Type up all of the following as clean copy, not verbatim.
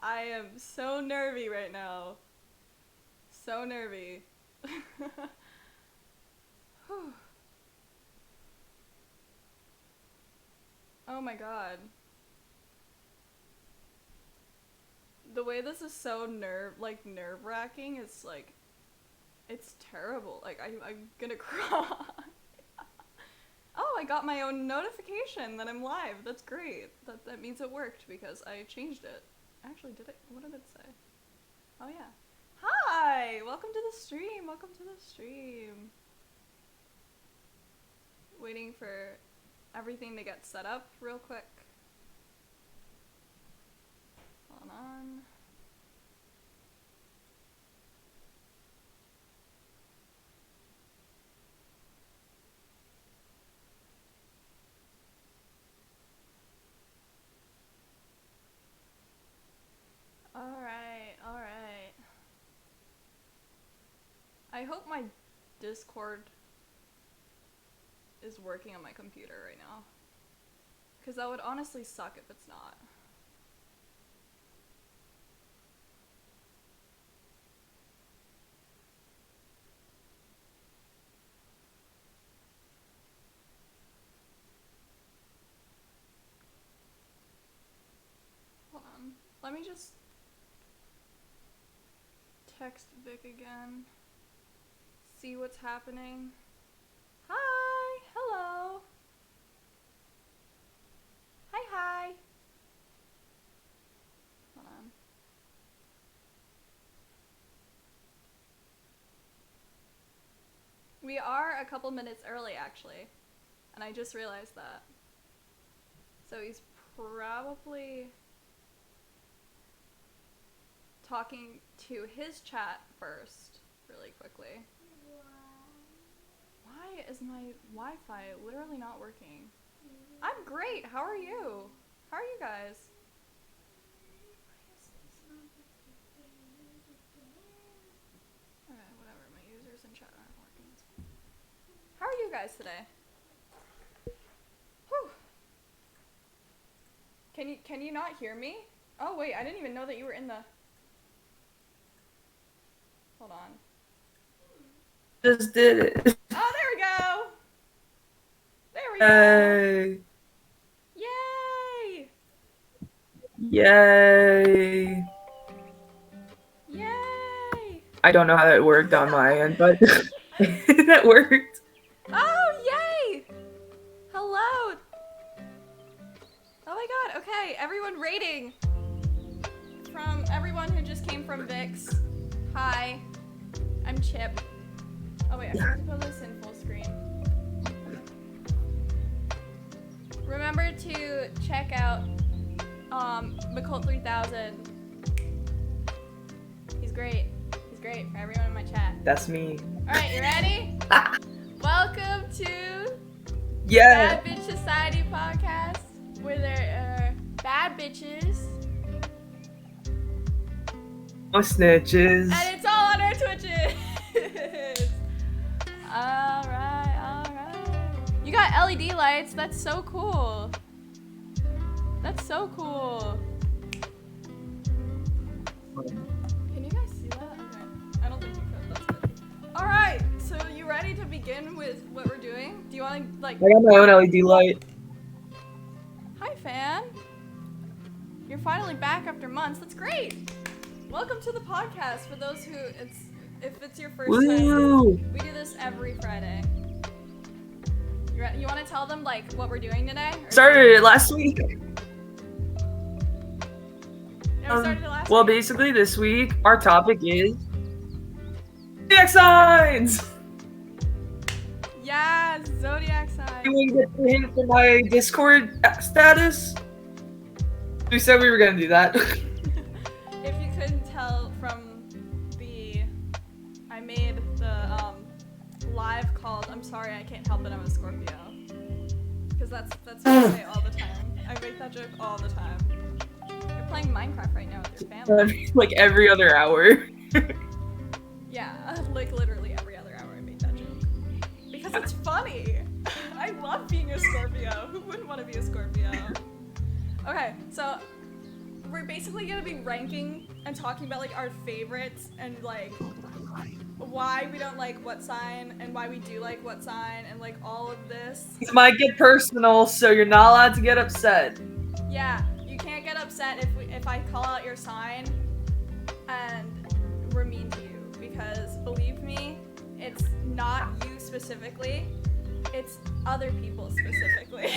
I am so nervy right now. So nervy. Oh my god. The way this is so nerve-wracking is like, it's terrible. Like, I'm gonna cry. Oh, I got my own notification that I'm live. That's great. That means it worked because I changed it. Actually, did it? What did it say? Oh yeah. Hi! Welcome to the stream. Welcome to the stream. Waiting for everything to get set up real quick. Hold on. Alright. I hope my Discord is working on my computer right now. Because that would honestly suck if it's not. Hold on. Let me just text Vic again. See what's happening. Hi! Hello! Hi! Hold on. We are a couple minutes early, actually. And I just realized that. So he's probably talking to his chat first, really quickly. Why is my Wi-Fi literally not working? I'm great. How are you? How are you guys? Okay, whatever. My users in chat aren't working. How are you guys today? Whew. Can you not hear me? Oh wait, I didn't even know that you were in the... Hold on. Just did it. Oh, there we go. There we go. Yay! Yay! Yay! I don't know how that worked on my end, but that worked. Oh, yay! Hello! Oh my god, okay, everyone rating. From everyone who just came from Vix. Hi, I'm Chip. Oh wait, I forgot to put this in full screen. Remember to check out McCult 3000. He's great. He's great for everyone in my chat. That's me. Alright, you ready? Welcome to Yeah. Bad Bitch Society Podcast, where there are bad bitches. No snitches. And it's all on our Twitches. Alright. You got LED lights. That's so cool. That's so cool. Can you guys see that? Okay. I don't think you could. That's good. Alright. So you ready to begin with what we're doing? Do you want to, like... I got my own LED light. Hi, fan. You're finally back after months. That's great. Welcome to the podcast. For those who if it's your first Woo! time, we do this every Friday. You want to tell them like what we're doing today? Started it last week. Yeah, we started it last Well, week. basically this week our topic is Zodiac signs. Yeah, Zodiac sign. You want to get the hint from my Discord status? We said we were gonna do that. If you couldn't tell from I made the live called "I'm sorry I can't help it, I'm a Scorpio," because that's what I say all the time. I make that joke all the time. You're playing Minecraft right now with your family. Like every other hour. Yeah, like literally every other hour I make that joke because it's funny. I love being a Scorpio. Who wouldn't want to be a Scorpio? Okay, so we're basically gonna be ranking and talking about like our favorites and like why we don't like what sign and why we do like what sign and like all of this. It might get personal, so you're not allowed to get upset. Yeah, you can't get upset if I call out your sign and we're mean to you, because believe me, it's not you specifically, it's other people specifically.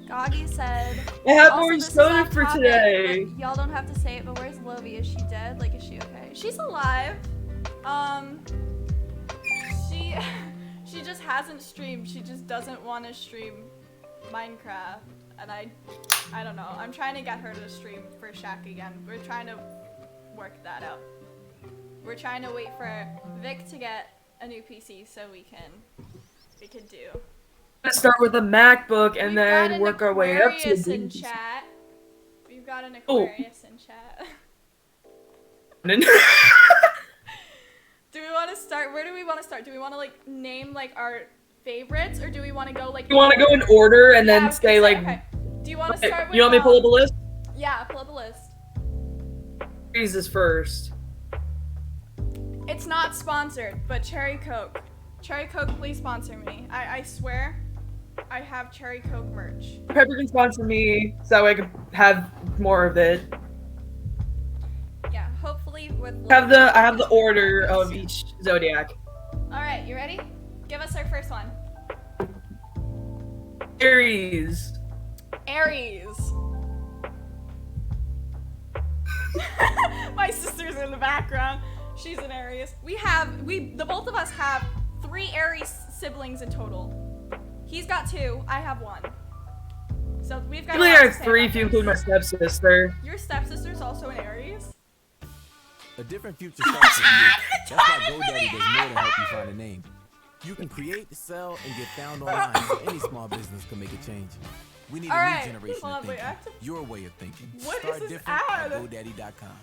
Goggy said, I have also, orange this is soda off for topic, today. but y'all don't have to say it, but where's Lovie? Is she dead? Like, is she okay? She's alive. She just hasn't streamed. She just doesn't want to stream Minecraft. And I don't know. I'm trying to get her to stream for Shaq again. We're trying to work that out. We're trying to wait for Vic to get a new PC so we can do. Let's start with a MacBook and We've then got an work our way up to Aquarius a in PC. chat. We've got an Oh. Aquarius in chat. Do we want to start? Where do we want to start? Do we want to like name like our favorites, or do we want to go like? You want to go in order and Yeah, I then was gonna say like. okay. Do you want to start with? You want me to pull up a list? Yeah, pull up a list. Aries is first. It's not sponsored, but Cherry Coke. Cherry Coke, please sponsor me. I swear, I have Cherry Coke merch. Pepper can sponsor me, so that way I can have more of it. Yeah, hopefully with. I have the order of each Zodiac. All right, you ready? Give us our first one. Aries. Aries. My sister's in the background. She's an Aries. The both of us have 3 Aries siblings in total. He's got 2, I have 1. So we've got. Really, I have 3 if you include my stepsister. Your stepsister's also an Aries? A different future starts with you. That's why GoDaddy does more to help you find a name. You can create, sell, and get found online so any small business can make a change. We need a new generation of thinking. Your way of thinking. What Start is this different ad? at GoDaddy.com.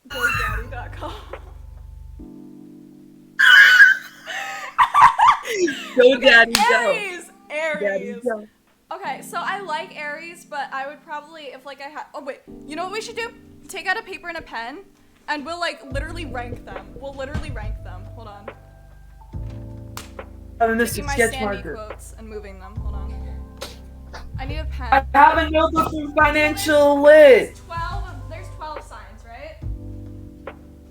GoDaddy.com. GoDaddy, go. Aries! Aries! Daddy, go. Okay, so I like Aries, but I would probably, if like I had, oh wait, you know what we should do? Take out a paper and a pen, and we'll like literally rank them. We'll literally rank them. Hold on. And then this Taking is my sketch Sandy marker. quotes and moving them. Hold on. I need a pen. I have a notebook from Financial Lit. There's 12 signs, right?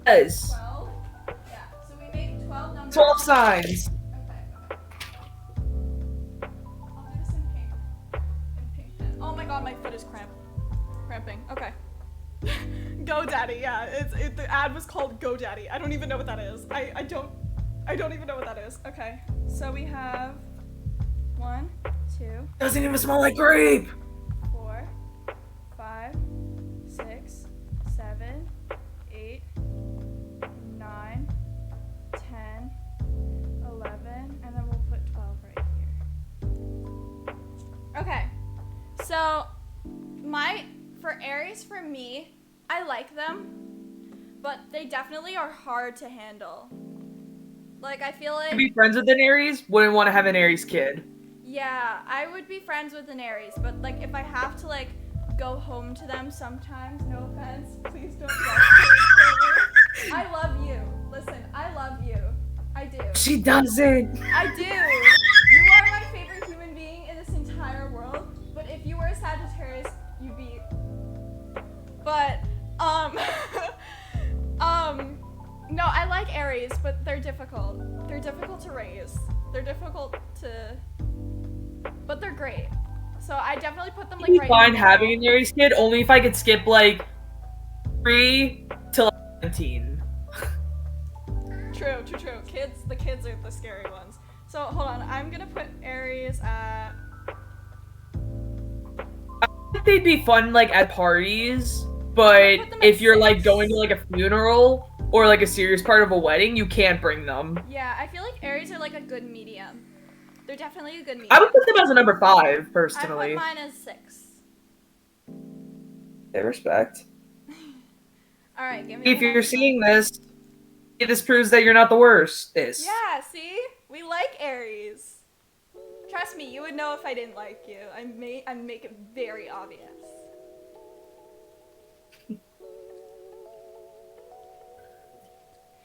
Yes. 12? Yeah, so we make 12 numbers. 12 signs. Okay. I'll do this in pink. In pink pen. Oh my god, my foot is cramping. Okay. GoDaddy, yeah. The ad was called GoDaddy. I don't even know what that is. I don't even know what that is. Okay. So we have 1, 2, Doesn't even smell like grape. 4, 5, 6, 7, 8, 9, 10, 11, and then we'll put 12 right here. Okay. So for Aries, for me, I like them, but they definitely are hard to handle. Like, I feel like... To be friends with an Aries, wouldn't want to have an Aries kid. Yeah, I would be friends with an Aries, but like if I have to like go home to them sometimes, no offense, please don't get me. I love you. Listen, I love you. I do. She doesn't. I do. You are my favorite human being in this entire world, but if you were a Sagittarius, you'd be... But, no, I like Aries, but they're difficult. They're difficult to raise. They're difficult to... But they're great. So I definitely put them like right Fine now. having an Aries kid, only if I could skip like 3 till 17. True. The kids are the scary ones. So hold on, I'm gonna put Aries at... I think they'd be fun like at parties, but put them at if you're 6. like going to like a funeral or like a serious part of a wedding, you can't bring them. Yeah, I feel like Aries are like a good medium. They're definitely a good medium. I would put them as a number 5, I personally. put mine as 6. They respect. Alright, give me If the you're next seeing one. this proves that you're not the worst. Yeah, see? We like Aries. Trust me, you would know if I didn't like you. I make it very obvious.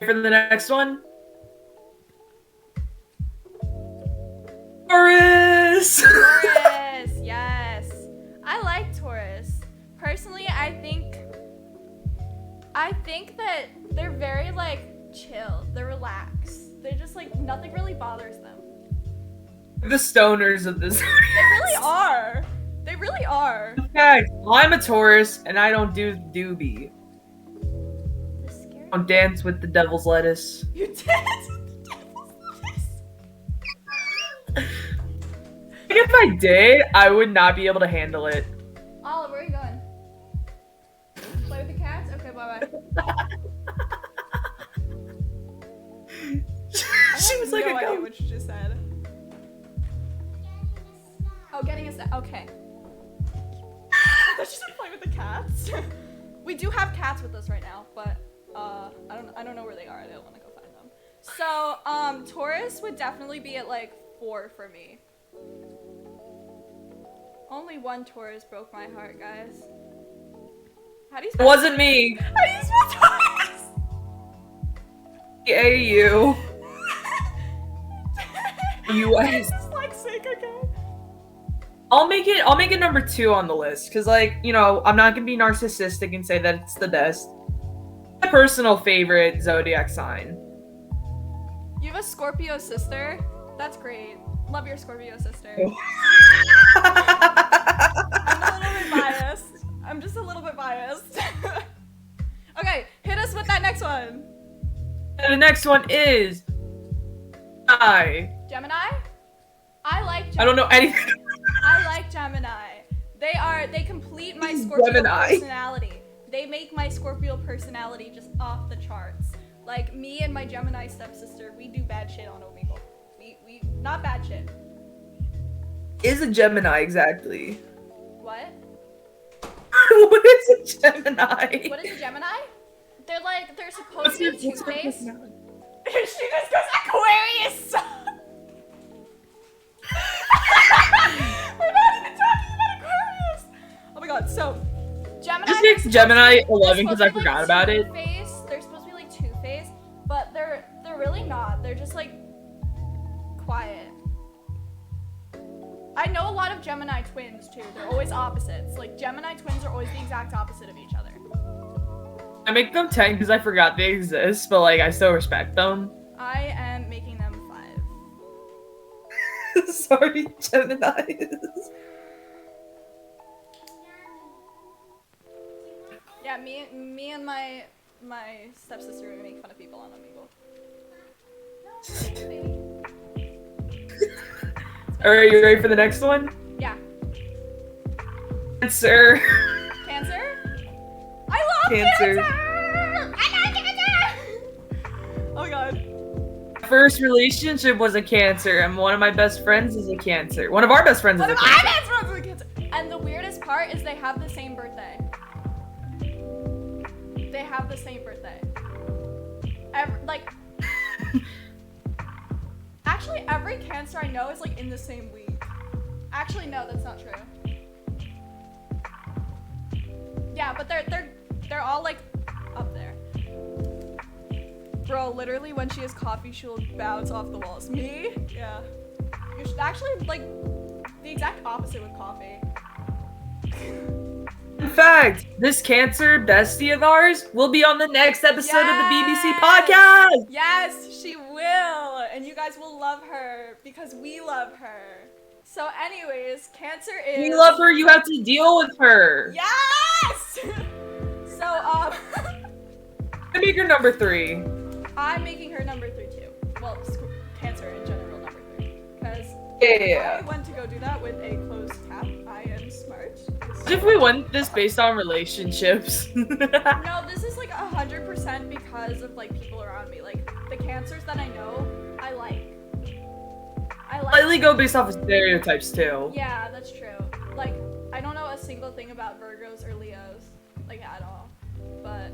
For the next one. Taurus! Taurus, yes. I like Taurus. Personally, I think that they're very, like, chill. They're relaxed. They're just, like, nothing really bothers them. The stoners of this. They really are. They really are. In fact, I'm a Taurus, and I don't do doobie. The scary- I don't dance with the devil's lettuce. You dance with the devil's lettuce. If I did, I would not be able to handle it. Olive, where are you going? Play with the cats? Okay, bye-bye. She was like no a idea goat. what you just said. Oh, getting a snack. Okay. I thought you said play with the cats. We do have cats with us right now, but I don't know where they are. I don't want to go find them. So Taurus would definitely be at like 4 for me. Only one Taurus broke my heart, guys. How do you It spell? wasn't me. How do you spell Taurus? A-U. U.S. Dyslexic, okay. I'll make it number 2 on the list, because, like, you know, I'm not gonna be narcissistic and say that it's the best. My personal favorite zodiac sign. You have a Scorpio sister? That's great. Love your Scorpio sister. I'm a little bit biased. I'm just a little bit biased. Okay, hit us with that next one. And the next one is Gemini? I like Gemini. I don't know anything. I like Gemini. They complete my Scorpio Gemini. personality. They make my Scorpio personality just off the charts. Like me and my Gemini stepsister, we do bad shit on Omegle. We not bad shit. Is a Gemini exactly? What? What is a Gemini? What is a Gemini? They're supposed What's to your be two-faced. personality? She just goes Aquarius. We're not even talking about Aquarius. Oh my god, so Gemini. Just makes Gemini 11 because I they're supposed to be, forgot about it. Two-faced. They're supposed to be like two-faced, but they're really not. They're just like quiet. I know a lot of Gemini twins too. They're always opposites. Like Gemini twins are always the exact opposite of each other. I make them 10 because I forgot they exist, but like I still respect them. I am making them 5. Sorry, Gemini. Yeah, me and my stepsister would make fun of people on Omegle. Alright, you ready for the next one? Yeah. Cancer. Cancer? I love Cancer. Cancer! I love Cancer! Oh my god. First relationship was a Cancer, and one of my best friends is a Cancer. One of our best friends One is of a my Cancer. best friends is a Cancer. And the weirdest part is they have the same birthday. They have the same birthday. Actually, every Cancer I know is like in the same week. Actually, no, that's not true. Yeah, but they're all like up there. Bro, literally when she has coffee, she'll bounce off the walls. Me? Yeah. You should actually like the exact opposite with coffee. In fact, this Cancer bestie of ours will be on the next episode of the BBC podcast. Yes, she will. And you guys will love her because we love her. So anyways, Cancer is... We love her, you have to deal with her. Yes! So, I make her number 3. I'm making her number 3 too. Well, Cancer in general number 3. Because Yeah. I went to go do that with a closed cap. I am smart. What if we went this based on relationships? No, this is like 100% because of like people around me. Like the Cancers that I know, I like. Slightly go based off of stereotypes too. Yeah, that's true. Like, I don't know a single thing about Virgos or Leos, like at all. But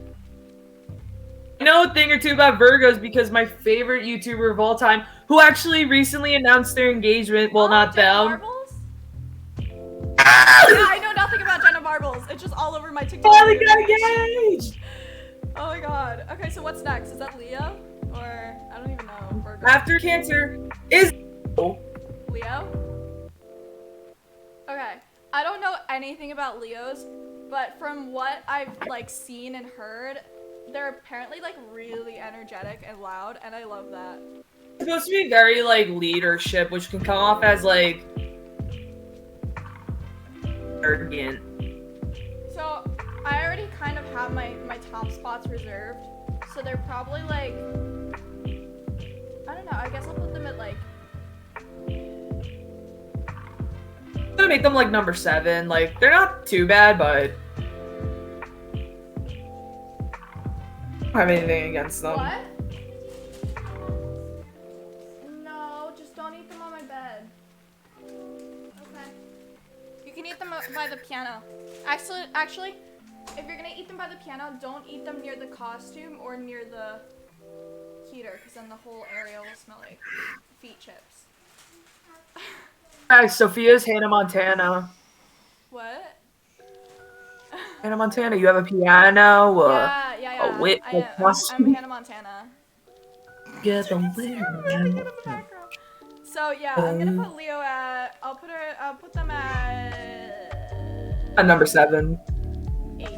I know a thing or two about Virgos because my favorite YouTuber of all time, who actually recently announced their engagement, well, not Jenna them. Marbles? Yeah, I know nothing about Jenna Marbles. It's just all over my TikTok. Oh, they got videos. engaged! Oh my god. Okay, so what's next? Is that Leo? Or I don't even know. Virgo. After Cancer is Leo? Okay. I don't know anything about Leos, but from what I've like seen and heard, they're apparently like really energetic and loud, and I love that. It's supposed to be very like leadership, which can come off as like arrogant. So I already kind of have my top spots reserved, so they're probably like, I don't know, I guess I'll put them at like, I'm gonna make them like number 7. Like they're not too bad, but I don't have anything against them. what? No, just don't eat them on my bed. Okay. You can eat them by the piano. Actually, if you're gonna eat them by the piano, don't eat them near the costume or near the heater, because then the whole area will smell like feet chips. Alright, Sophia's Hannah Montana. What? Hannah Montana, you have a piano, Yeah. a whip, a I'm costume. Hannah Montana. Get the So yeah, I'm gonna put Leo at. I'll put them at number 7. 8.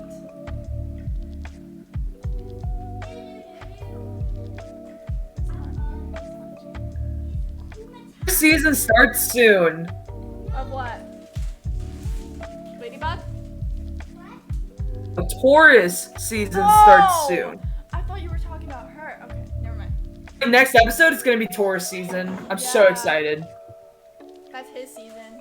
Season starts soon. Of what? Ladybug? The Taurus season starts soon. I thought you were talking about her. Okay, never mind. The next episode is gonna be Taurus season. I'm so Yeah. excited. That's his season.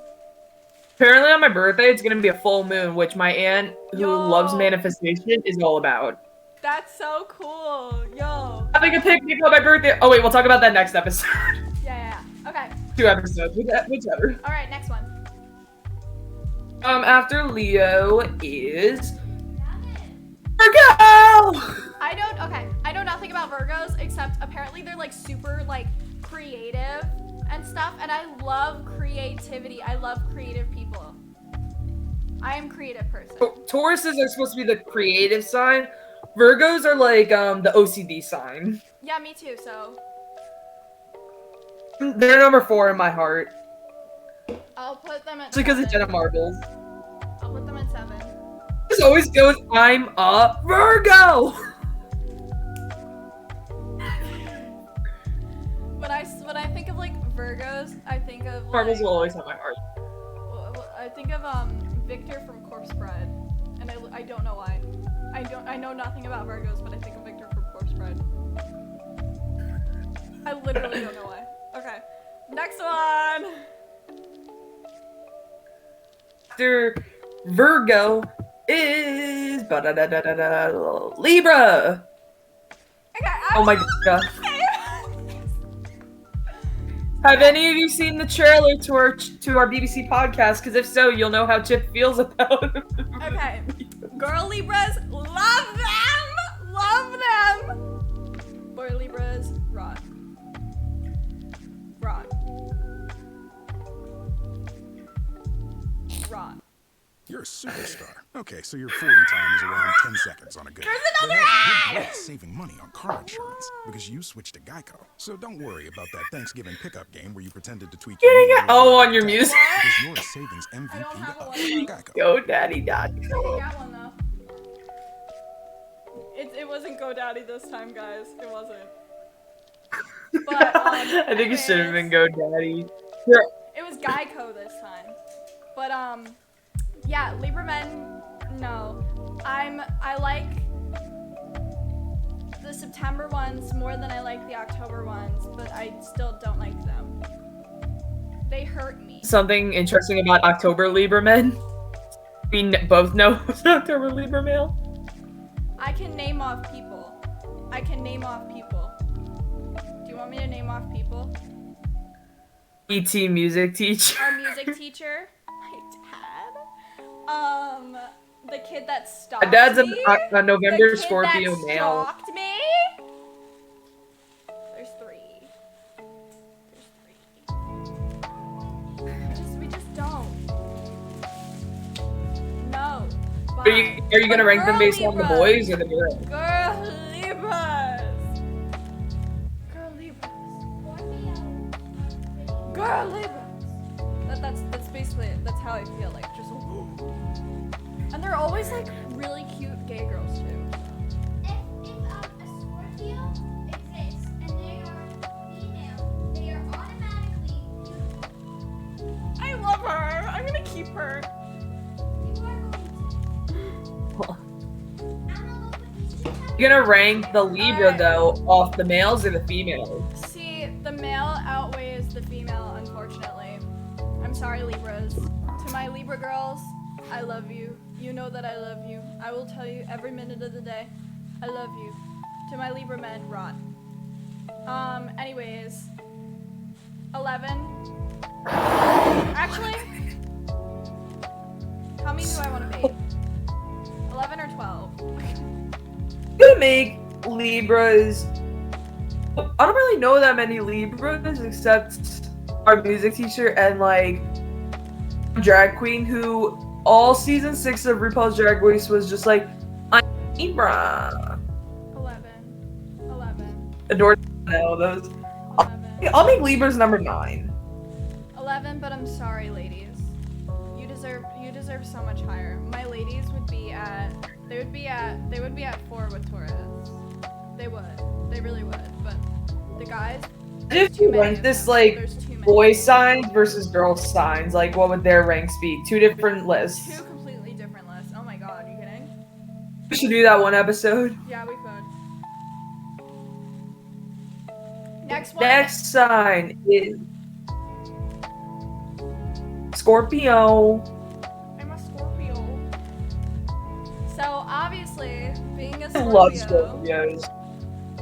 Apparently on my birthday, it's gonna be a full moon, which my aunt, who Yo. loves manifestation, is all about. That's so cool. Yo. Having a picnic on my birthday. Oh wait, we'll talk about that next episode. Yeah. Okay. 2 episodes, whichever. All right. Next one. After Leo is Virgo. I know nothing about Virgos except apparently they're like super like creative and stuff, and I love creativity. I love creative people. I am a creative person. Tauruses are supposed to be the creative sign. Virgos are like the OCD sign. Yeah, me too. So They're number 4 in my heart. I'll put them at. Just because of 7. Jenna Marbles. I'll put them at 7. This always goes, I'm a Virgo! When I think of like Virgos, I think of Marbles like, will always have my heart. I think of Victor from Corpse Bride, and I don't know why. I know nothing about Virgos, but I think of Victor from Corpse Bride. I literally don't know why. Okay, next one. After Virgo is Libra. Okay, Oh my god. Have any of you seen the trailer to our BBC podcast? Because if so, you'll know how Chip feels about it. Okay, girl Libras, love them. Boy Libras, rot. You're a superstar. Okay, so your 40 time is around 10 seconds on a good. There's But another hey, you're saving money on car insurance because you switched to Geico. So don't worry about that Thanksgiving pickup game where you pretended to tweak Getting your it on your music. Because you're a savings I don't MVP have to a us. one. Geico. GoDaddy.com. I didn't get one though. It wasn't GoDaddy this time, guys. It wasn't. But I think it should have been anyways, GoDaddy. It was Geico this time. But yeah, Libra men, no. I like the September ones more than I like the October ones, but I still don't like them. They hurt me. Something interesting about October Libra men. We both know who's an October Libra male. I can name off people. Do you want me to name off people? ET music teacher. Our music teacher, my dad, the kid that stalked My dad's me. a November The kid Scorpio that male. stalked me. There's three. We just don't. No. Are you gonna rank them based on the boys or the girls? Girl Libras. Girl Libras. Girl Libras. That's basically it. That's how I feel like. Just. And they're always like really cute gay girls too. If a Scorpio exists and they are female, they are automatically beautiful. I love her. I'm gonna keep her. You are going to. I don't know what these two have. You're gonna rank the Libra Alright. though off the males or the females? See, the male outweighs the female, unfortunately. I'm sorry, Libras. To my Libra girls, I love you. You know that I love you. I will tell you every minute of the day, I love you. To my Libra men, rot. Anyways, 11. Actually, how many do I want to make? 11 or 12? Gonna make Libras. I don't really know that many Libras except our music teacher and like drag queen who all season 6 of RuPaul's Drag Race was just like, I'm Libra. 11. Adored those. 11. I'll make Libras number 9. 11, but I'm sorry, ladies. You deserve so much higher. My ladies would be at 4 with Taurus. They would. They really would. But the guys, If too you many went of this them. like There's too many. boy signs versus girl signs, like what would their ranks be? 2 different lists. Two completely different lists. Oh my god, are you kidding? We should do that one episode. Yeah, we could. Next one. Next sign is Scorpio. I'm a Scorpio. So obviously, being a I love Scorpio, Scorpios.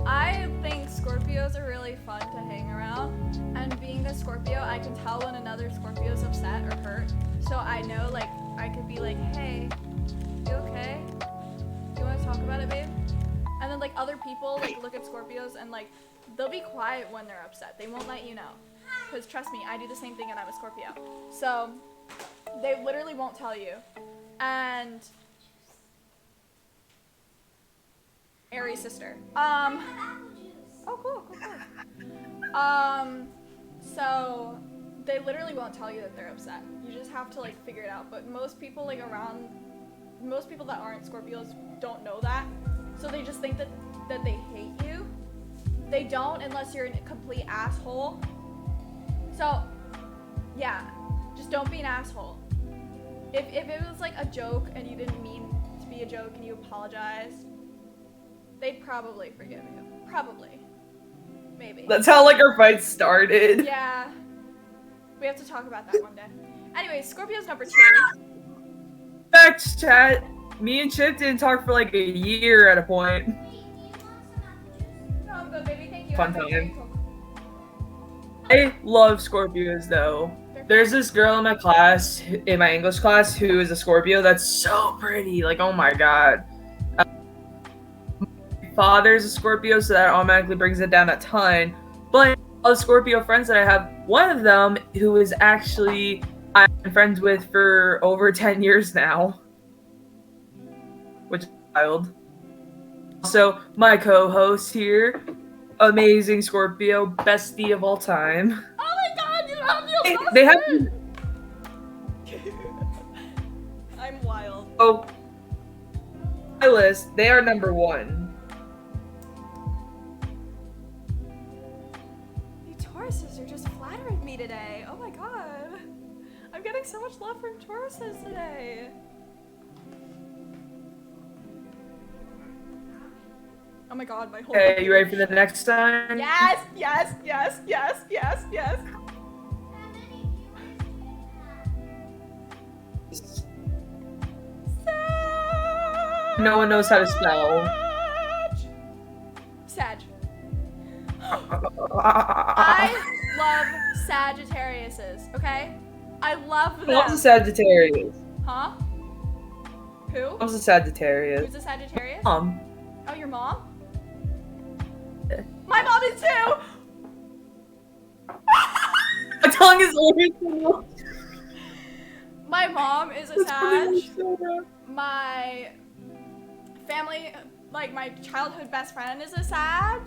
I think Scorpios are really fun to hang around. And being a Scorpio, I can tell when another Scorpio's upset or hurt. So I know, like, I could be like, hey, you okay? You want to talk about it, babe? And then, like, other people, like, look at Scorpios and, like, they'll be quiet when they're upset. They won't let you know. Because trust me, I do the same thing and I'm a Scorpio. So they literally won't tell you. And Aries sister. Oh, cool. So they literally won't tell you that they're upset. You just have to like figure it out. But most people that aren't Scorpios don't know that. So they just think that they hate you. They don't unless you're a complete asshole. So yeah, just don't be an asshole. If it was like a joke and you didn't mean to be a joke and you apologized, they'd probably forgive you. Probably. Maybe. That's how like our fight started. Yeah. We have to talk about that one day. Anyways, Scorpio's number 2. Facts, chat. Me and Chip didn't talk for like a year at a point. No, I'm good, baby. Thank you. Fun I'm time. grateful. I love Scorpios though. There's this girl in my class, in my English class, who is a Scorpio that's so pretty. Like, oh my god. My father's a Scorpio, so that automatically brings it down a ton. But all the Scorpio friends that I have, one of them, who is actually I've been friends with for over 10 years now. Which is wild. Also, my co-host here, amazing Scorpio, bestie of all time. Oh my god, you have your They have I'm wild. oh my list. They are number 1. You Tauruses are just flattering me today. Oh my god. I'm getting so much love from Tauruses today. Oh my god, my whole Okay, you ready for the next sign? Yes. No one knows how to spell. Sag. I love Sagittariuses, okay? I love them. Mom's a Sagittarius. Huh? Who? Mom's a Sagittarius. Who's a Sagittarius? Mom. Oh, your mom? My mom is too! My tongue is always My mom is a Sag. My family family, like my childhood best friend is a Sag.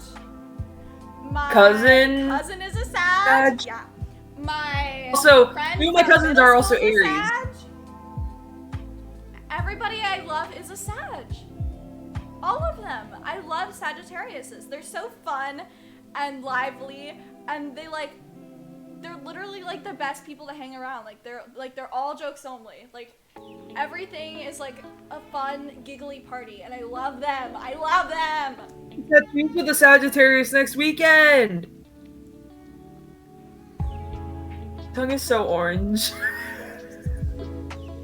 My Cousin is a Sag. Sag. Yeah. My Also, friend two of my from cousins middle are also school is a Aries. Sag. Everybody I love is a Sag. All of them. I love Sagittariuses. They're so fun and lively, and they're literally like the best people to hang around. They're all jokes only. Like everything is like a fun, giggly party, and I love them. I love them. Got you for the Sagittarius next weekend. Tongue is so orange.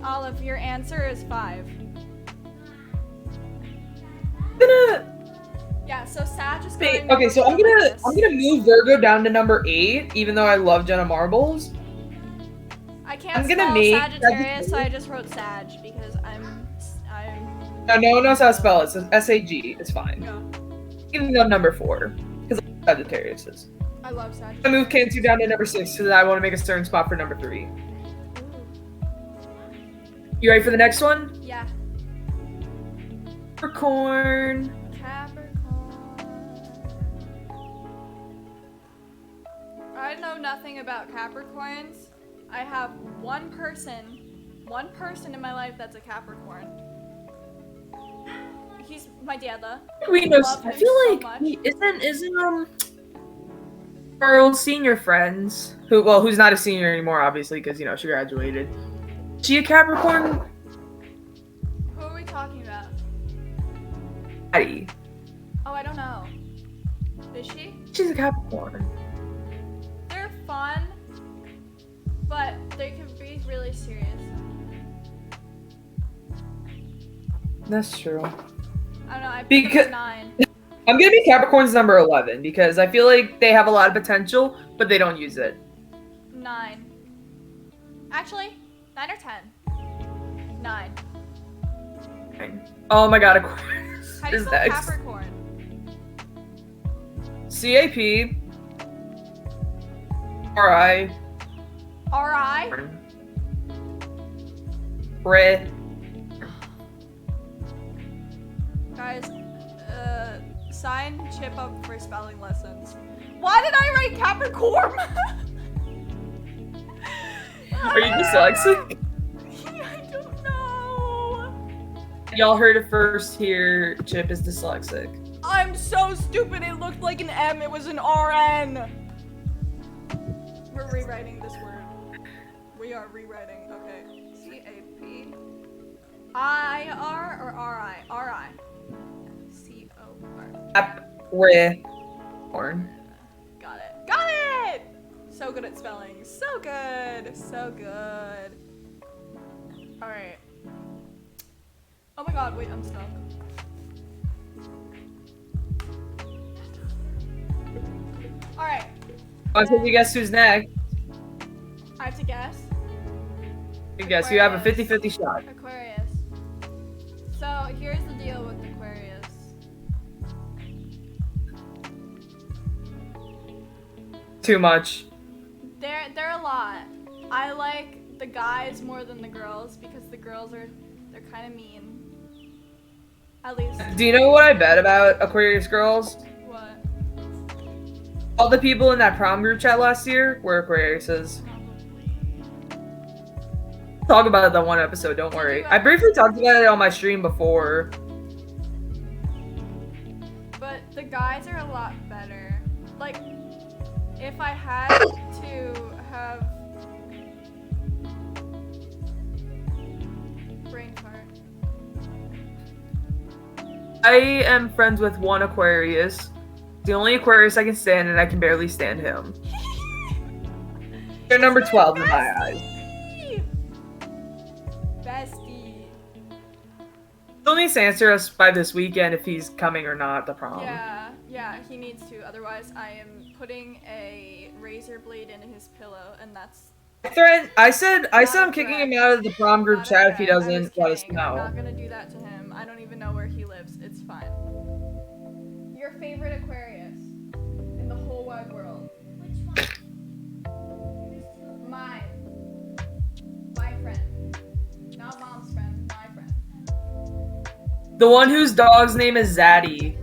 Olive, your answer is 5. I'm gonna Yeah, so Sag is Wait, going. okay, so I'm number gonna move Virgo down to number 8, even though I love Jenna Marbles. I can't I'm gonna spell make Sagittarius, so I just wrote Sag because I'm. No one knows how to spell it, so S-A-G, it's fine. Yeah, You can go number 4, because Sagittarius is. I love Sag. I move Cantu down to number 6, because I want to make a certain spot for number 3. You ready for the next one? Yeah. Capricorn. I know nothing about Capricorns. I have one person in my life that's a Capricorn. He's my dad, though. We know. Love I him feel so like much. isn't our old senior friends who's not a senior anymore, obviously, because she graduated. Is she a Capricorn? Who are we talking about? Patty. Oh, I don't know. Is she? She's a Capricorn. They're fun, but they can be really serious. That's true. I don't know. I Because- picked 9. I'm gonna be Capricorn's number 11 because I feel like they have a lot of potential, but they don't use it. 9. Actually, 9 or 10. 9. Oh my god, Aquarius How do you is spell next. Capricorn? CAP. RI. R-I? Re. Guys, sign Chip up for spelling lessons. Why did I write Capricorn? Are you dyslexic? I don't know. Y'all heard it first here. Chip is dyslexic. I'm so stupid. It looked like an M. It was an RN. We're rewriting this word. We are rewriting. Okay. C-A-P-I-R or R-I? R-I. C-O-R. Capricorn. Got it. Got it! So good at spelling. So good. So good. Alright. Oh my god, wait, I'm stuck. Alright. I think you guess who's next. I have to guess. You guess. You have a 50-50 shot. Aquarius. So here's the deal with Aquarius. Too much. They're a lot. I like the guys more than the girls because the girls they're kind of mean. At least. Do you know what I bet about Aquarius girls? What? All the people in that prom group chat last year were Aquariuses. Talk about it that one episode, don't worry. I briefly talked about it on my stream before. But the guys are a lot better. Like, if I had to have brain fart. I am friends with one Aquarius. The only Aquarius I can stand, and I can barely stand him. They're number 12 in my eyes. Bestie. He'll need to answer us by this weekend if he's coming or not to prom. Yeah, he needs to. Otherwise, I am putting a razor blade into his pillow, and that's. I said I'm kicking him out of the prom group not chat okay. if he I was doesn't let us kidding. I'm know. not gonna do that to him. I don't even know where he lives. It's fine. Your favorite Aquarius in the whole wide world? Which one? There's two. Mine. My friend. Not mom's friend. My friend. The one whose dog's name is Zaddy.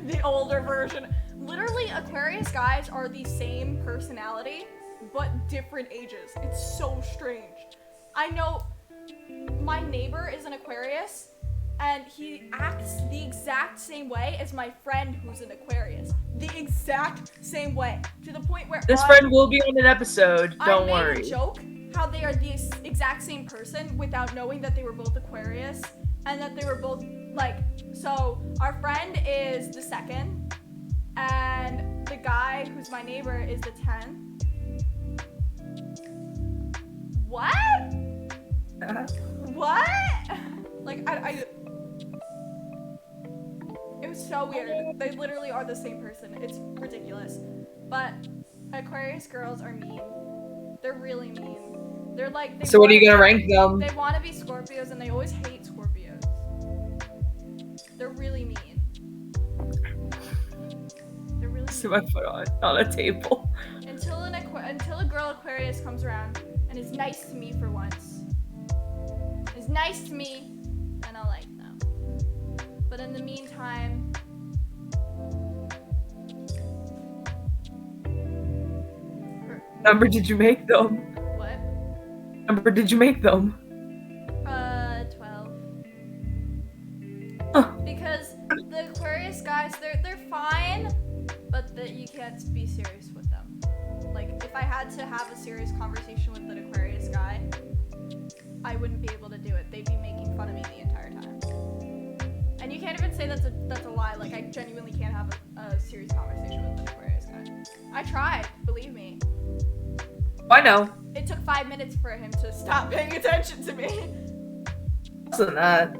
The older version. Literally, Aquarius guys are the same personality, but different ages. It's so strange. I know my neighbor is an Aquarius, and he acts the exact same way as my friend who's an Aquarius. The exact same way. To the point where This friend will be on an episode, don't I worry. made a joke how they are the exact same person without knowing that they were both Aquarius, and that they were both, like, so our friend is the 2nd, and the guy who's my neighbor is the 10th. What? What? Like, I it was so weird. They literally are the same person. It's ridiculous. But Aquarius girls are mean. They're really mean. They're like, So what are you gonna rank them? They want to be Scorpios, and they always hate Scorpios. They're really mean. They're really See my foot on a table. until a girl Aquarius comes around and is nice to me for once. Is nice to me, and I'll like them. But in the meantime, Number did you make them? what? Number did you make them? 12. Huh. Because the Aquarius guys, they're fine, but you can't be serious with them. Like, if I had to have a serious conversation with an Aquarius guy, I wouldn't be able to do it. They'd be making fun of me the entire time. And you can't even say that's a lie. Like, I genuinely can't have a serious conversation with an Aquarius guy. I tried, believe me. I know. It took 5 minutes for him to stop paying attention to me. Wasn't that?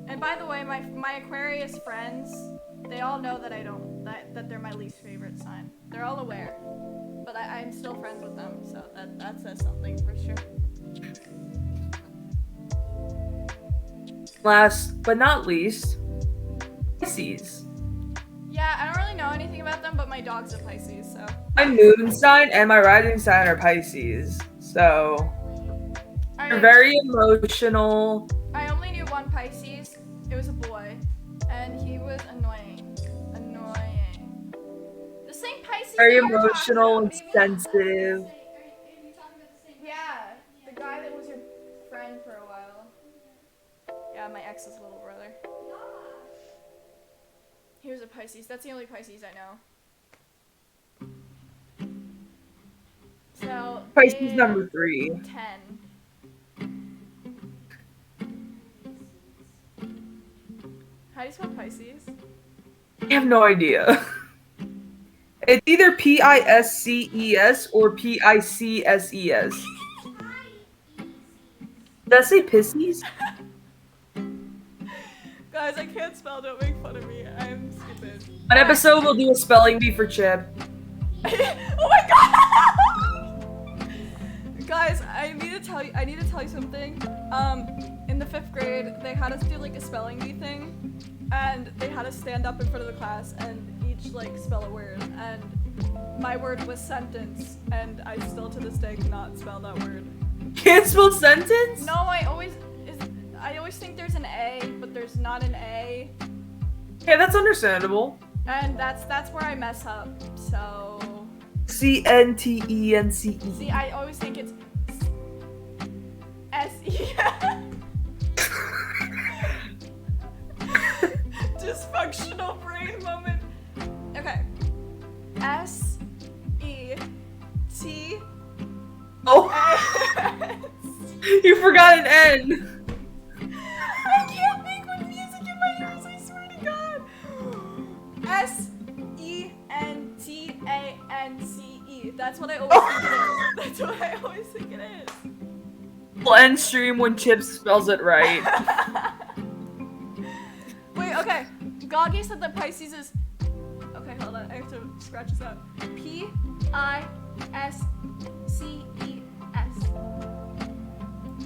And by the way, my Aquarius friends, they all know that that they're my least favorite sign. They're all aware. But I'm still friends with them, so that says something for sure. Last but not least, Pisces. Yeah, I don't really know anything about them, but my dog's a Pisces, so. My moon sign and my rising sign are Pisces, so they're very emotional. I only knew one Pisces. It was a boy, and he was annoying. Annoying. The same Pisces. Very that you were talking emotional and about, maybe? sensitive. Are you talking about the same? Yeah, the guy that was your friend for a while. Yeah, my ex's little brother. He was a Pisces. That's the only Pisces I know. So Pisces in number 3. 10. How do you spell Pisces? I have no idea. It's either Pisces or Picses. Did I say Pisces? Guys, I can't spell. Don't make fun of me. I'm stupid. An episode we'll do a spelling bee for Chip. Oh my god! Guys, I need to tell you something. In the 5th grade, they had us do like a spelling bee thing, and they had us stand up in front of the class and each like spell a word. And my word was sentence, and I still to this day cannot spell that word. Can't spell sentence? No, I always think there's an A, but there's not an A. Yeah, that's understandable. And that's where I mess up. So Cntence. see, I always think it's S-E. Dysfunctional brain moment. Okay. S-E-T. Oh, you forgot an N. I can't think with music in my ears, I swear to God. S-E-N-T-A-N-C-E. That's what I always think it is. That's what I always think it is. We'll end stream when Chip spells it right. Wait, okay. Goggy said that Pisces is... Okay, hold on. I have to scratch this out. P-I-S-C-E-S.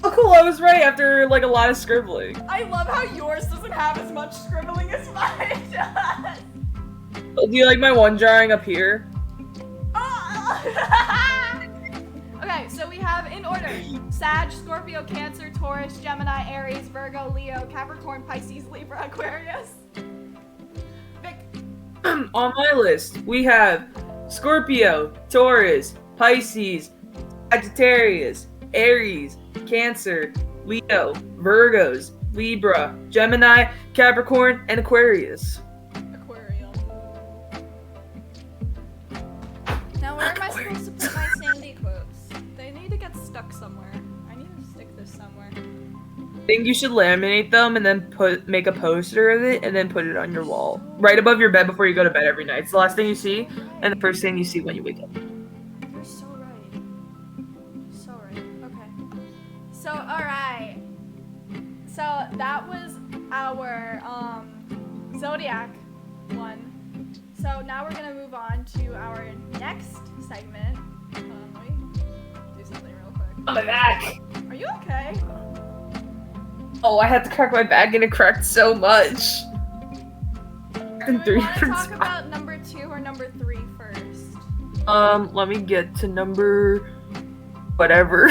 Oh, cool. I was right after like a lot of scribbling. I love how yours doesn't have as much scribbling as mine does. Do you like my one drawing up here? Oh. Okay, Okay, so we have in order Sag, Scorpio, Cancer, Taurus, Gemini, Aries, Virgo, Leo, Capricorn, Pisces, Libra, Aquarius. Vic. On my list, we have Scorpio, Taurus, Pisces, Sagittarius, Aries, Cancer, Leo, Virgos, Libra, Gemini, Capricorn, and Aquarius. Aquarium. Now where am I supposed to put my Sandy quotes? They need to get stuck somewhere. I need to stick this somewhere. I think you should laminate them and then make a poster of it and then put it on your wall. Right above your bed before you go to bed every night. It's the last thing you see and the first thing you see when you wake up. You're so right. So right. Okay. So, alright. So, that was our, Zodiac one. So, now we're gonna move on to our next segment. Let me do something real quick. On my back. Are you okay? Oh, I had to crack my back and it cracked so much. In Do we three want to different talk spots. about number 2 or number 3 first? Let me get to number whatever.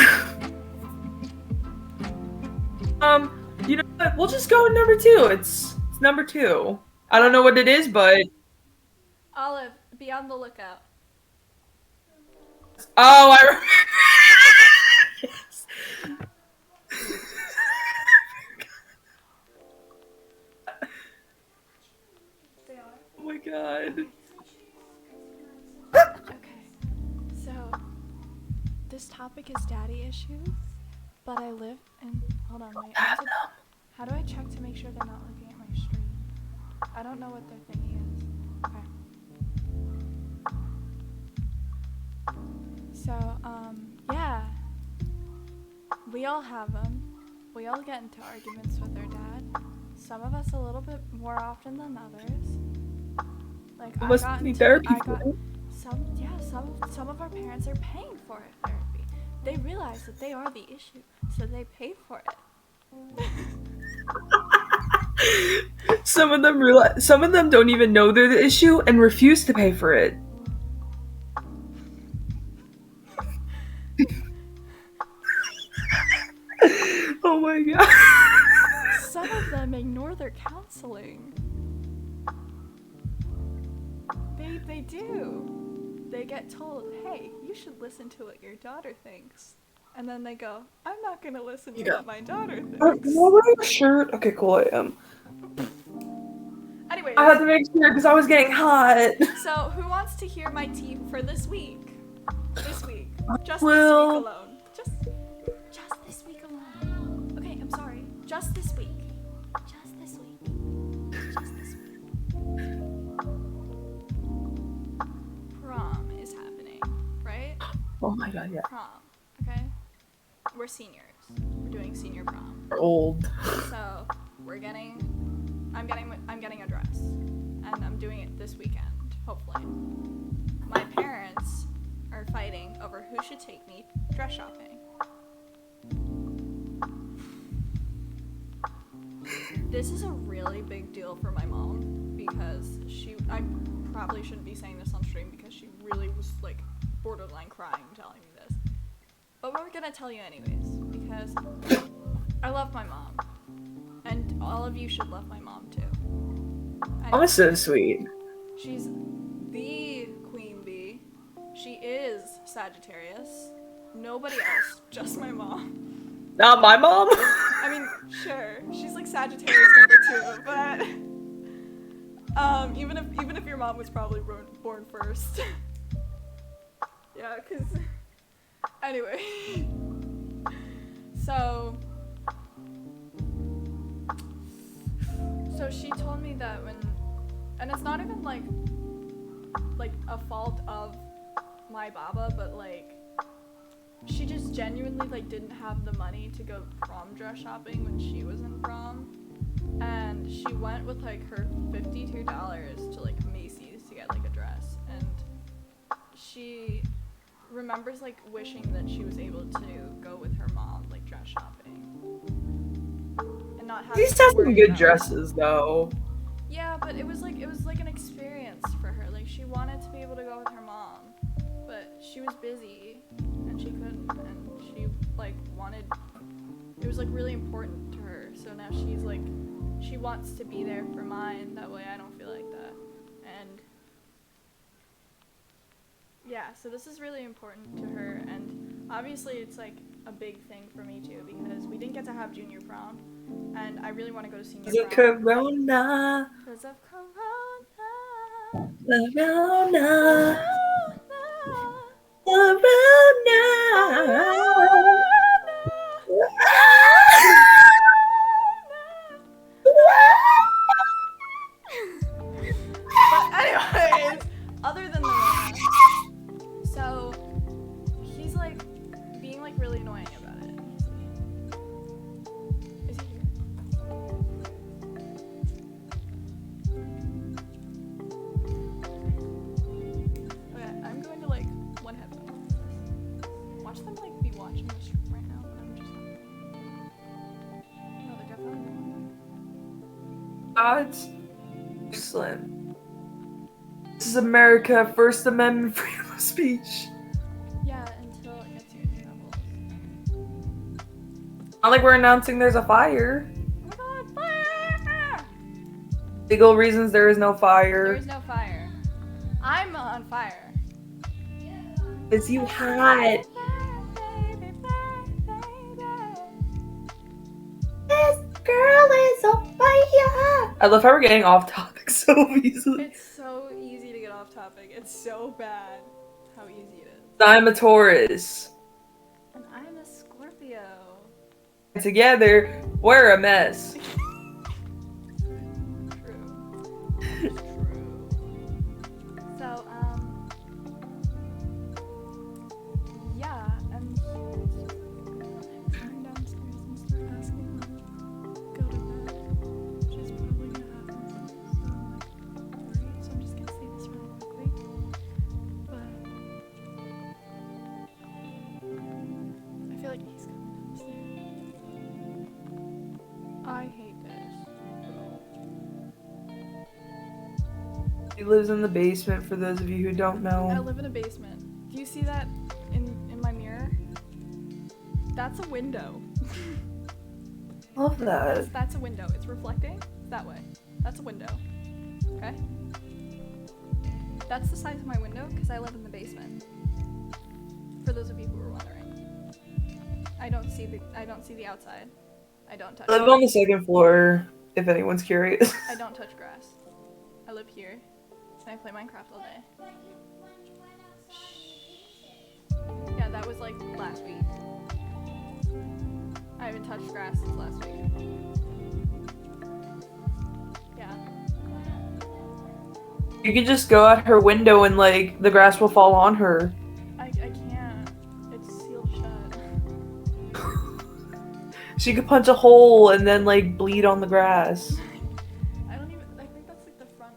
You know what? We'll just go with number 2. It's number 2. I don't know what it is, but Olive, be on the lookout. oh, I remember. Yes. Oh my god. Okay, so this topic is daddy issues, but I live in. Hold on, wait. How do I check to make sure they're not looking at my stream? I don't know what their thingy is. Okay. So, yeah. We all have them. We all get into arguments with our dad. Some of us a little bit more often than others. Like It must be therapy for it. Some of our parents are paying for it therapy. They realize that they are the issue, so they pay for it. Some of them don't even know they're the issue and refuse to pay for it. Oh my god. Some of them ignore their counseling. They do. They get told, hey, you should listen to what your daughter thinks. And then they go, I'm not gonna listen to what my daughter thinks. What were your shirt? Okay, cool, I am. Anyways, I had to make sure because I was getting hot. so who wants to hear my tea for this week? This week. Just Well- this week alone. Just this week alone. Okay, I'm sorry. Just this week. Just this week. Just this week. Prom is happening, right? Oh my god, yeah. Prom, okay? We're seniors. We're doing senior prom. We're old. So I'm getting a dress, and I'm doing it this weekend, hopefully. My parents are fighting over who should take me dress shopping. This is a really big deal for my mom because I probably shouldn't be saying this on stream because she really was like borderline crying telling me this. But we're gonna tell you anyways because I love my mom. And all of you should love my mom too. Mom is so sweet. She's the queen bee. She is Sagittarius. Nobody else, just my mom. Not my mom. I mean, sure, she's like Sagittarius number 2, but even if your mom was probably born first. Yeah, cause anyway. So she told me that and it's not even like a fault of my baba, but like she just genuinely like didn't have the money to go prom dress shopping when she was in prom, and she went with like her $52 to like Macy's to get like a dress, and she remembers like wishing that she was able to go with her mom like dress shopping and not have These to have some worry good about- dresses though. Yeah, but it was like an experience for her. Like she wanted to be able to go with her mom, but she was busy and she couldn't. it was like really important to her. So now she's like, she wants to be there for mine. That way I don't feel like that. And yeah, so this is really important to her. And obviously it's like a big thing for me too, because we didn't get to have junior prom. And I really want to go to senior The prom. corona. Because of Corona. Corona. Corona. But anyways, other than the Rona, so he's like being like really annoying about it. Is he here? Okay, I'm going to like one headphone. Watch them like be watching the stream right now, but I'm just no, they're definitely Odds slim. This is America. First Amendment freedom of speech. yeah, until it gets you in trouble. Not like we're announcing there's a fire. Oh my god, fire! Legal reasons there is no fire. There is no fire. I'm on fire. It's you hot. This girl is on fire. I love how we're getting off topic so easily. It's so easy to get off topic. It's so bad how easy it is. I'm a Taurus. And I'm a Scorpio. Together, we're a mess. True. True. So, yeah, and going downstairs and start asking her to go to bed. She's probably gonna have me. So I'm like, alright, so I'm just gonna say this really quickly. But I feel like he's coming downstairs. I hate this. He lives in the basement, for those of you who don't I know. live in a basement. Do you see that in my mirror? That's a window. Love that. That's a window. It's reflecting that way. That's a window. Okay? That's the size of my window because I live in the basement. For those of you who were wondering. I don't see the outside. I don't touch I live on the second floor, if anyone's curious. I don't touch grass. I live here. And I play Minecraft all day. Yeah, that was like last week. I haven't touched grass since last week. Yeah. You could just go out her window and, like, the grass will fall on her. I can't. It's sealed shut. She could punch a hole and then, like, bleed on the grass. I think that's like the front.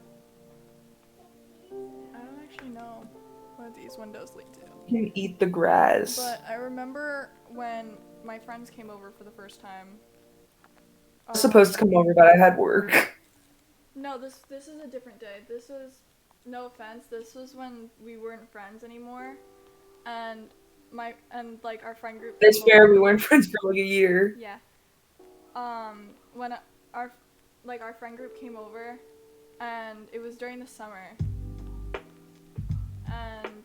I don't actually know what these windows lead to. You can eat the grass. But I remember when my friends came over for the first time. I was supposed to come over, but I had work. No, this is a different day. This was, no offense, this was when we weren't friends anymore, and like our friend group. It's fair, we weren't friends for like a year. Yeah. When our friend group came over, and it was during the summer, and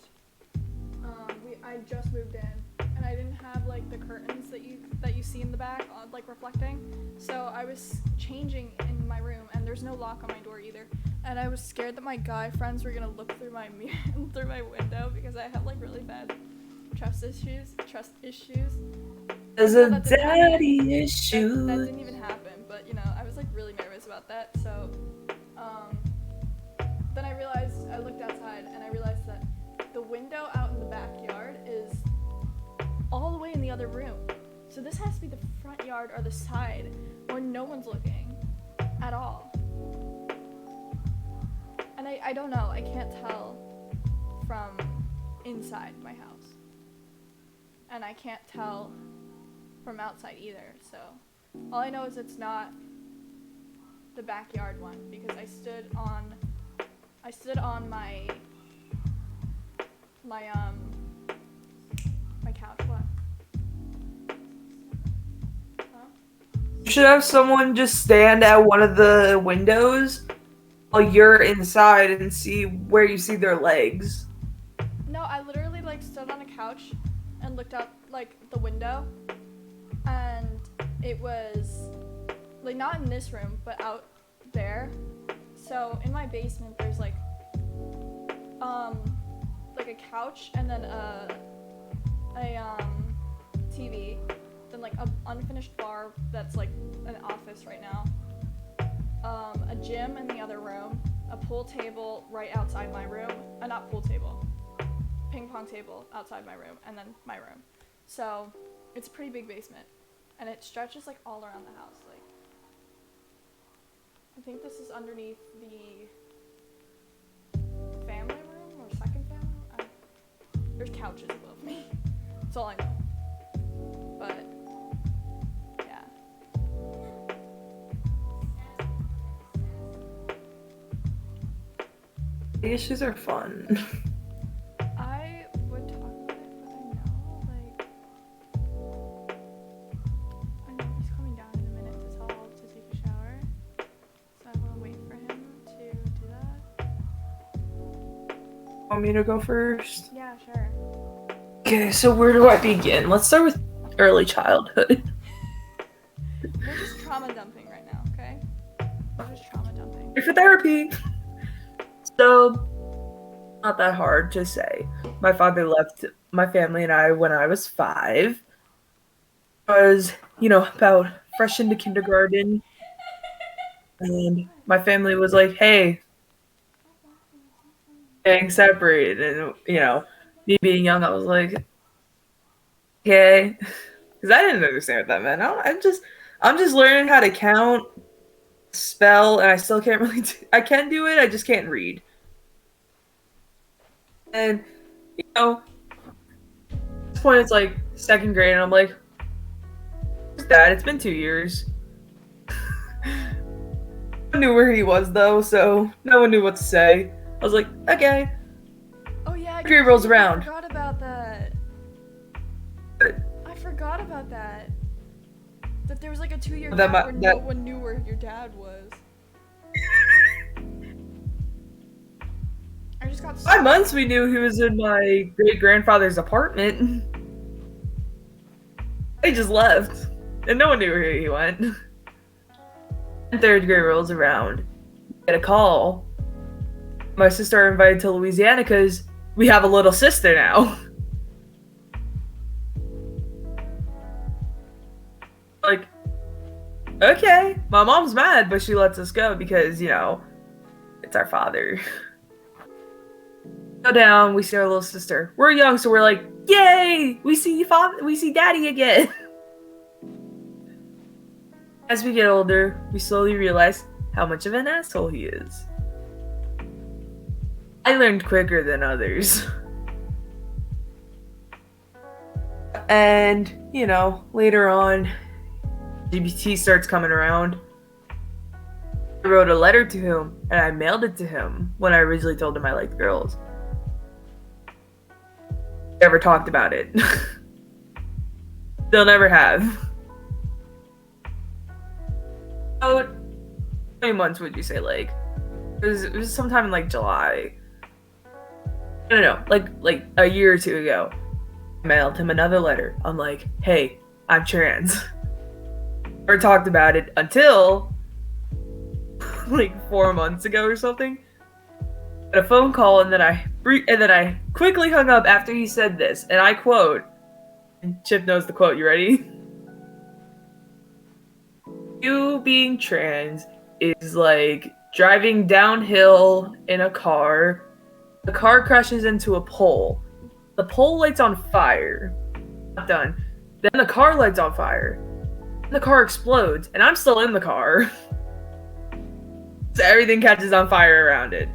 I just moved in, and I didn't have like the curtains that you see in the back, like reflecting. So I was changing in my room, and there's no lock on my door either. And I was scared that my guy friends were gonna look through my mirror, through my window, because I have like really bad trust issues. There's No, a that didn't happen. daddy issue. That didn't even happen, but you know, I was like really nervous about that. So, then I looked outside and I realized that the window out in the backyard is all the way in the other room. So this has to be the front yard or the side where no one's looking at all. And I don't know, I can't tell from inside my house. And I can't tell from outside either, so all I know is it's not the backyard one, because I stood on my couch. What? should have someone just stand at one of the windows while you're inside and see where you see their legs. No, I literally like stood on a couch and looked out like the window, and it was like not in this room, but out there. So in my basement, there's like a couch and then a TV, then like a unfinished bar that's like an office right now, a gym in the other room, a pool table right outside my room, not pool table, ping pong table outside my room, and then my room. So it's a pretty big basement, and it stretches like all around the house. Like I think this is underneath the family room or second family room. There's couches above me. That's all I know. But yeah. The issues are fun. I would talk about it, but I know he's coming down in a minute to tell Olive to take a shower. So I want to wait for him to do that. Want me to go first? Yeah, sure. Okay, so where do I begin? Let's start with early childhood. We're just trauma dumping right now, okay? We're just trauma dumping. For therapy. So, not that hard to say. My father left my family and I when I was 5. I was, about fresh into kindergarten. And my family was like, hey, getting separated. And, me being young, I was like, okay. Because I didn't understand what that meant. I'm just learning how to count, spell, and I still can't really I can do it, I just can't read. And, at this point it's like 2nd grade, and I'm like, where's Dad? It's been 2 years. I knew where he was, though, so no one knew what to say. I was like, okay. Oh yeah, Grade rolls around. I forgot about that. I forgot about that. That there was like a 2-year gap where no one knew where your dad was. I just got 5 months we knew he was in my great-grandfather's apartment. He just left. And no one knew where he went. 3rd grade rolls around. Get a call. My sister are invited to Louisiana because we have a little sister now. Like, okay. My mom's mad, but she lets us go because, it's our father. Go down, we see our little sister. We're young, so we're like, yay! We see daddy again. As we get older, we slowly realize how much of an asshole he is. I learned quicker than others. And, later on, LGBT starts coming around. I wrote a letter to him, and I mailed it to him when I originally told him I liked girls. Never talked about it. They'll never have. How many months would you say, like? It was sometime in, like, July. No, like a year or 2 ago. I mailed him another letter. I'm like, hey, I'm trans. Never talked about it until like 4 months ago or something. Got a phone call, and then I quickly hung up after he said this, and I quote, and Chip knows the quote, you ready? You being trans is like driving downhill in a car. The car crashes into a pole. The pole lights on fire. Not done. Then the car lights on fire. The car explodes, and I'm still in the car. So everything catches on fire around it.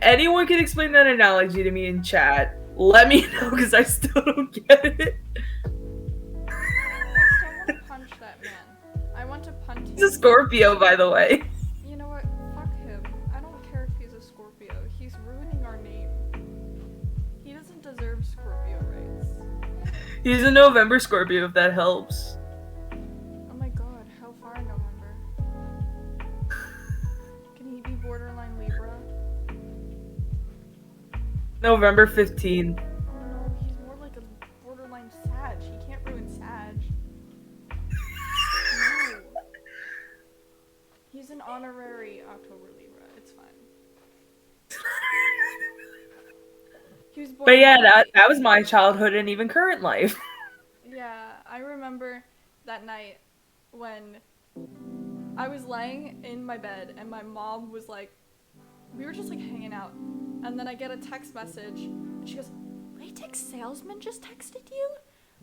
Anyone can explain that analogy to me in chat. Let me know, because I still don't get it. I want to punch that man. I want to punch him. He's a Scorpio, by the way. You know what? Fuck him. I don't care if he's a Scorpio. He's ruining our name. He doesn't deserve Scorpio rights. He's a November Scorpio, if that helps. Oh my god, how far November 15th. No, he's more like a borderline Sag. He can't ruin Sag. No. He's an honorary October Libra. It's fine. He was born But yeah, in- that was my childhood and even current life. Yeah, I remember that night when I was laying in my bed and my mom was like, we were just like hanging out, and then I get a text message and she goes, Latex Salesman just texted you?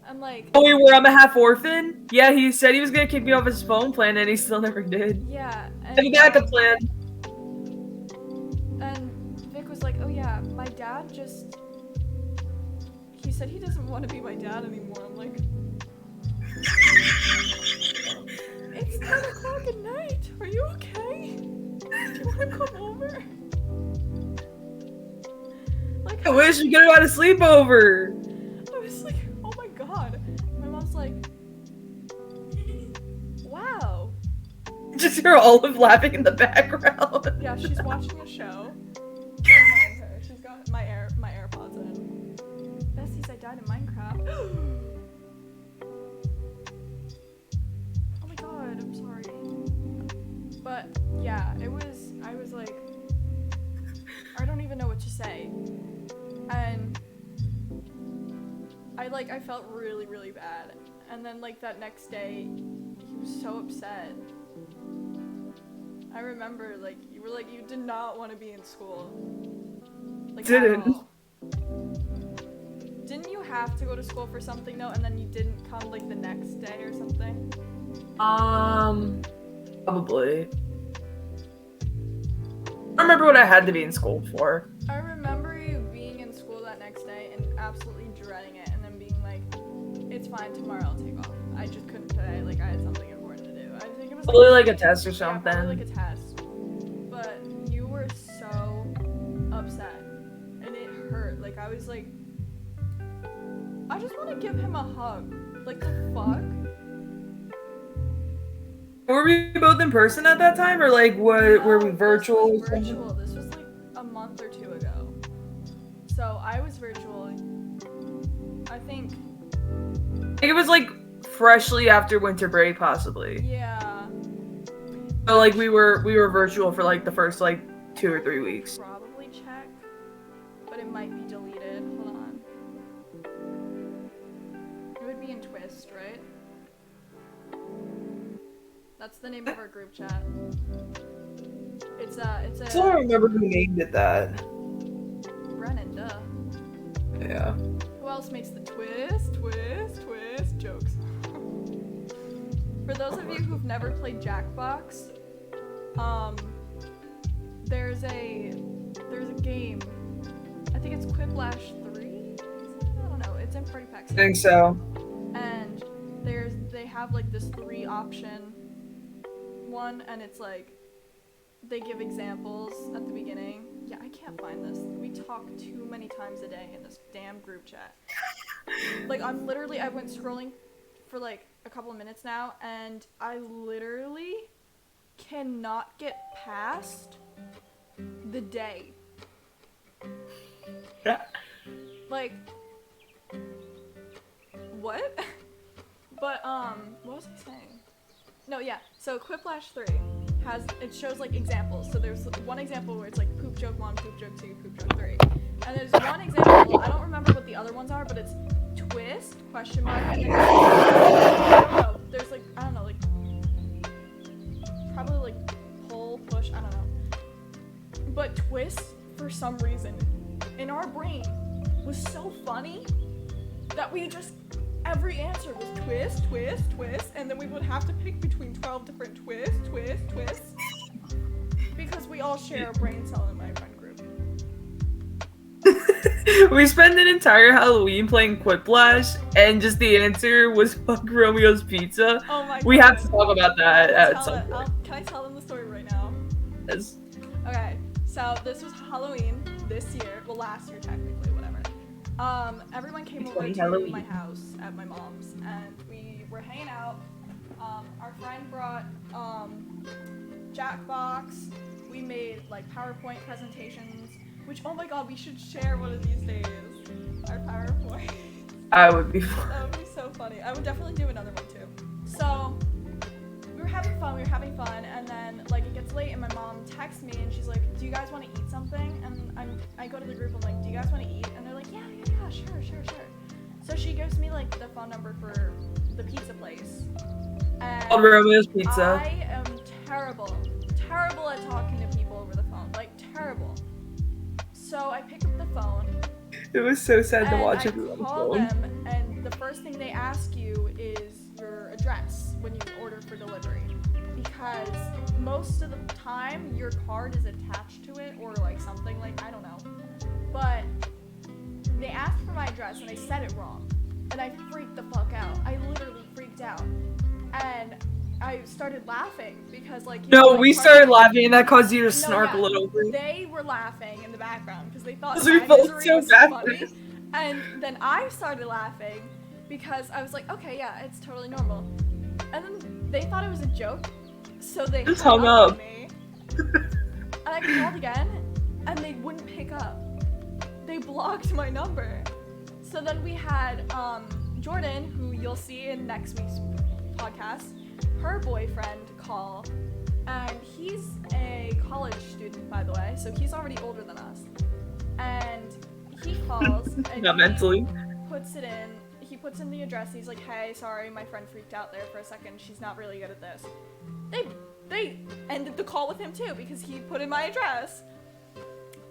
I'm like, Oh, where I'm a half orphan? Yeah, he said he was gonna kick me off his phone plan and he still never did. yeah. And he got a plan. And Vic was like, oh yeah, my dad just, he said he doesn't want to be my dad anymore. I'm like, it's 10 o'clock at night. Are you okay? Do you want to come over? Like, I wish we could have had a sleepover. I was like, oh my god. My mom's like, wow. Just hear Olive laughing in the background. Yeah, she's watching a show. She's got my AirPods in. Besties, I died in Minecraft. Oh my god, I'm sorry. But yeah, I was like, I don't even know what to say. And I felt really, really bad. And then like that next day, he was so upset. I remember like you were like you did not want to be in school. Like Didn't. at all. Didn't you have to go to school for something though, and then you didn't come like the next day or something? Probably. I remember what I had to be in school for. I remember you being in school that next day and absolutely dreading it, and then being like, "It's fine, tomorrow I'll take off. I just couldn't today. Like I had something important to do." I think it was Probably like a test or yeah, something. probably like a test. But you were so upset, and it hurt. Like I was like, I just want to give him a hug. Like the fuck. Were we both in person at that time, or like what? Were we No, virtual? This was virtual. This was like a month or two ago. So I was virtual. I think. I think it was like freshly after winter break, possibly. Yeah. So like we were virtual for like the first like 2 or 3 weeks. Probably check, but it might be deleted. Hold on. It would be in Twist, right? That's the name of our group chat. It's I don't remember who named it that. Brennan, duh. Yeah. Who else makes the twist jokes? For those of you who've never played Jackbox, there's a game. I think it's Quiplash 3. I don't know. It's in Party Pack. I think so. And they have like this 3 option one, and it's like they give examples at the beginning. Yeah, I can't find this. We talk too many times a day in this damn group chat. Like I went scrolling for like a couple of minutes now, and I literally cannot get past the day. Like what? But what was I saying? No, yeah. So Quiplash 3 shows like examples. So there's one example where it's like poop joke 1, poop joke 2, poop joke 3. And there's one example, I don't remember what the other ones are, but it's twist, question mark, and then I don't know. There's like, I don't know, like probably like pull, push, I don't know. But twist, for some reason, in our brain was so funny that we just every answer was twist, twist, twist, and then we would have to pick between 12 different twists, because we all share a brain cell in my friend group. We spent an entire Halloween playing Quiplash, and just the answer was fuck Romeo's Pizza. Oh my god. We have to talk about that at some point. Can I tell them the story right now? Yes. Okay, so this was Halloween this year, well last year technically, whatever. Everyone came over to Halloween. my house at my mom's, and we were hanging out. Our friend brought Jackbox. We made like PowerPoint presentations. Which, oh my god, we should share one of these days. Our PowerPoint. I would be fun. That would be so funny. I would definitely do another one too. So, we were having fun, and then, like, it gets late, and my mom texts me, and she's like, do you guys want to eat something? And I go to the group, I'm like, do you guys want to eat? And they're like, yeah, sure. So she gives me, like, the phone number for the pizza place. And Called Romeo's Pizza. I am terrible at talking to people over the phone. Like, terrible. So I pick up the phone. It was so sad to And watch I it on the call phone. them, and the first thing they ask you is your address when you order for delivery. Because most of the time, your card is attached to it, or like something, like, I don't know. But they asked for my address, and I said it wrong. And I freaked the fuck out. I literally freaked out. And I started laughing, because, like, you know, No, like, we part started of- laughing, and that caused you to No, snark yeah, a little bit. They were laughing in the background because they thought Because we my felt misery so was bad. funny. And then I started laughing because I was like, okay, yeah, it's totally normal. And then they thought it was a joke, so they Just hung hung up up. on me. And I called again, and they wouldn't pick up. They blocked my number. So then we had Jordan, who you'll see in next week's podcast, her boyfriend call, and he's a college student, by the way, so he's already older than us. And he calls, and Not he mentally. puts it in. He puts in the address. And he's like, "Hey, sorry, my friend freaked out there for a second. She's not really good at this." They ended the call with him too because he put in my address.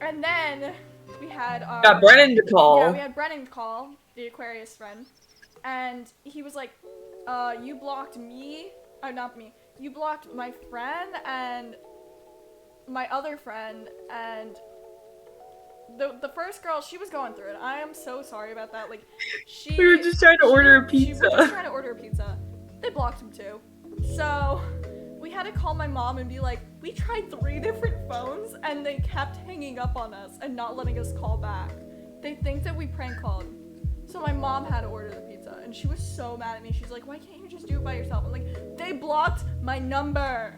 And then we had our Got Brennan to call. yeah, we had Brennan call, the Aquarius friend, and he was like, you blocked me, or not me, you blocked my friend and my other friend, and the first girl, she was going through it. I am so sorry about that. Like, We were just trying to order a She was just pizza. trying to order a pizza. They blocked him too. So we had to call my mom and be like, we tried 3 different phones and they kept hanging up on us and not letting us call back. They think that we prank called. So my mom had to order the pizza and she was so mad at me. She's like, why can't you just do it by yourself? I'm like, they blocked my number.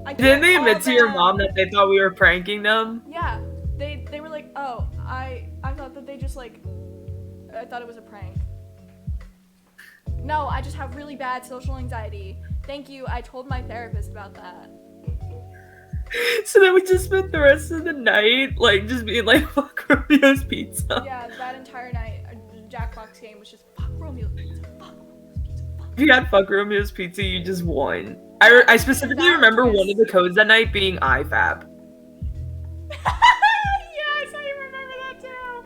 I Didn't can't they call admit to your them." mom that they thought we were pranking them? Yeah, they were like, oh, I thought that they just like, I thought it was a prank. No, I just have really bad social anxiety. Thank you, I told my therapist about that. So then we just spent the rest of the night, like, just being like, fuck Romeo's Pizza. Yeah, that entire night, Jackbox game was just fuck Romeo's Pizza, fuck Romeo's Pizza, fuck. If you had fuck Romeo's Pizza, you just won. I specifically That remember was- one of the codes that night being IFAB. Yes, I remember that too.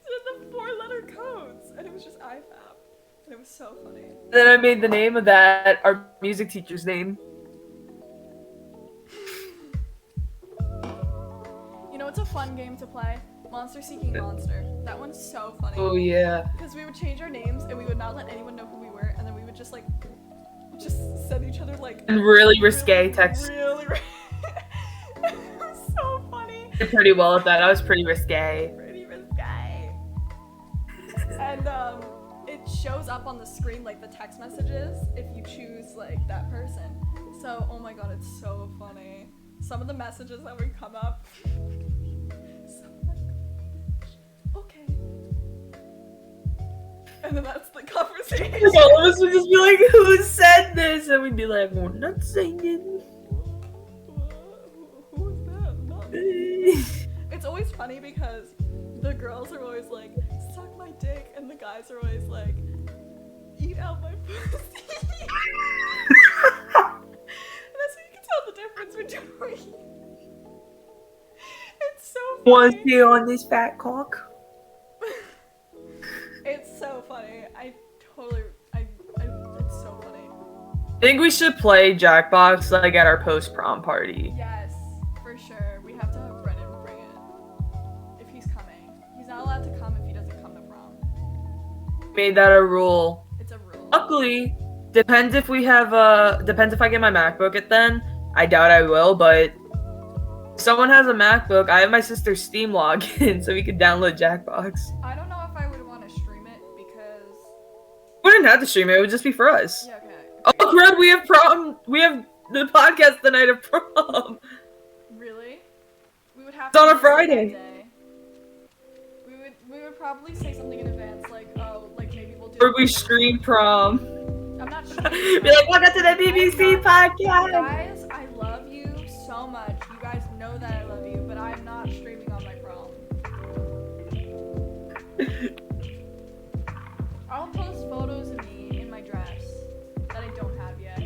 So the 4-letter codes, and it was just IFAB, and it was so funny. Then I made the name of that our music teacher's name. You know, it's a fun game to play. Monster Seeking Monster. That one's so funny. Oh yeah. Because we would change our names and we would not let anyone know who we were, and then we would just like, just send each other like And really risque texts. Really, it was so funny. Did pretty well at that. I was pretty risque. Pretty risque. And it shows up on the screen like the text messages if you choose like that person. So oh my god, it's so funny. Some of the messages that would come up. So like, okay. And then that's the conversation. Like, all of us would just be like, who said this? And we'd be like, we're not saying Who was that? Not me. it. It's always funny because the girls are always like, suck my dick, and the guys are always like, eat out my pussy. That's how you can tell the difference between. It's so funny. Want to see on this fat cock? It's so funny. It's so funny. I think we should play Jackbox like at our post-prom party. Yes, for sure. We have to have Brennan bring it. If he's coming. He's not allowed to come if he doesn't come to prom. Made that a rule. It's a rule. Luckily, depends if we have depends if I get my MacBook at then. I doubt I will, but if someone has a MacBook, I have my sister's Steam login, so we could download Jackbox. I don't know if I would want to stream it because... We wouldn't have to stream it, it would just be for us. Yeah, okay. Oh crap, we have prom, we have the podcast the night of prom. Really? We would have It's to on a miss it that Friday. day. We would probably say something in advance, like, oh, like maybe we'll do. Or we stream prom. I'm not streaming. Be like, welcome to the BBC podcast. Guys, I love you so much. You guys know that I love you, but I'm not streaming on my prom. I'll post photos of me in my dress that I don't have yet.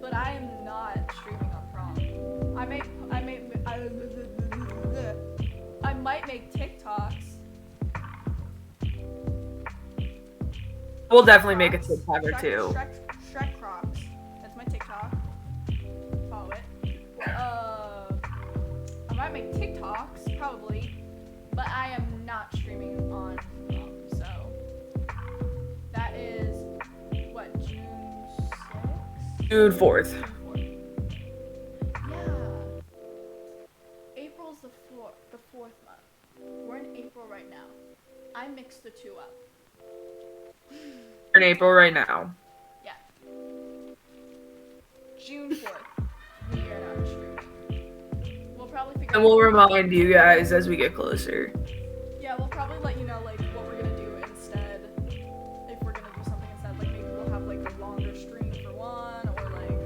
But I am not streaming on prom. I might make TikToks. We'll definitely make a TikTok or two. Shrek Crocs. That's my TikTok. Follow it. I might make TikToks, probably, but I am not streaming on prom, so that is what, June 6th? June 4th. Yeah. April's the fourth month. We're in April right now. I mixed the two up. In April right now. Yeah. June 4th. We are not streaming. We'll probably figure And we'll remind you guys as we get closer. Yeah, we'll probably let you know, like, what we're gonna do instead. If we're gonna do something instead. Like, maybe we'll have, like, a longer stream for one, or, like...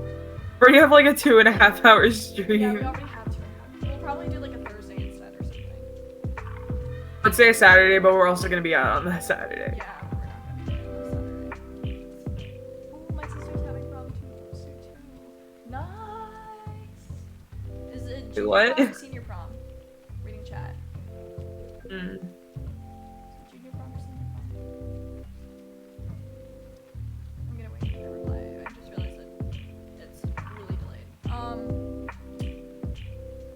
Or you have like a 2.5 hour stream. Yeah, we already have 2.5. We'll probably do, like, a Thursday instead or something. Let's say a Saturday, but we're also gonna be out on that Saturday. Yeah, we're not gonna be doing Saturday. Oh, my sister's having prom too. Nice! Is it junior What? prom or senior prom? Reading chat. Mm. Junior prom or senior prom? I'm gonna wait for your reply. I just realized that it's really delayed. I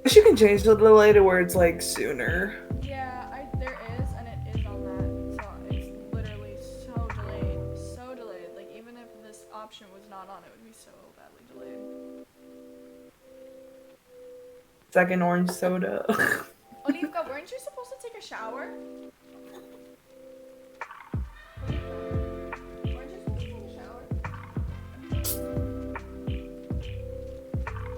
guess you can change the delay to where it's like sooner. Yeah, there is, and it is on that. So it's literally so delayed. So delayed. Like, even if this option was not on, it would be so badly delayed. Second orange soda. Olivka, weren't you supposed to take a shower? Olivka, weren't you supposed to take a shower?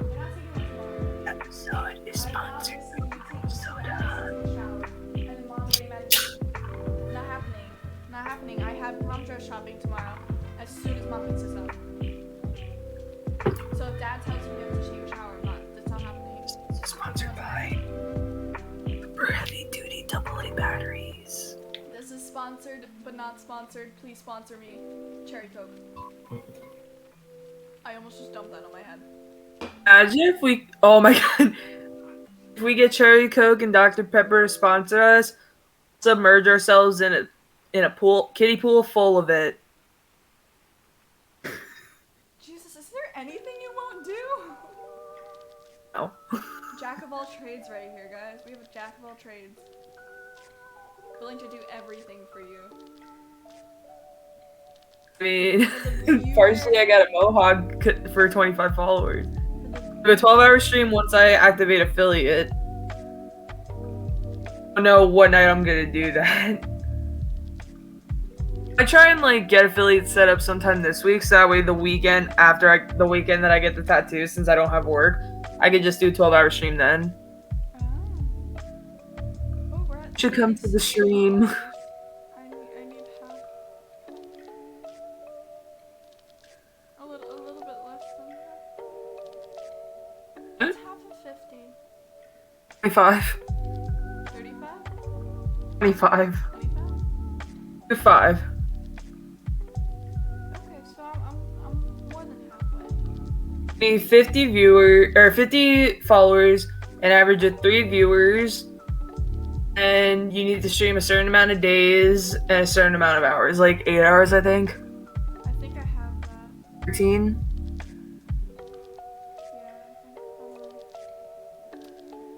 We're not taking one tomorrow. Episode is sponsored by soda. And then mom getting mad at me. Not happening. Not happening. I have prom dress shopping tomorrow as soon as mom picks us up. So if dad tells you you have to take a shower, that's not happening. Sponsored by Super Heavy Duty AA batteries. This is sponsored, but not sponsored. Please sponsor me. Cherry Coke. I almost just dumped that on my head. Imagine if we, oh my god, if we get Cherry Coke and Dr. Pepper to sponsor us, submerge ourselves in a pool, kiddie pool full of it. Jesus, is there anything you won't do? No. Jack of all trades right here, guys. We have a jack of all trades. Willing to do everything for you. I mean, partially I got a mohawk for 25 followers. Do a 12-hour stream once I activate affiliate. I don't know what night I'm gonna do that. I try and like get affiliate set up sometime this week, so that way the weekend after the weekend that I get the tattoo, since I don't have work, I could just do a 12-hour stream then. Oh, we're at Should come to the stream. I need help. A little bit less than that. What's half of 50? 25. 35? 25. 25? 5. Okay, so I'm more than halfway. Need 50 followers, an average of 3 viewers, and you need to stream a certain amount of days and a certain amount of hours, like 8 hours, I think. I think I have that. 13. Yeah,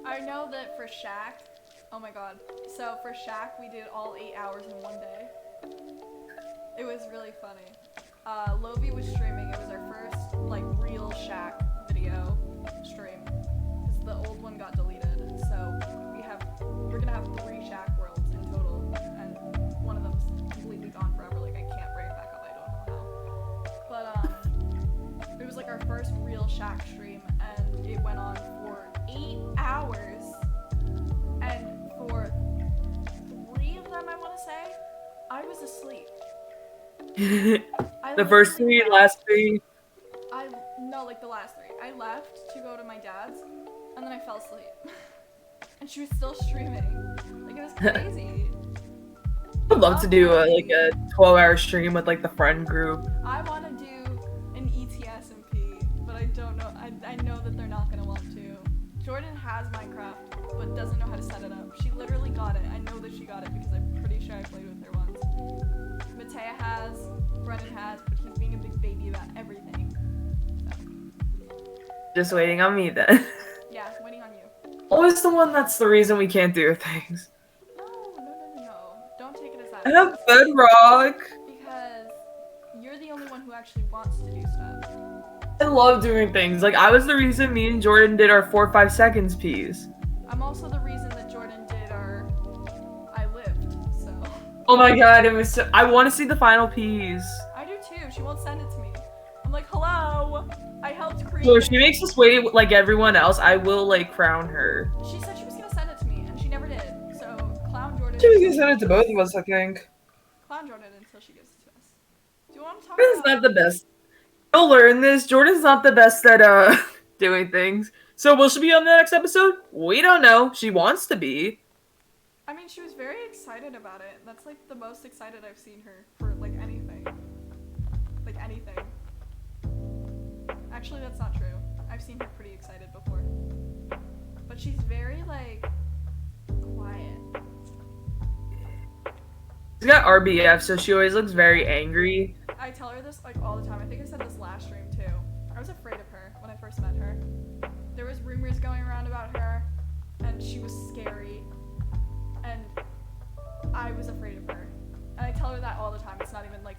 I know that for Shaq, oh my god. So for Shaq, we did all 8 hours in one day. It was really funny. Lovie was streaming. It was our first like real Shaq video stream because the old one got deleted. So we're gonna have 3 Shaq worlds in total, and one of them's completely gone forever. Like I can't bring it back up. I don't know how. But it was like our first real Shaq stream, and it went on for 8 hours. say, I was asleep. I The first literally 3, left- last 3. No, like the last 3. I left to go to my dad's, and then I fell asleep. And she was still streaming. Like, it was crazy. I'd love to do like a 12-hour stream with like the friend group. I want to do an ETS&P, but I don't know. I know that they're not going to want to. Jordan has Minecraft, but doesn't know how to set it up. She literally got it. I know that she got it because I'm pretty sure I played with her once. Matea has, Brennan has, but he's being a big baby about everything. So, Just waiting on me then. yeah, waiting on you. Always the one that's the reason we can't do things. No. Don't take it as that. I have bedrock. Because you're the only one who actually wants to do stuff. I love doing things. Like, I was the reason me and Jordan did our 4-5 seconds piece. I'm also the reason that Jordan did our I lived, so. Oh my god, it was so- I want to see the final piece. I do too. She won't send it to me. I'm like, hello. I helped create. So if she makes us wait like everyone else, I will like crown her. She said she was gonna send it to me, and she never did. So clown Jordan. She was gonna send it to both of us, I think. Clown Jordan until she gives it to us. Do you want to talk Jordan's about? not the best. You'll learn this. Jordan's not the best at doing things. So will she be on the next episode? We don't know. She wants to be. I mean, she was very excited about it. That's like the most excited I've seen her for like anything. Like anything. Actually, that's not true. I've seen her pretty excited before. But she's very like quiet. She's got RBF, so she always looks very angry. I tell her this like all the time. I think I said this last stream too. I was afraid of her when I first met her. There was rumors going around about her, and she was scary, and I was afraid of her. And I tell her that all the time. It's not even like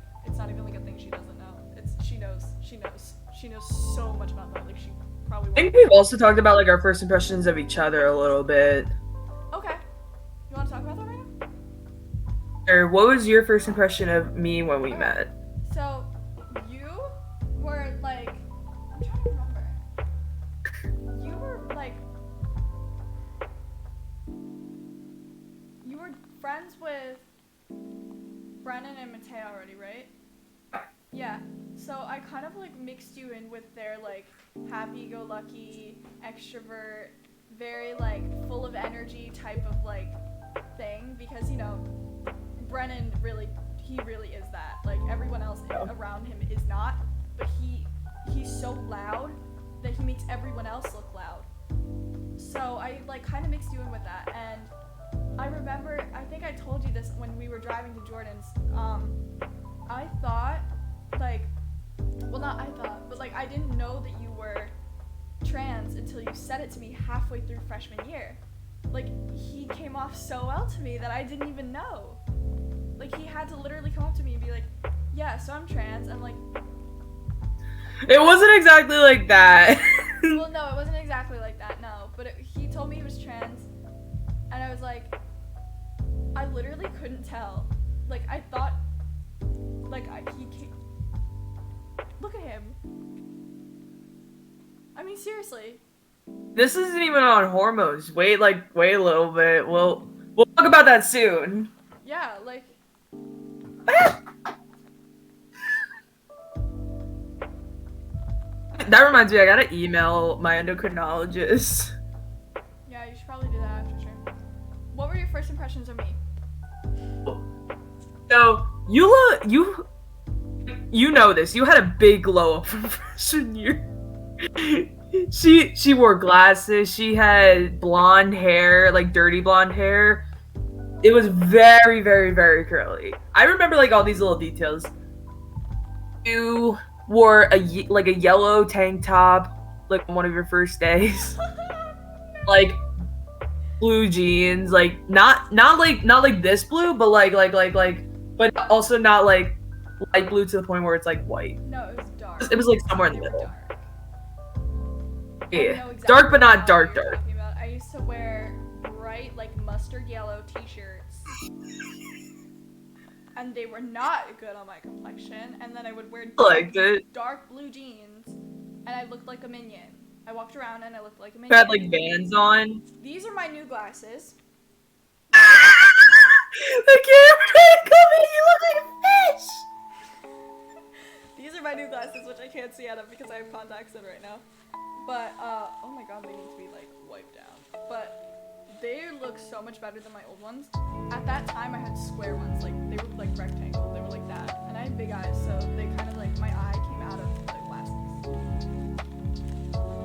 a thing she doesn't know. She knows so much about that. Like she probably. I think we've also talked about like our first impressions of each other a little bit. Okay. You want to talk about that right now? Or what was your first impression of me when we Okay. met? So, you were like, I'm trying to remember. You were like, you were friends with Brennan and Matea already, right? Yeah. So I kind of like mixed you in with their like happy-go-lucky, extrovert, very like full of energy type of like thing because you know, Brennan he really is that. Like everyone else around him is not, but he's so loud that he makes everyone else look loud. So I like kind of mixed you in with that, and I remember I think I told you this when we were driving to Jordan's. I thought like, well not I thought, but like I didn't know that you were trans until you said it to me halfway through freshman year. Like he came off so well to me that I didn't even know. Like he had to literally come up to me and be like, yeah, so I'm trans. I'm like, It wasn't exactly like that. well, no, it wasn't exactly like that, no. But he told me he was trans, and I was like, I literally couldn't tell. Like I thought, like look at him. I mean, seriously. This isn't even on hormones. Wait a little bit. We'll talk about that soon. Yeah, like. That reminds me, I gotta email my endocrinologist. Yeah, you should probably do that after stream. What were your first impressions of me? So you know this. You had a big glow up from freshman year. She wore glasses. She had blonde hair, like dirty blonde hair. It was very, very, very curly. I remember like all these little details. You wore a yellow tank top, like on one of your first days. Like blue jeans, like not like this blue, but like, but also not like light blue to the point where it's like white. No, it was dark. It was like somewhere in They the were middle. dark. I Yeah, know exactly dark but not what dark. you're talking about. I used to wear bright, like mustard yellow t-shirts, and they were not good on my complexion. And then I would wear Liked it. dark blue jeans, and I looked like a minion. I walked around and I looked like a You minion. had like Vans on. These are my new glasses. The camera, come in, you look like a fish! These are my new glasses, which I can't see out of because I have contacts in right now. But, oh my god, they need to be, like, wiped down. But they look so much better than my old ones. At that time, I had square ones. Like, they were, like, rectangle. They were like that. And I had big eyes, so they kind of, like, my eye came out of the glasses.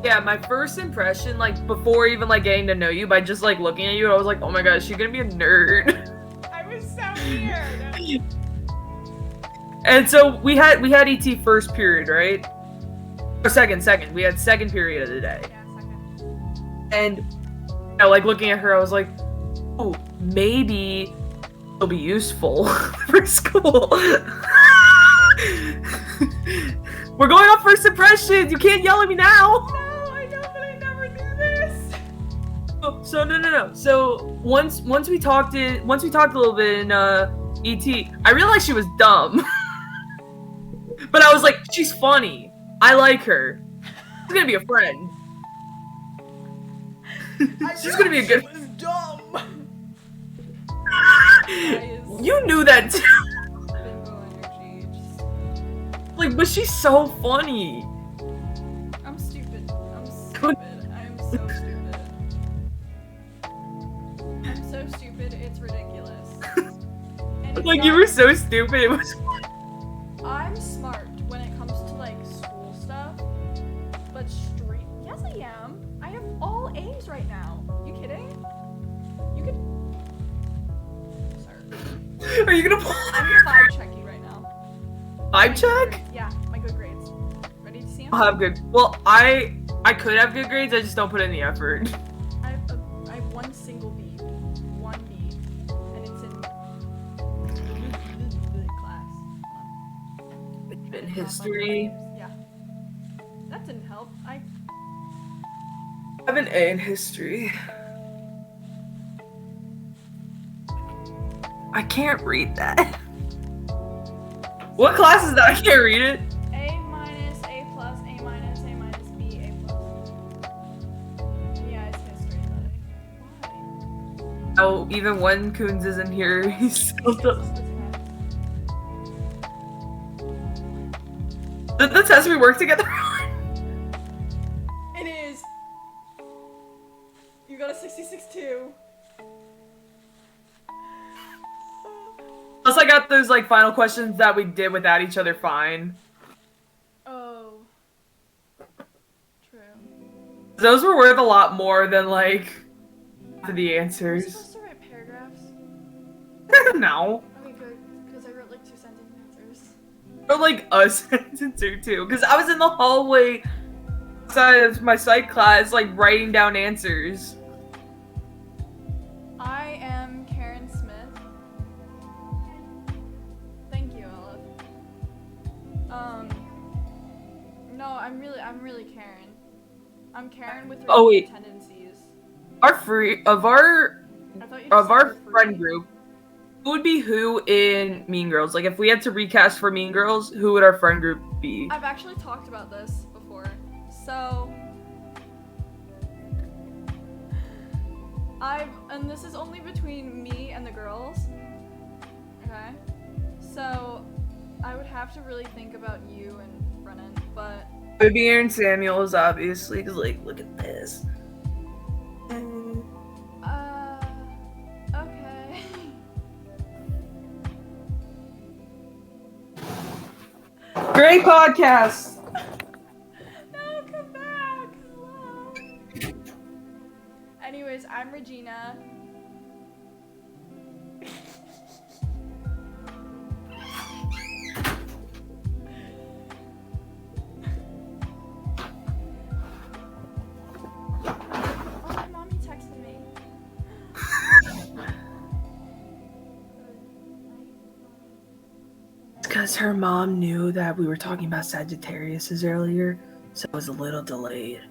Yeah, my first impression, like, before even, like, getting to know you, by just, like, looking at you, I was like, oh my god, is she gonna be a nerd? I was so weird. And so we had ET first period, right? Or second. We had second period of the day. Yeah, second. And you know, like looking at her, I was like, oh, maybe it'll be useful for school. We're going off first impressions. You can't yell at me now. No, I know, but I never do this. So no. So once we talked a little bit in ET, I realized she was dumb. But I was like, she's funny. I like her. She's gonna be a friend. She's gonna be a good. She was dumb. You knew that too. Bimbo energy. Just... Like, but she's so funny. I'm stupid. I'm so stupid. I'm so stupid. It's ridiculous. And Like, you were so stupid. It was. I'm smart when it comes to like school stuff, but street. Yes, I am. I have all A's right now. You kidding? You could. Sir. Are you gonna I'm gonna 5 check you right now. 5 check? Yeah, my good grades. Ready to see them? I'll have good. Well, I could have good grades. I just don't put in the effort. I have 1 single B, 1 B, and it's in class. In history. Yeah. That didn't help. I have an A in history. I can't read that. What class is that? I can't read it. A minus, A plus, A minus, A minus, B, A plus. Yeah, it's history, buddy. Why? Oh, even when Coons isn't here, he's still the test we work together on. It is. You got a 66-2. Plus, I got those like final questions that we did without each other fine. Oh. True. Those were worth a lot more than like the Are you answers. supposed to write paragraphs? No. Okay, good. Because I wrote like 2 sentence answers. Or like a sentence or two. Because I was in the hallway outside of my psych class, like writing down answers. I am Karen Smith. Thank you, Olive. No, I'm really Karen. I'm Karen with Oh, wait. tendencies. Our I thought you just of our said friend free. group, who would be who in Mean Girls? Like if we had to recast for Mean Girls, who would our friend group be? I've actually talked about this before. So and this is only between me and the girls. Okay? So I would have to really think about you and Brennan, but It would be Aaron Samuels, obviously, because like, look at this. okay. Great podcast. No, come back. Hello. Anyways, I'm Regina. Oh, my mommy texted me. Because her mom knew that we were talking about Sagittarius's earlier, so it was a little delayed.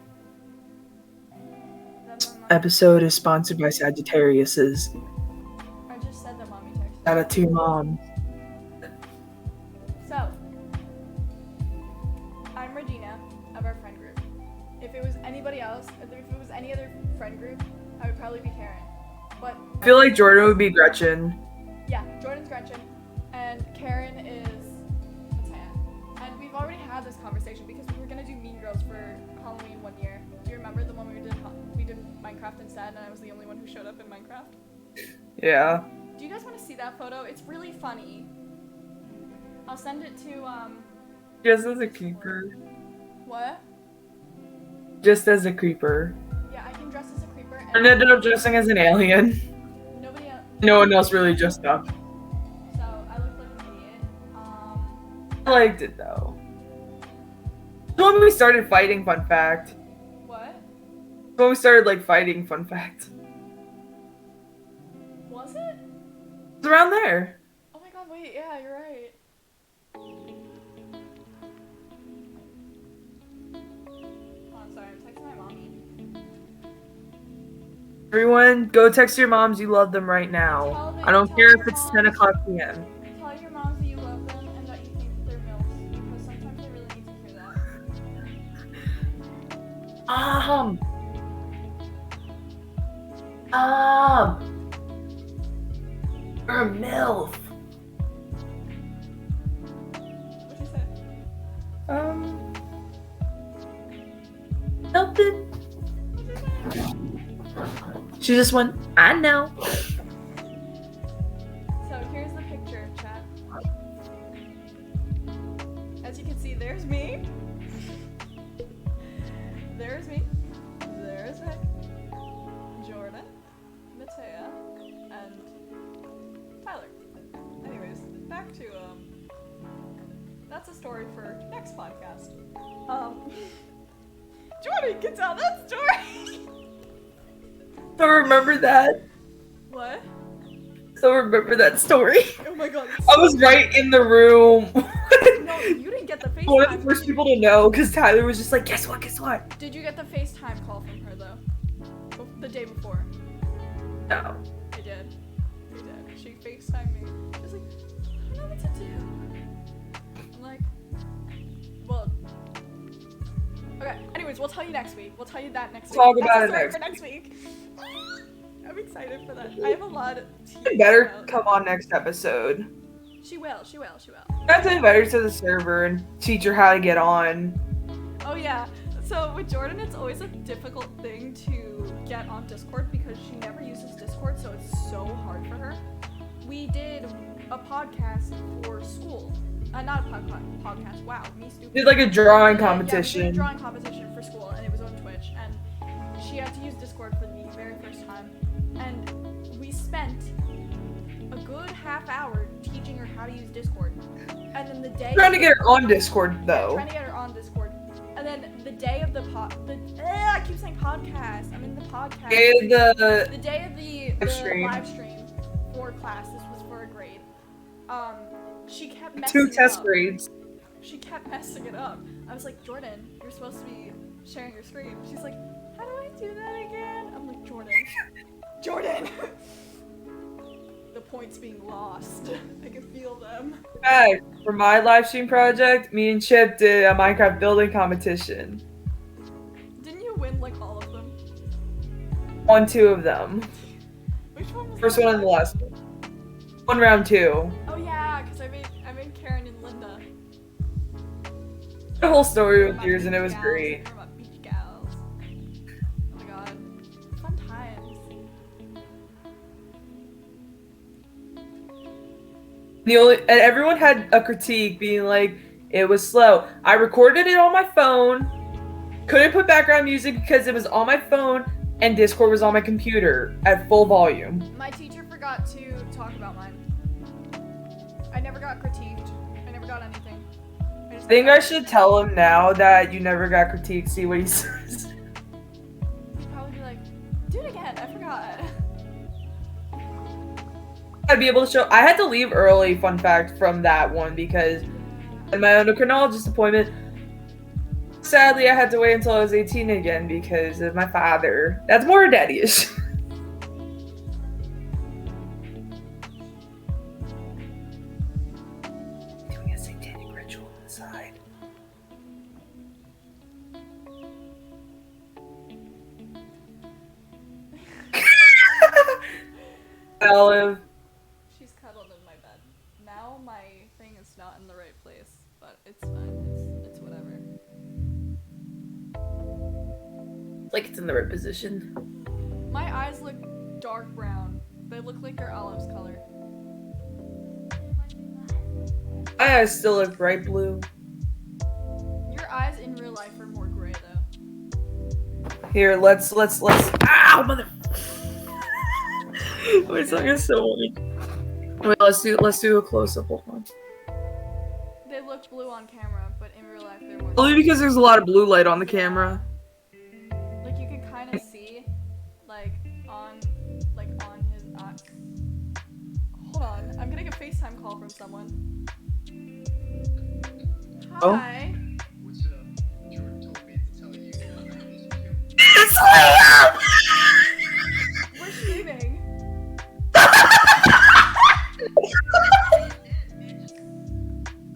That's my mom. Episode is sponsored by Sagittarius's. I just said that mommy texted me. Shout out to your mom. So, I'm Regina of our friend group. If it was anybody else, if it was any other friend group, I would probably be Karen. But I feel like Jordan would be Gretchen. Yeah, Jordan's Gretchen, and Karen is Mattea. And we've already had this conversation because we were gonna do Mean Girls for Halloween one year. Do you remember the one we did Minecraft instead, and I was the only one who showed up in Minecraft? Yeah. Do you guys want to see that photo? It's really funny. I'll send it to Just as a creeper. What? Just as a creeper. Yeah, I can dress as a creeper. And ended up dressing as an alien. Nobody else. No one else really dressed up. So I look like an idiot. I liked it though. When we started fighting, fun fact. What? When we started like fighting, fun fact. Was it? It's around there. Oh my god, wait, yeah, you're right. Oh, I'm sorry, I'm texting my mommy. Everyone, go text your moms you love them right now. I don't care if it's 10 o'clock p.m. Tell your moms that you love them and that you think that they're milfs, because sometimes they really need to hear that. You're a MILF. What'd you say? Nothing. She just went, I know. So here's the picture, chat. As you can see, there's me. There's me. There's Vic. Jordan. Mattea. And Tyler. Anyways, back to, that's a story for next podcast. Jordan can tell that story! So remember that. What? So remember that story. Oh my god. I was right in the room. No, you didn't get the FaceTime. One of the first people to know, because Tyler was just like, guess what, guess what? Did you get the FaceTime call from her, though? The day before? No. I did. I did. She FaceTimed me. She was like, I don't know what to do. I'm like, well, okay. Anyways, we'll tell you next week. We'll tell you that next week. Talk about it That's the story for next week. I'm excited for that. I have a lot of You better come on next episode. She will. She will. She will. I have to invite her to the server and teach her how to get on. Oh yeah. So with Jordan, it's always a difficult thing to get on Discord because she never uses Discord, so it's so hard for her. We did a podcast for school. Not a podcast. Wow, me stupid. Did like a drawing Yeah, competition. we did a drawing competition for school, and it was on Twitch. And she had to use Discord for the very first time. And we spent a good half hour teaching her how to use Discord. And then the day Trying to get her on Discord though. trying to get her on Discord. And then the day of the I keep saying podcast. I'm in the podcast. The day of the stream. live stream for class. This was for a grade. She kept messing two it test up. grades. She kept messing it up. I was like, Jordan, you're supposed to be sharing your screen. She's like, how do I do that again? I'm like, Jordan. Jordan! The points being lost. I can feel them. Okay, for my live stream project, me and Chip did a Minecraft building competition. Didn't you win like all of them? On 2 of them. Which one was First that? one and the last one. One round 2. Oh yeah, because I made Karen and Linda. The whole story with We're yours and it was beach great. gals. We're about beach gals. Oh my god. Fun times. And everyone had a critique being like, it was slow. I recorded it on my phone, couldn't put background music because it was on my phone, and Discord was on my computer at full volume. My teacher forgot to talk about mine. I never got critiqued. I never got anything. I think I should tell him now that you never got critiqued, see what he says. He'd probably be like, do it again, I forgot. I'd be able to show. I had to leave early, fun fact, from that one because in my endocrinologist appointment, sadly, I had to wait until I was 18 again because of my father. That's more daddy-ish. Doing a satanic ritual on the side. Olive. She's cuddled just not in the right place. But it's fine. It's whatever. Like it's in the right position. My eyes look dark brown. They look like they're olives color. My eyes still look bright blue. Your eyes in real life are more gray though. Here, let's. Ow, mother. Wait, something so weird. Wait, let's do a close up. Hold on. They look blue on camera, but in real life they're more. Only because there's a lot of blue light on the camera. Like you can kind of see, like on his eye. Hold on, I'm getting a FaceTime call from someone. Oh. Hi. What's up? Jordan told me to tell you that I miss you. It's Liam! We're streaming.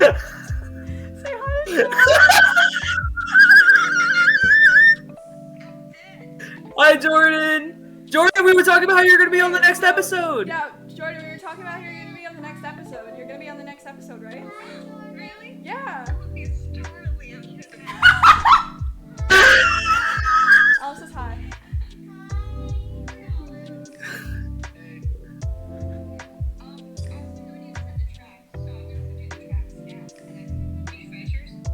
Say hi to Sean. Hi, Jordan. Jordan, we were talking about how you're gonna be on the next episode. Yeah, Jordan, we were talking about how you're gonna be on the next episode. You're gonna be on the next episode, right? Really? Yeah. It's totally okay. Alice says hi.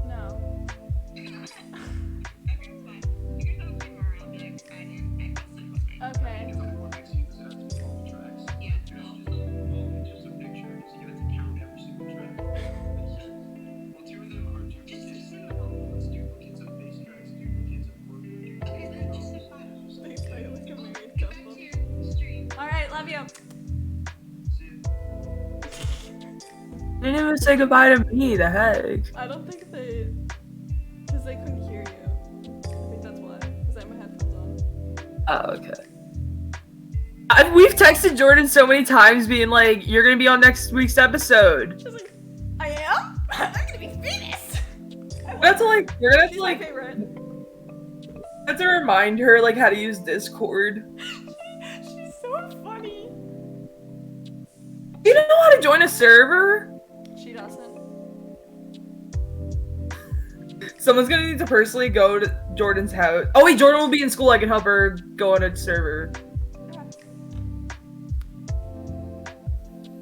No. Okay. Alright, love you. You didn't even say goodbye to me, the heck. I don't think they... Because they couldn't hear you. I think that's why. Because I have my headphones on. Oh, okay. We've texted Jordan so many times being like, you're gonna be on next week's episode. She's like, I am? I'm gonna be famous! That's like, you're gonna have to She's my like, favorite. have to remind her like how to use Discord. She's so funny. You don't know how to join a server? She doesn't. Someone's gonna need to personally go to Jordan's house. Oh wait, Jordan will be in school. I can help her go on a server.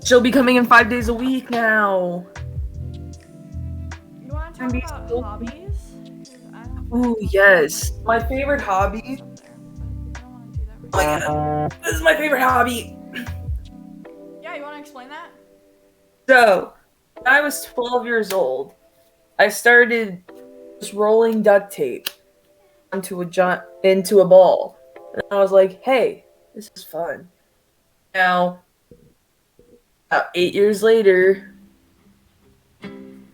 She'll be coming in 5 days a week now. You want to And talk be about so- hobbies? 'Cause I don't Ooh, yes. My favorite hobby. I don't want to do that Oh my right God. This is my favorite hobby. now. Yeah, you want to explain that? So, when I was 12 years old, I started just rolling duct tape into a ball. And I was like, hey, this is fun. Now, about 8 years later,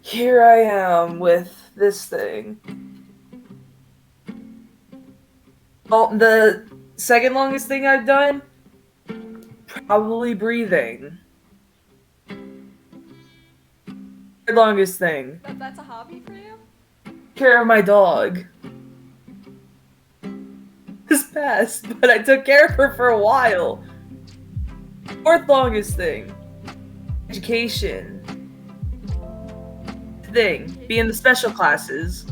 here I am with this thing. Well, the second longest thing I've done, probably breathing. Third longest thing, That's a hobby for you? care of my dog. This passed, but I took care of her for a while. Fourth longest thing, education. Thing, be in the special classes.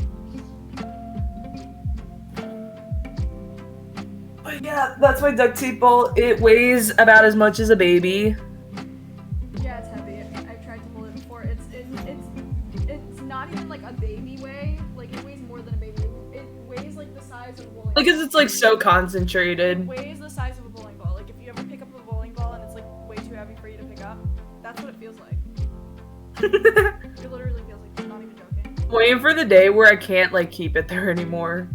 But yeah, that's my duct tape ball. It weighs about as much as a baby. Yeah, it's heavy. I've tried to hold it before. It's not even like a baby weigh. Like it weighs more than a baby. It weighs like the size of a bowling ball. Because it's like so It concentrated. weighs the size of a bowling ball. Like if you ever pick up a bowling ball and it's like way too heavy for you to pick up, that's what it feels like. It literally feels like. I'm not even joking. Waiting for the day where I can't like keep it there anymore.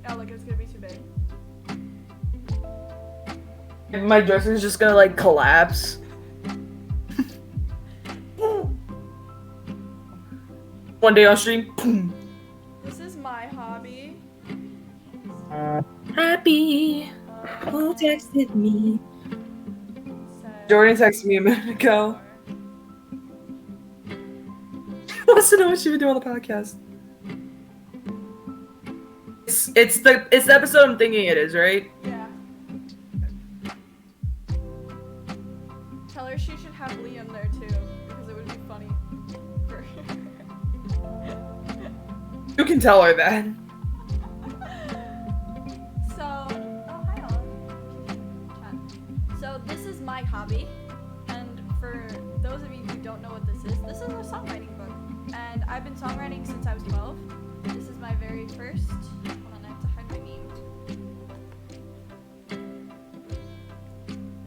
Oh, like it's gonna be too big. My dresser's just gonna like collapse. One day on stream, boom. This is my hobby. Happy. Who texted me? Said- Jordan texted me a minute ago. He wants to know what she would do on the podcast. It's the episode I'm thinking it is, right? Yeah. Tell her she should have Liam there too, because it would be funny. tell her that. So, oh hi Olive. Chat. So this is my hobby, and for those of you who don't know what this is a songwriting book, and I've been songwriting since I was 12. This is my very first. Hold on, I have to hide my name.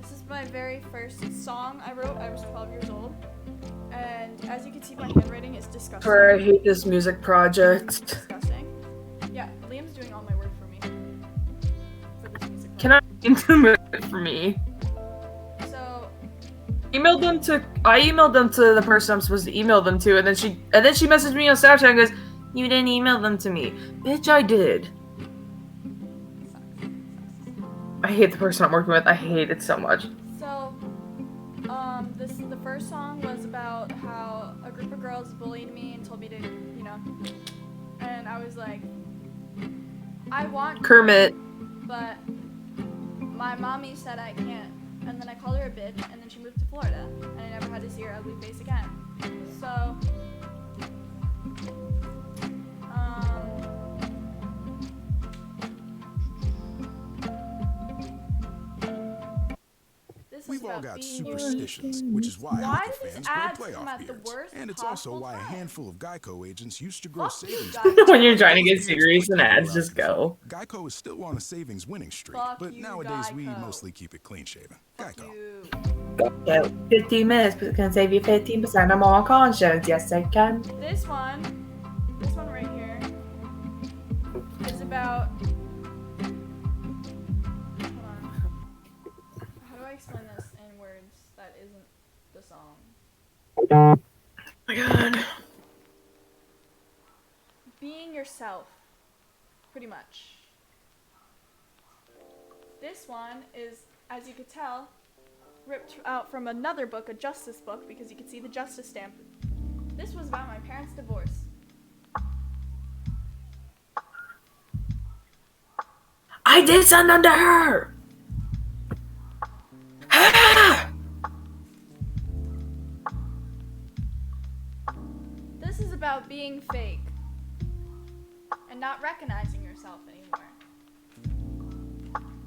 This is my very first song I wrote. I was 12 years old, and as you can see, my handwriting is disgusting. I hate this music project. Disgusting. Yeah, Liam's doing all my work for me. For this music. Can I do it for me? So, I emailed them to the person I'm supposed to email them to, and then she messaged me on Snapchat and goes, "You didn't email them to me." Bitch, I did. sucks. I hate the person I'm working with. I hate it so much. So, the first song was about how a group of girls bullied me and told me to, and I was like, I want Kermit. but my mommy said I can't. And then I called her a bitch, and then she moved to Florida, and I never had to see her ugly face again. So, this is We've all about got being superstitions, which is why Why hockey do these fans grow ads come playoff at the beards. worst And it's also possible why a time? handful of Geico agents used to grow Fuck you, savings. Geico. When you're trying to get serious and ads just go. Geico is still on a savings winning streak, Fuck but you, nowadays we Geico. mostly keep it clean shaven. Fuck Geico. you. Yeah, 15 minutes, but it's gonna save you 15% or more car insurance. Yes, I can. This one right here, is about. Hold on. How do I explain this in words that isn't the song? Oh my god. Being yourself, pretty much. This one is, as you could tell, ripped out from another book, a justice book, because you can see the justice stamp. This was about my parents' divorce. I did something to her! Ah! This is about being fake and not recognizing yourself anymore.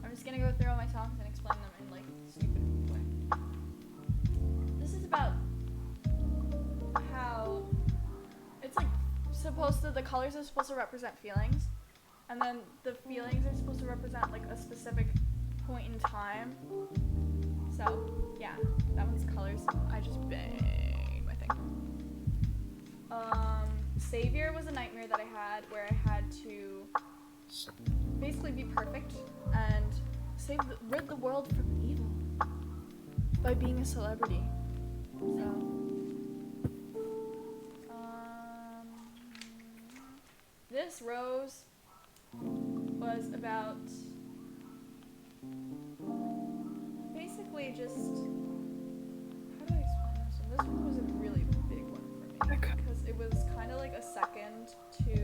I'm just gonna go through all my songs and explain them in like stupid way. This is about how it's like the colors are supposed to represent feelings, and then the feelings are supposed to represent like a specific point in time. So yeah, that one's colors. I just banged my thing. Savior was a nightmare that I had where I had to basically be perfect and rid the world from evil by being a celebrity. So, this rose was about basically just, how do I explain this one? This one was a really big one for me because it was kind of like a second to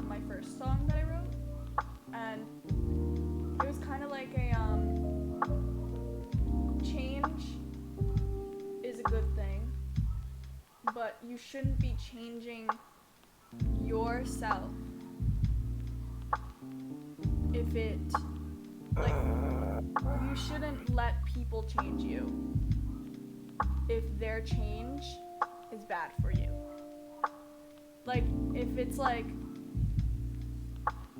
my first song that I wrote, and it was kind of like a change is a good thing, but you shouldn't be changing yourself if it, like, you shouldn't let people change you if their change is bad for you. Like, if it's like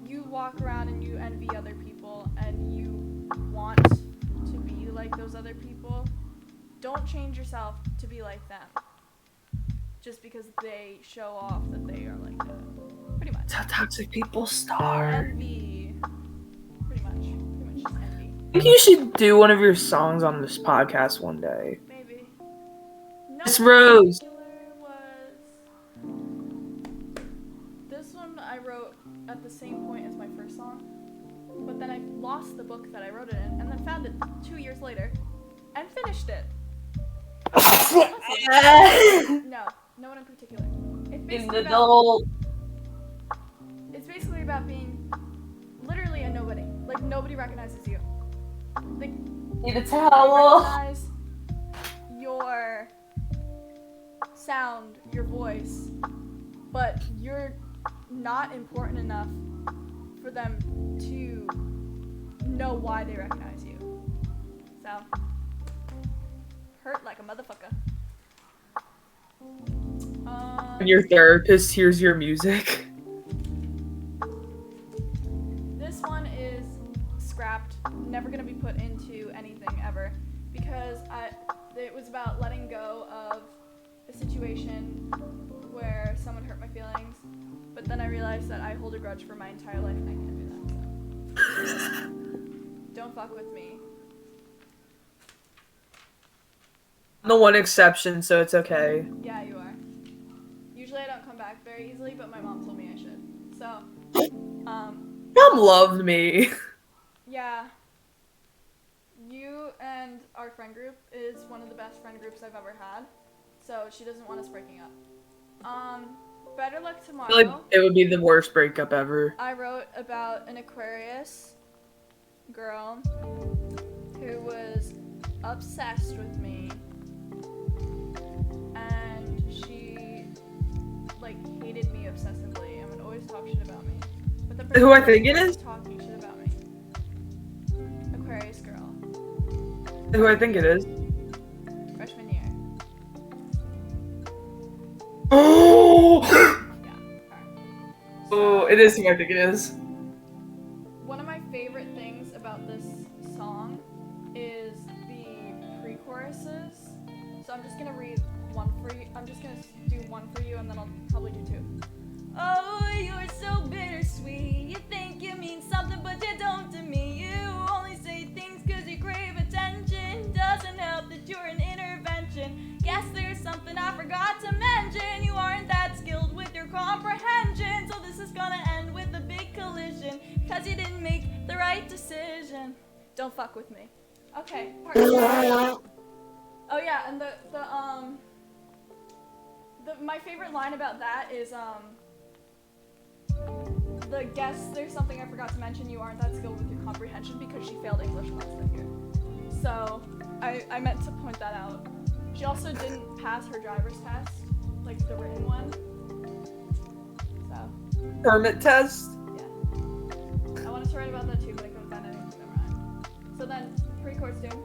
you walk around and you envy other people and you want to be like those other people, don't change yourself to be like them just because they show off that they are like that. Pretty much. That's how toxic people start. Envy. Pretty much just envy. I think you should do one of your songs on this podcast one day. Maybe. No, Miss Rose. This one I wrote at the same point as my first song, but then I lost the book that I wrote it in, and then found it 2 years later, and finished it. No one in particular. It's basically about being literally a nobody. Like, nobody recognizes you. Like, Need a towel. recognize your sound, your voice, but you're not important enough for them to know why they recognize you. So, hurt like a motherfucker. When your therapist hears your music. This one is scrapped, never gonna be put into anything ever, because it was about letting go of a situation where someone hurt my feelings, but then I realized that I hold a grudge for my entire life and I can't do that, so. Don't fuck with me. I'm the one exception, so it's okay. Yeah, you are. Usually I don't come back very easily, but my mom told me I should. So, Mom loved me. yeah. You and our friend group is one of the best friend groups I've ever had. So she doesn't want us breaking up. Better luck I tomorrow. feel like it would be the worst breakup ever. I wrote about an Aquarius girl who was obsessed with me, and she like hated me obsessively and would always talk shit about me. But the person Who I think it was is? talking shit about me. Aquarius girl, Who I think it is. freshman year. Oh! Yeah. Alright. Oh, it is who I think it is. One of my favorite things about this song is the pre-choruses. So I'm just gonna read one for you. I'm just gonna do one for you, and then I'll probably do two. Oh, you're so bittersweet. You think you mean something, but you don't to me. You only say things 'cause you crave attention. Doesn't help that you're an intervention. Guess there's something I forgot to mention. You aren't that skilled with your comprehension. So this is gonna end with a big collision, 'cause you didn't make the right decision. Don't fuck with me. Okay, part two. Oh yeah, and my favorite line about that is the guess there's something I forgot to mention. You aren't that skilled with your comprehension, because she failed English class that year. So I meant to point that out. She also didn't pass her driver's test, like the written one. So Permit test? yeah, I wanted to write about that too, but I couldn't find anything to memorize. So then pre-chorus tune.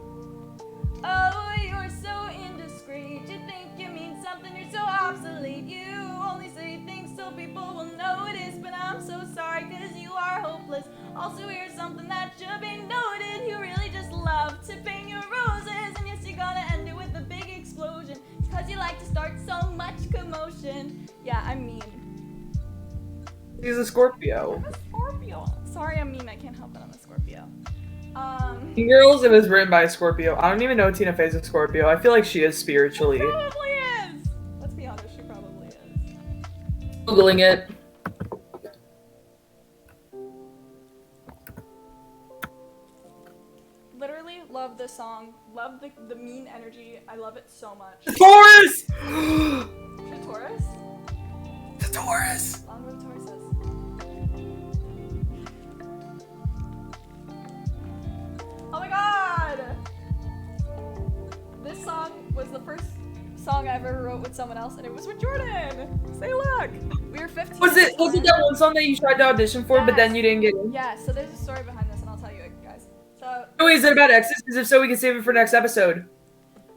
Oh, you're so indiscreet. You think you mean something, you're so obsolete. You only say things so people will notice, but I'm so sorry 'cause you are hopeless. Also, here's something that should be noted. You really just love to paint your roses, and yes, you're gonna end it with a big explosion, 'cause you like to start so much commotion. Yeah, I'm mean. He's a Scorpio. I'm a Scorpio. Sorry, I'm mean. I can't help it. I'm a Scorpio. Mean Girls, it was written by a Scorpio. I don't even know Tina Fey's a Scorpio. I feel like she is spiritually. Probably is. Let's be honest, she probably is. Googling it. Literally love this song. Love the mean energy. I love it so much. Taurus! The Taurus? The Taurus! Long live Tauruses. Oh my god! This song was the first song I ever wrote with someone else, and it was with Jordan! Say look! We were 15. Was it that one song that you tried to audition for, but then you didn't get in? Yeah, so there's a story behind this, and I'll tell you it, guys. So, Oh, is it about exes? Because if so, we can save it for next episode.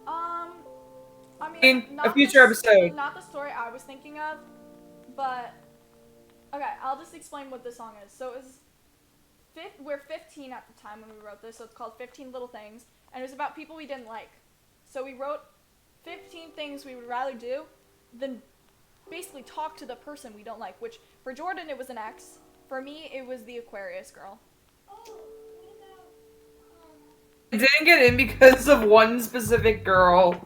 I mean, In not a future episode. Not the story I was thinking of, but okay, I'll just explain what this song is. So it was we're 15 at the time when we wrote this, so it's called 15 Little Things, and it was about people we didn't like. So we wrote 15 things we would rather do than basically talk to the person we don't like, which for Jordan it was an ex. For me, it was the Aquarius girl. Oh, what about, I didn't get in because of one specific girl.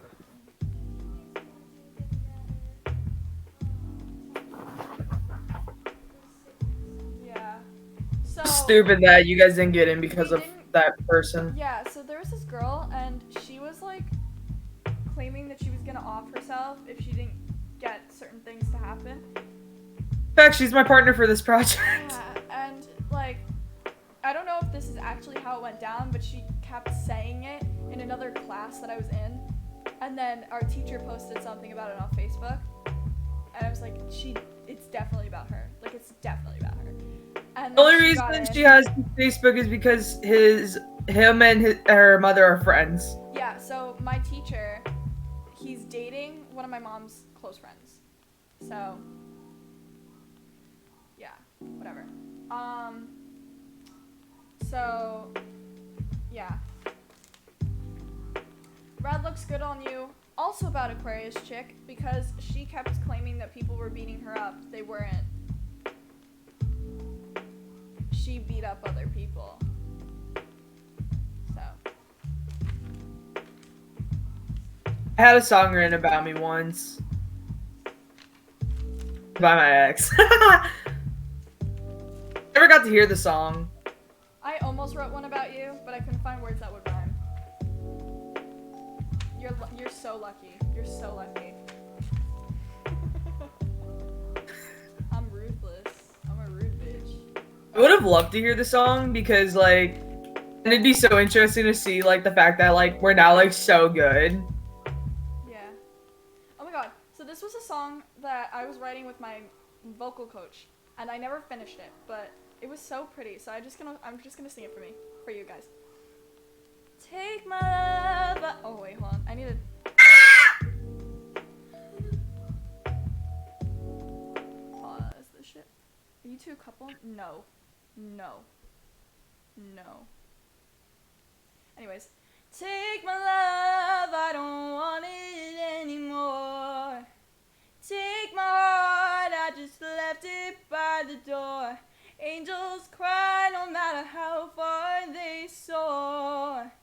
Yeah. So Stupid that you guys didn't get in because of that person. yeah, so there was this girl, and she was like claiming that she was gonna off herself if she didn't get certain things to happen. In fact, she's my partner for this project. Yeah, and like, I don't know if this is actually how it went down, but she kept saying it in another class that I was in, and then our teacher posted something about it on Facebook, and I was like, it's definitely about her. Like, it's definitely about her. And The only then she got reason in. she has Facebook is because him and her mother are friends. Yeah, so my teacher, he's dating one of my mom's close friends. So, yeah, whatever. So, yeah. Red looks good on you. Also about Aquarius chick, because she kept claiming that people were beating her up. They weren't. She beat up other people. So. I had a song written about me once. By my ex. Never got to hear the song. I almost wrote one about you, but I couldn't find words that would rhyme. You're so lucky. You're so lucky. I'm ruthless. I'm a rude bitch. I would have loved to hear the song because, like, and it'd be so interesting to see, like, the fact that, like, we're now, like, so good. Yeah. Oh my god. So this was a song that I was writing with my vocal coach, and I never finished it, but it was so pretty. So I'm just gonna sing it for you guys. Take my love. Oh wait, hold on. I need to. Pause this shit. Are you two a couple? No. Anyways, take my love. I don't want it anymore. Take my heart. I just left it by the door. Angels cry no matter how far they soar.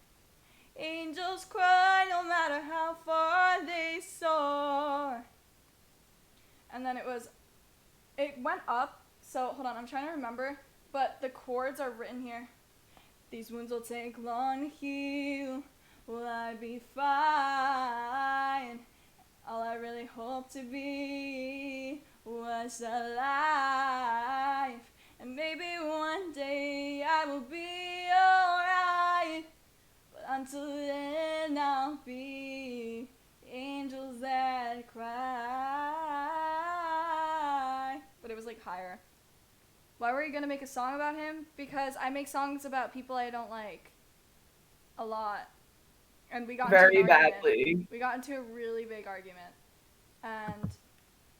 Angels cry no matter how far they soar. And then it went up, so hold on, I'm trying to remember, but the chords are written here. These wounds will take long to heal, will I be fine? All I really hoped to be was alive. And maybe one day I will be alright. But until then I'll be angels that cry. But it was like higher. Why were you gonna make a song about him? Because I make songs about people I don't like a lot. And we got Very into an argument. badly. We got into a really big argument. And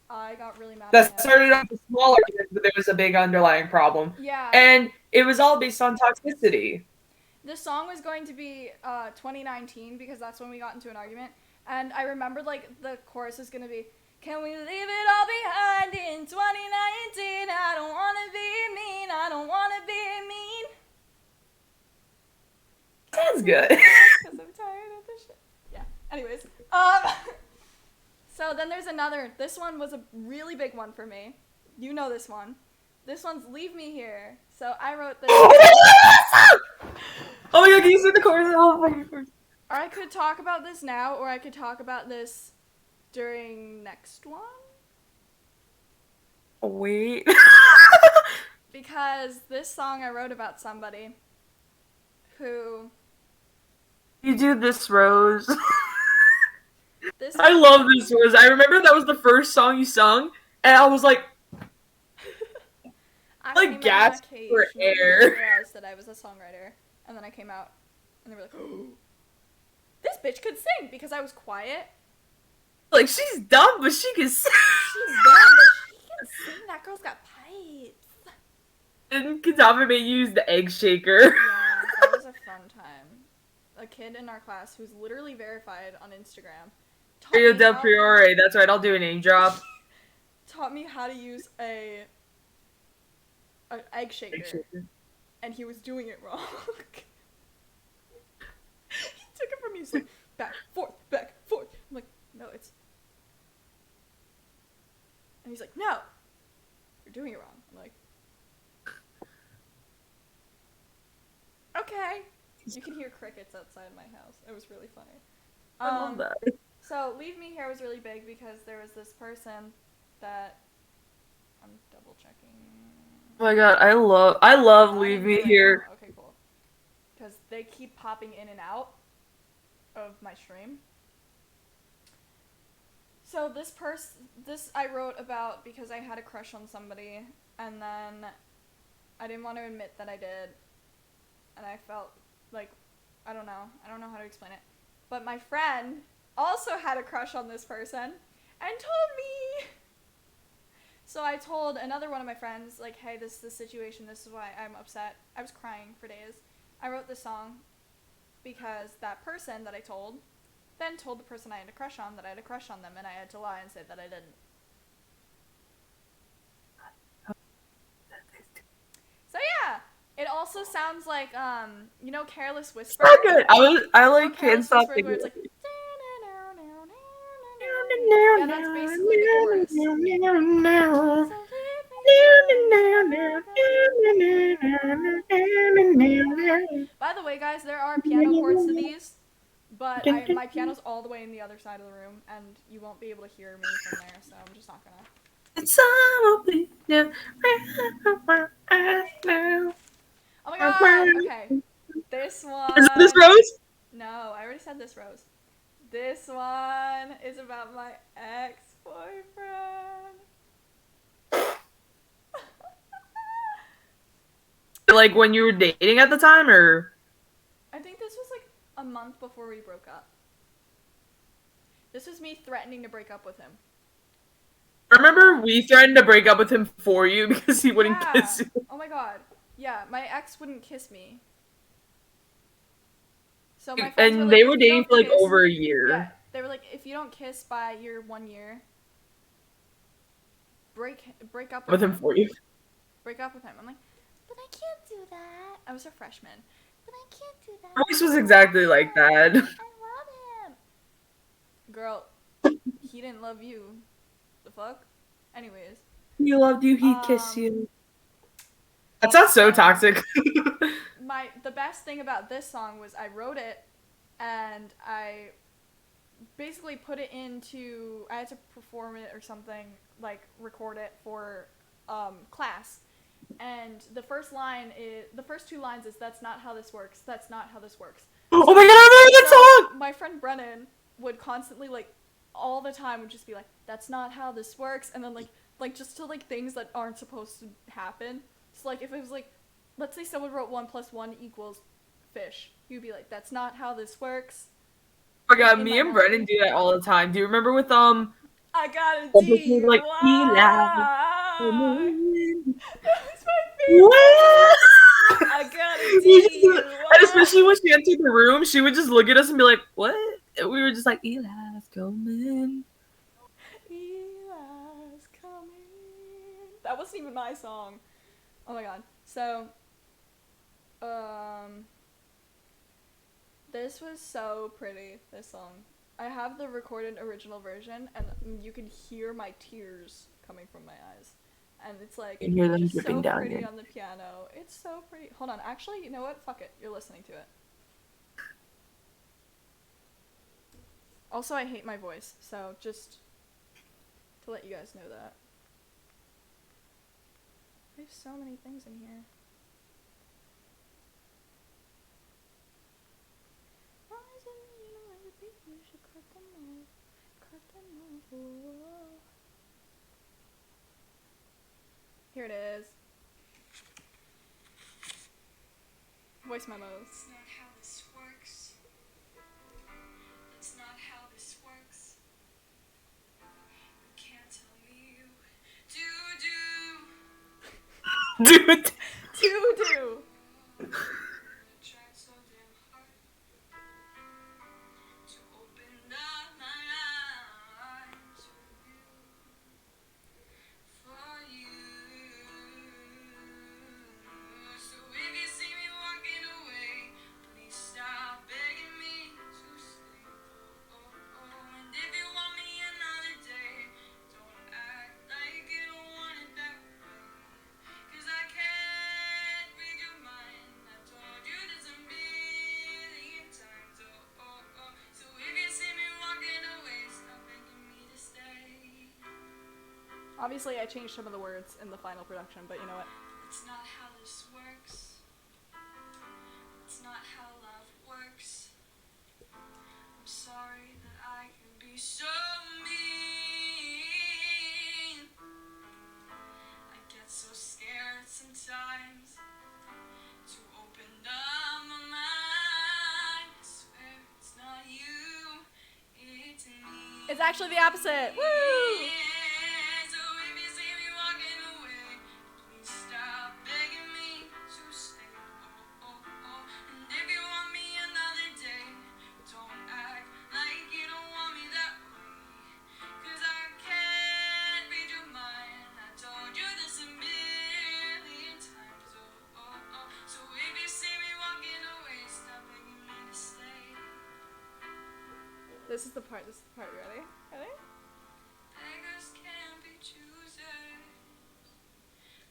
I got really mad at That him. started off a small argument, but there was a big underlying problem. Yeah. And it was all based on toxicity. The song was going to be 2019 because that's when we got into an argument. And I remembered, like, the chorus is going to be, can we leave it all behind in 2019? I don't want to be mean. I don't want to be mean. Sounds good. Because I'm tired of this shit. Yeah. Anyways. So then there's another. This one was a really big one for me. You know this one. This one's Leave Me Here. So I wrote this. Oh my god, can you see the chorus? Oh my god. Or I could talk about this now, or I could talk about this during next one. Wait. Because this song I wrote about somebody who... You do this, Rose. This I love this, Rose. I remember that was the first song you sung, and I was like, I like, came out gasped of that cage for and I air. realized that I was a songwriter, and then I came out, and they were like, oh, this bitch could sing, because I was quiet. like, she's dumb, but she can sing. She's dumb, but she can sing. That girl's got pipes. And Katama made you use the egg shaker. Yeah, that was a fun time. A kid in our class who's literally verified on Instagram Rio del Priore, that's right, I'll do a name drop. taught me how to use an egg shaker, and he was doing it wrong. He took it from me. He's like, back, forth, back, forth. I'm like, no, it's... And he's like, no, you're doing it wrong. I'm like, okay. You can hear crickets outside my house. It was really funny. I love that. So Leave Me Here was really big because there was this person that... I'm double checking. Oh my god, I love Oh, I Leave didn't Me do it. Here. Oh, okay, cool. Because they keep popping in and out of my stream. So So this I wrote about because I had a crush on somebody, and then I didn't want to admit that I did, and I felt like, I don't know how to explain it, but my friend also had a crush on this person, and told me. So I told another one of my friends, like, hey, this is the situation, this is why I'm upset. I was crying for days. I wrote this song because that person that I told then told the person I had a crush on that I had a crush on them, and I had to lie and say that I didn't. So yeah, it also sounds like, you know, Careless Whisper? So good. I like can't Careless stop Whisper, thinking. where it's like, yeah, that's basically the chorus. By the way, guys, there are piano chords to these, but my piano's all the way in the other side of the room, and you won't be able to hear me from there, so I'm just not gonna. Oh my god! Okay, this one. Is it this Rose? No, I already said this, Rose. This one is about my ex-boyfriend. Like when you were dating at the time, or? I think this was like a month before we broke up. This was me threatening to break up with him. I remember we threatened to break up with him for you because he wouldn't Yeah. kiss you. Oh my god. Yeah, my ex wouldn't kiss me. So my friends And were they like, were "If you dating don't for like kiss-" over a year. Yeah, they were like, if you don't kiss by your 1 year, break up With him for you. Break up with him. I'm like, but I can't do that. I was a freshman. But I can't do that. Her voice was exactly like that. I love him. Girl, he didn't love you. The fuck? Anyways. He loved you, he'd kiss you. That sounds so toxic. The best thing about this song was I wrote it and I basically put it into, I had to perform it or something, like record it for class. And the first two lines is, that's not how this works, that's not how this works. Oh my god, I remember that song! My friend Brennan would constantly, like, all the time would just be like, that's not how this works, and then like just to like things that aren't supposed to happen. So like if it was like, let's say someone wrote 1 + 1 = fish, you'd be like, that's not how this works. Oh my god, me and Brennan do that all the time. Do you remember with I gotta like why? that was my favorite. I gotta and especially when she entered the room, she would just look at us and be like, what? And we were just like, Eli's coming. Eli's coming. That wasn't even my song. Oh my god. So, this was so pretty, this song. I have the recorded original version, and you can hear my tears coming from my eyes. And it's like, You hear them just dripping so down pretty your- on the piano. It's so pretty. Hold on, actually, you know what? Fuck it. You're listening to it. Also, I hate my voice, so just to let you guys know that. There's so many things in here. Why is it you know like the people you should cut them off? Cut them off. Whoa. Here it is. Voice memos. That's not how this works. That's not how this works. You can't tell me what to do. Dude. To do. I tried so damn hard to open up my eyes for you. So if you see me walking away, please stop begging me to stay. Oh, oh, oh. And if you want me another day, don't act like you don't want it that way. 'Cause I can't read your mind. I told you this a million times. Oh, oh, oh. So if you see me walking away, stop begging me to stay. Obviously, I changed some of the words in the final production, but you know what? It's not how this works. It's not how love works. I'm sorry that I can be so mean. get so scared sometimes to open up my mind. I swear it's not you, it's me. It's actually the opposite. Woo! So if you see me walking away, please stop begging me to stay. Oh, oh, oh. And if you want me another day, don't act like you don't want me that way. 'Cause I can't read your mind. I told you this a million times. Oh, oh, oh. So if you see me walking away, stop begging me to stay. This is the part. Ready? Ready? Beggars can't be choosers,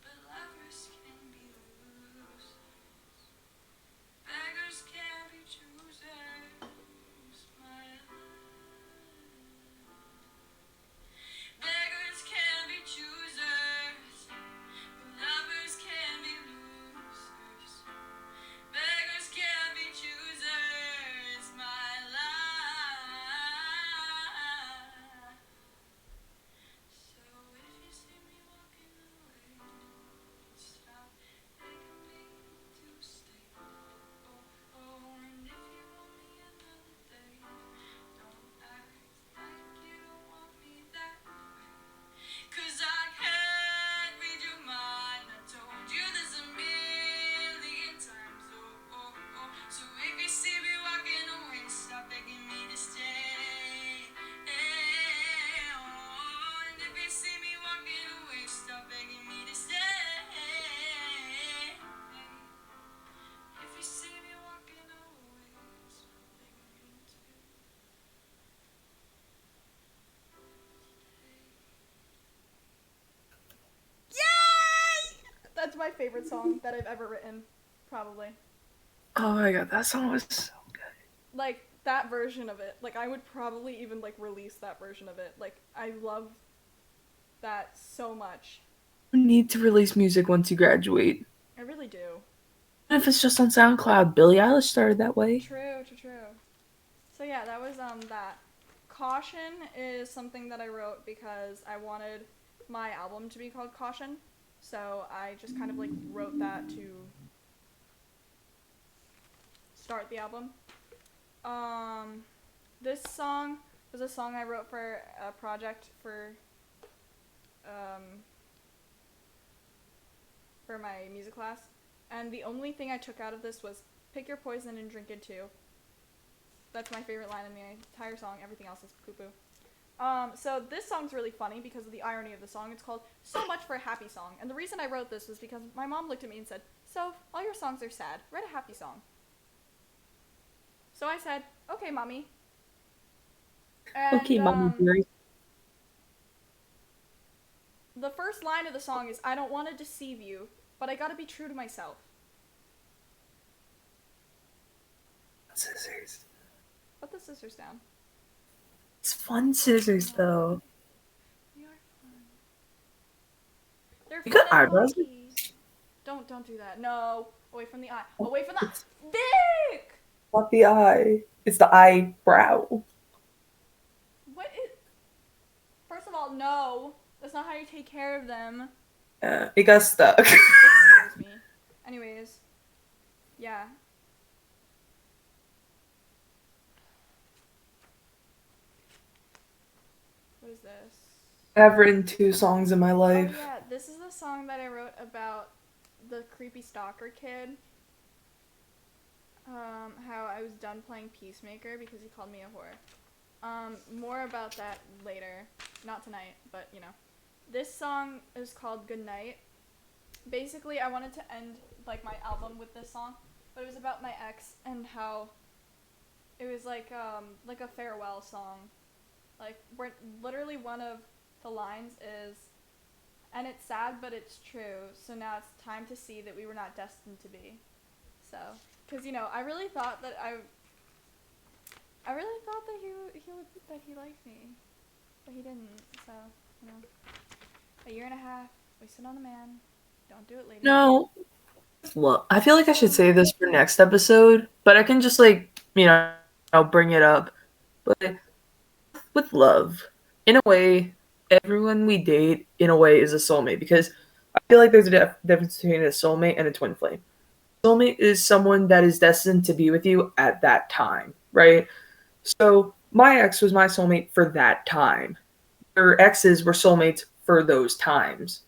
but lovers can be losers. Beggars can't be choosers, my love. Beggars can't be choosers, but lovers can be losers. Beggars can't be choosers, my love. So if you see me walking away, stop begging me to stay. Oh, oh, and if you want me another day, don't act like you don't want me that way. 'Cause I can't read your mind. I told you this a million times. Oh, oh, oh. So if you see me walking away, stop begging me to stay. Oh, and if you see me walking away, stop begging me to stay. If you see me walking away, stop begging me to stay. Yay! That's my favorite song that I've ever written, probably. Oh my god, that song was so good. Like that version of it. Like I would probably even like release that version of it. Like I love that so much. You need to release music once you graduate. I really do. Even if it's just on SoundCloud. Billie Eilish started that way. True. So yeah, that was that. Caution is something that I wrote because I wanted my album to be called Caution. So I just kind of like wrote that to start the album. This song was a song I wrote for a project for my music class. And the only thing I took out of this was pick your poison and drink it too. That's my favorite line in the entire song. Everything else is poo-poo. So this song's really funny because of the irony of the song. It's called So Much for a Happy Song. And the reason I wrote this was because my mom looked at me and said, "So, all your songs are sad. Write a happy song." So I said, "Okay, mommy." And, Okay, Mommy. the first line of the song is, "I don't want to deceive you, but I gotta be true to myself." Scissors. Put the scissors down. It's fun scissors, though. They are fun. They're You fun got and eyebrows? lucky. Don't do that. No. Away from the eye. Away from the eye. It's Vic! not the eye. It's the eyebrow. What is... First of all, no. That's not how you take care of them. It got stuck. It scares me. Anyways. Yeah. What is this? I've written 2 songs in my Oh life. yeah, this is the song that I wrote about the creepy stalker kid. How I was done playing Peacemaker because he called me a whore. More about that later. Not tonight, but you know. This song is called Good Night. Basically, I wanted to end like my album with this song, but it was about my ex and how it was like a farewell song. Like we're literally one of the lines is, "And it's sad, but it's true. So now it's time to see that we were not destined to be." So, because you know, I really thought that he liked me, but he didn't. So, you know, a year and a half wasted on a man. Don't do it, lady. No. Well, I feel like I should say this for next episode, but I can just I'll bring it up. But with love, in a way, everyone we date, in a way, is a soulmate because I feel like there's a difference between a soulmate and a twin flame. Soulmate is someone that is destined to be with you at that time, right? So my ex was my soulmate for that time. Your exes were soulmates for those times.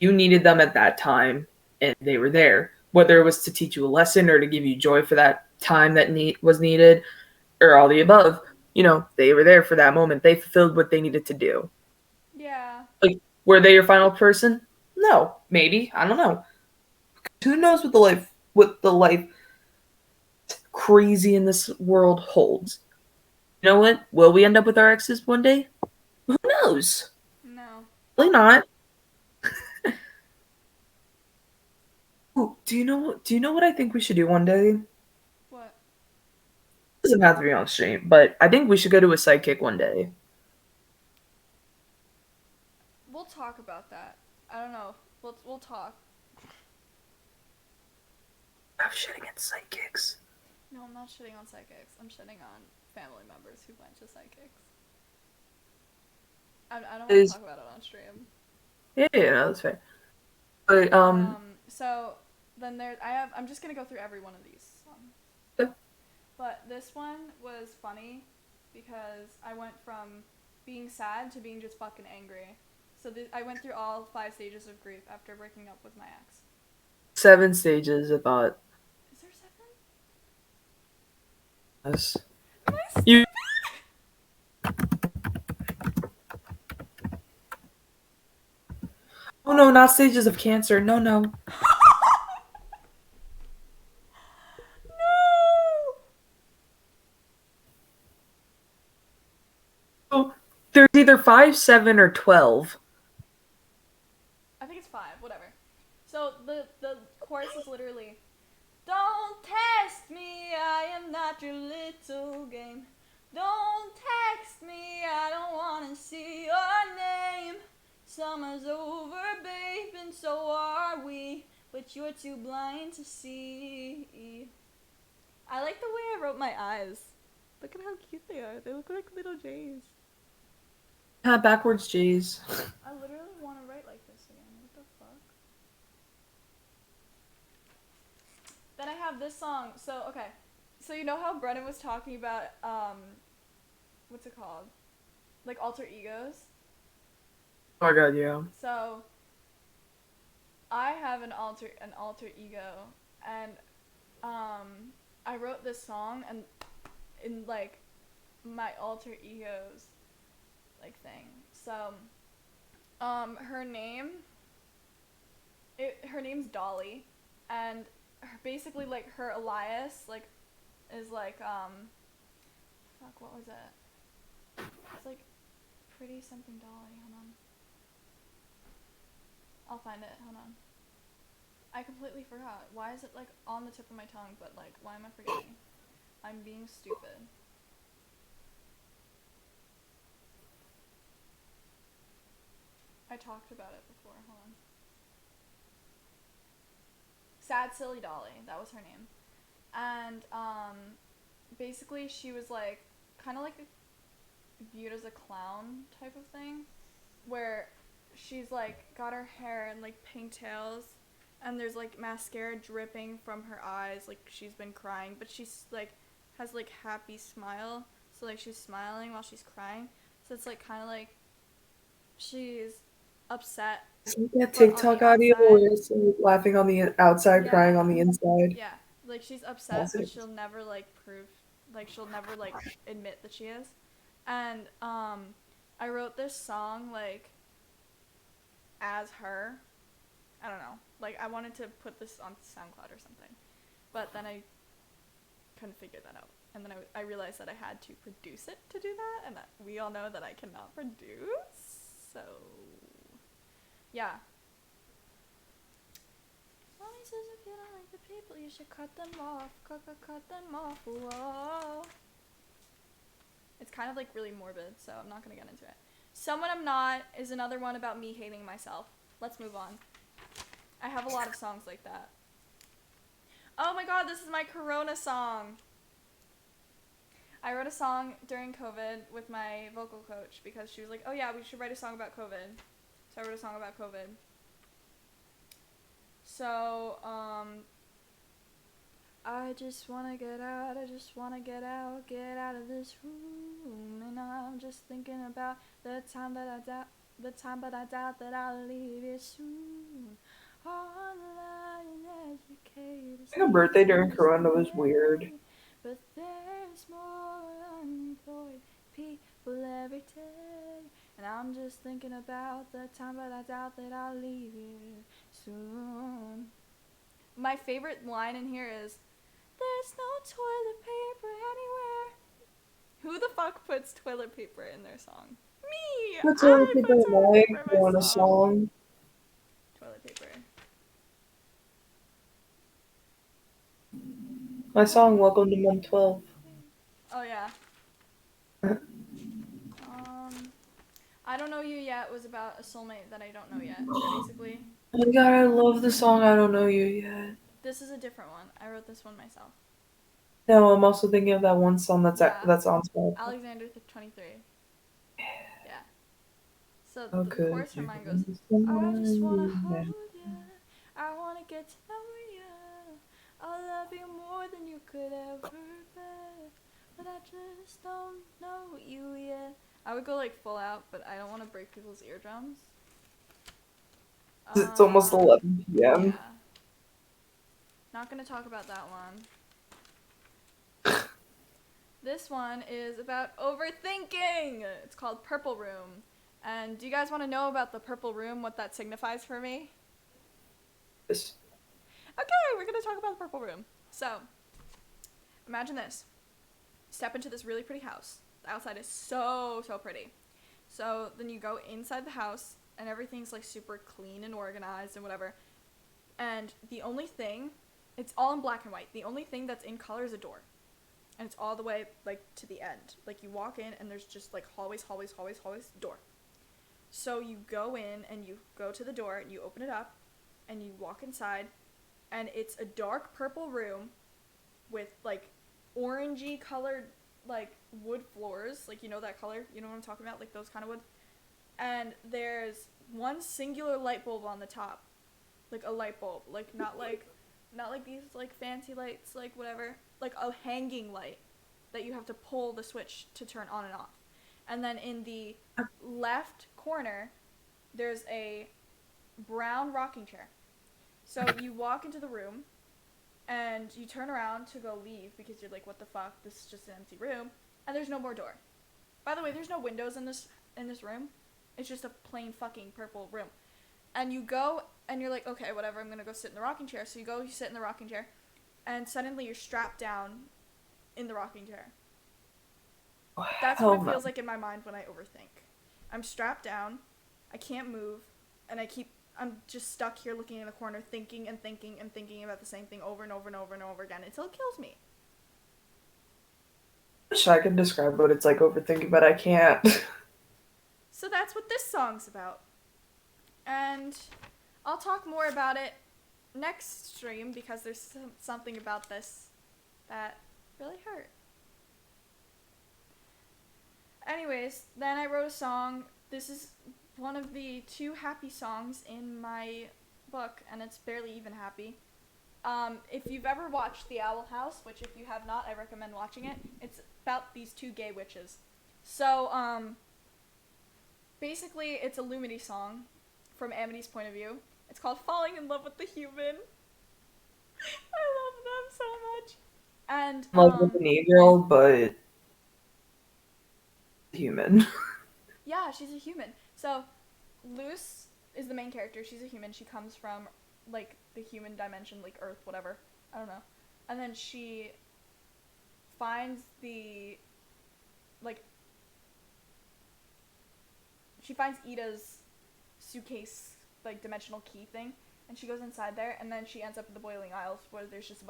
You needed them at that time, and they were there. Whether it was to teach you a lesson or to give you joy for that time that was needed, or all the above, they were there for that moment. They fulfilled what they needed to do. Yeah. Like, were they your final person? No, maybe. I don't know. Who knows what the life crazy in this world holds? You know what? Will we end up with our exes one day? Who knows? No. Probably not. Ooh, do you know what I think we should do one day? What? It doesn't have to be on stream, but I think we should go to a psychic one day. We'll talk about that. I don't know. We'll talk. I'm shitting at psychics. No, I'm not shitting on psychics. I'm shitting on family members who went to psychics. I don't want to talk about it on stream. Yeah, no, that's fair. But So then I'm just gonna go through every one of these songs. Yeah. But this one was funny because I went from being sad to being just fucking angry. So I went through all 5 stages of grief after breaking up with my ex. 7 stages, I thought. Is there 7? Yes. Am I stupid? You. Oh no, not stages of cancer. No. No! Oh, there's either 5, 7, or 12. I think it's 5, whatever. So the chorus is literally, don't test me, I am not your little game. Don't text me, I don't wanna see your name. Summer's over, babe, and so are we, but you're too blind to see. I like the way I wrote my eyes. Look at how cute they are. They look like little J's. Backwards J's. I literally want to write like this again. What the fuck? Then I have this song. So, okay. So you know how Brennan was talking about, what's it called? Like alter egos? Oh my god, yeah. So, I have an alter ego, and, I wrote this song, and in, like, my alter ego's, like, thing. So, her name's Dolly, and basically, like, her alias, like, is, like, fuck, what was it? It's, like, Pretty something Dolly, hold on. I'll find it, hold on. I completely forgot. Why is it, like, on the tip of my tongue, but, like, why am I forgetting? I'm being stupid. I talked about it before, hold on. Sad Silly Dolly, that was her name. And, basically she was, like, kind of, like, viewed as a clown type of thing, where she's, like, got her hair in, like, pigtails, and there's, like, mascara dripping from her eyes, like, she's been crying, but she's, like, has, like, happy smile, so, like, she's smiling while she's crying, so it's, like, kind of, like, she's upset. It's like that but on TikTok the audio outside- where it's like laughing on the outside, Yeah. crying on the inside. Yeah, like, she's upset, but Classic. she'll never, like, she'll never, like, admit that she is. And, I wrote this song, like, as her. I don't know. Like, I wanted to put this on SoundCloud or something. But then I couldn't figure that out. And then I realized that I had to produce it to do that, and that we all know that I cannot produce. So, yeah. Mommy says if you don't like the people, you should cut them off. Cut them off. Whoa. It's kind of, like, really morbid, so I'm not gonna get into it. Someone I'm Not is another one about me hating myself. Let's move on. I have a lot of songs like that. Oh my god, this is my Corona song. I wrote a song during COVID with my vocal coach because she was like, oh yeah, we should write a song about COVID. So I wrote a song about COVID. So, I just wanna get out, get out of this room, and I'm just thinking about the time that I doubt, but I doubt that I'll leave it soon. Online and educated. I think a birthday during Corona was weird. But there's more unemployed people every day, and I'm just thinking about the time, but I doubt that I'll leave here soon. My favorite line in here is, "There's no toilet paper anywhere." Who the fuck puts toilet paper in their song? Me! That's I all put people toilet like paper in my on a song. Toilet paper. My song, Welcome to Month 12. Oh yeah. I Don't Know You Yet was about a soulmate that I don't know yet, basically. Oh my god, I love the song I Don't Know You Yet. This is a different one. I wrote this one myself. No, I'm also thinking of that one song that's Yeah. that's on Spotify. Alexander 23. Yeah. So How the could chorus for you mine goes, miss I just wanna someone hold you ya. I wanna get to know ya. I'll love you more than you could ever bet. But I just don't know you yet. I would go like full out, but I don't want to break people's eardrums. It's almost 11 p.m. Yeah. Not gonna talk about that one. This one is about overthinking. It's called Purple Room. And do you guys want to know about the purple room, what that signifies for me? Yes. Okay, we're going to talk about the purple room. So, imagine this. Step into this really pretty house. The outside is so pretty. So, then you go inside the house, and everything's like super clean and organized and whatever. And the only thing, it's all in black and white. The only thing that's in color is a door. And it's all the way, like, to the end. Like, you walk in, and there's just, like, hallways, door. So you go in, and you go to the door, and you open it up, and you walk inside, and it's a dark purple room with, like, orangey colored, like, wood floors. Like, you know that color? You know what I'm talking about? Like, those kind of wood. And there's one singular light bulb on the top. Like, a light bulb. Like, not like these, like, fancy lights, like, whatever. Like, a hanging light that you have to pull the switch to turn on and off. And then in the left corner, there's a brown rocking chair. So you walk into the room, and you turn around to go leave because you're like, what the fuck? This is just an empty room. And there's no more door. By the way, there's no windows in this room. It's just a plain fucking purple room. And you go, and you're like, okay, whatever, I'm gonna go sit in the rocking chair. So you go, you sit in the rocking chair, and suddenly you're strapped down in the rocking chair. That's what it feels like in my mind when I overthink. I'm strapped down, I can't move, and I'm just stuck here looking in the corner thinking and thinking and thinking about the same thing over and over and over and over again until it kills me. I wish I could describe what it's like overthinking, but I can't. So that's what this song's about. And I'll talk more about it next stream because there's something about this that really hurt. Anyways, then I wrote a song. This is one of the 2 happy songs in my book, and it's barely even happy. If you've ever watched The Owl House, which if you have not, I recommend watching it, it's about these 2 gay witches. So, basically, it's a Lumity song from Amity's point of view. It's called Falling in Love with the Human. I love them so much. And, Like with an 8-year-old, but human. Yeah, she's a human. So, Luce is the main character. She's a human. She comes from, like, the human dimension, like Earth, whatever. I don't know. And then she finds she finds Ida's suitcase, like, dimensional key thing, and she goes inside there, and then she ends up in the Boiling Isles, where there's just a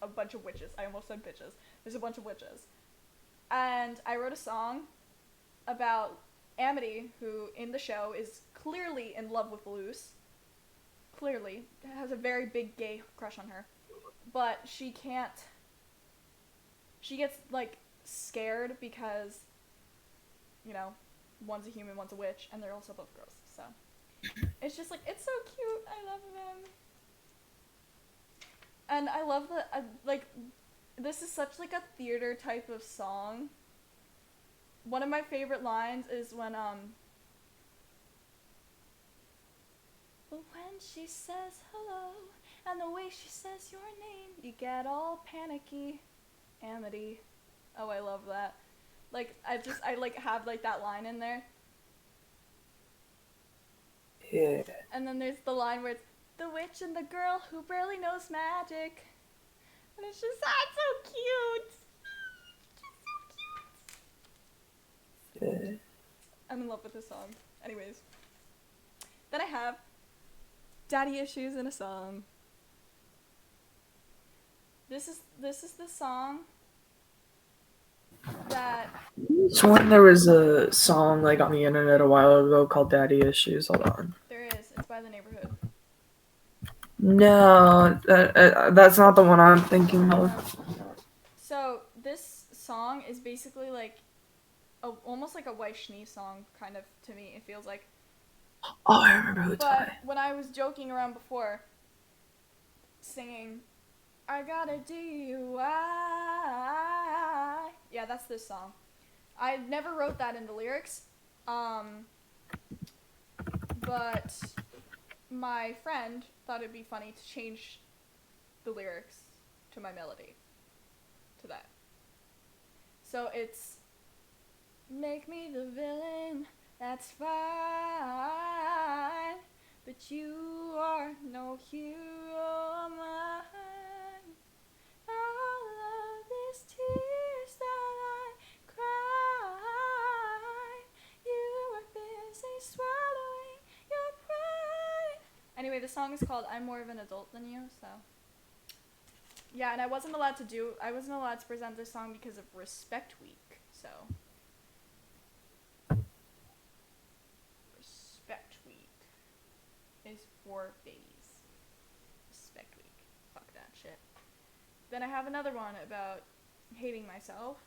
bunch of witches. I almost said bitches. There's a bunch of witches. And I wrote a song about Amity, who in the show is clearly in love with Luce. Clearly. Has a very big gay crush on her. But she gets, like, scared because, you know, one's a human, one's a witch, and they're also both girls, so. It's just, like, it's so cute. I love them. And I love that, like, this is such, like, a theater type of song. One of my favorite lines is when she says hello, and the way she says your name, you get all panicky. Amity. Oh, I love that. Like, I like, have, like, that line in there. Yeah. And then there's the line where it's, the witch and the girl who barely knows magic. And it's just, it's so cute. It's so cute. Yeah. I'm in love with this song. Anyways. Then I have Daddy Issues in a Song. This is the song that... Sworn there was a song like on the internet a while ago called Daddy Issues. Hold on. There is. It's by The Neighborhood. No, that's not the one I'm thinking of. So this song is basically like almost like a White Schnee song, kind of, to me. It feels like. Oh, I remember who it's But by. when I was joking around before, singing, I got a DUI. Yeah, that's this song. I never wrote that in the lyrics, but my friend thought it'd be funny to change the lyrics to my melody to that. So it's, make me the villain, that's fine, but you are no hero of mine. All of these tears that I cry, you are busy swallowing your pride. Anyway, the song is called I'm More of an Adult Than You, so. Yeah, and I wasn't allowed to present this song because of Respect Week, so. Respect Week is for babies. Respect Week. Fuck that shit. Then I have another one about hating myself.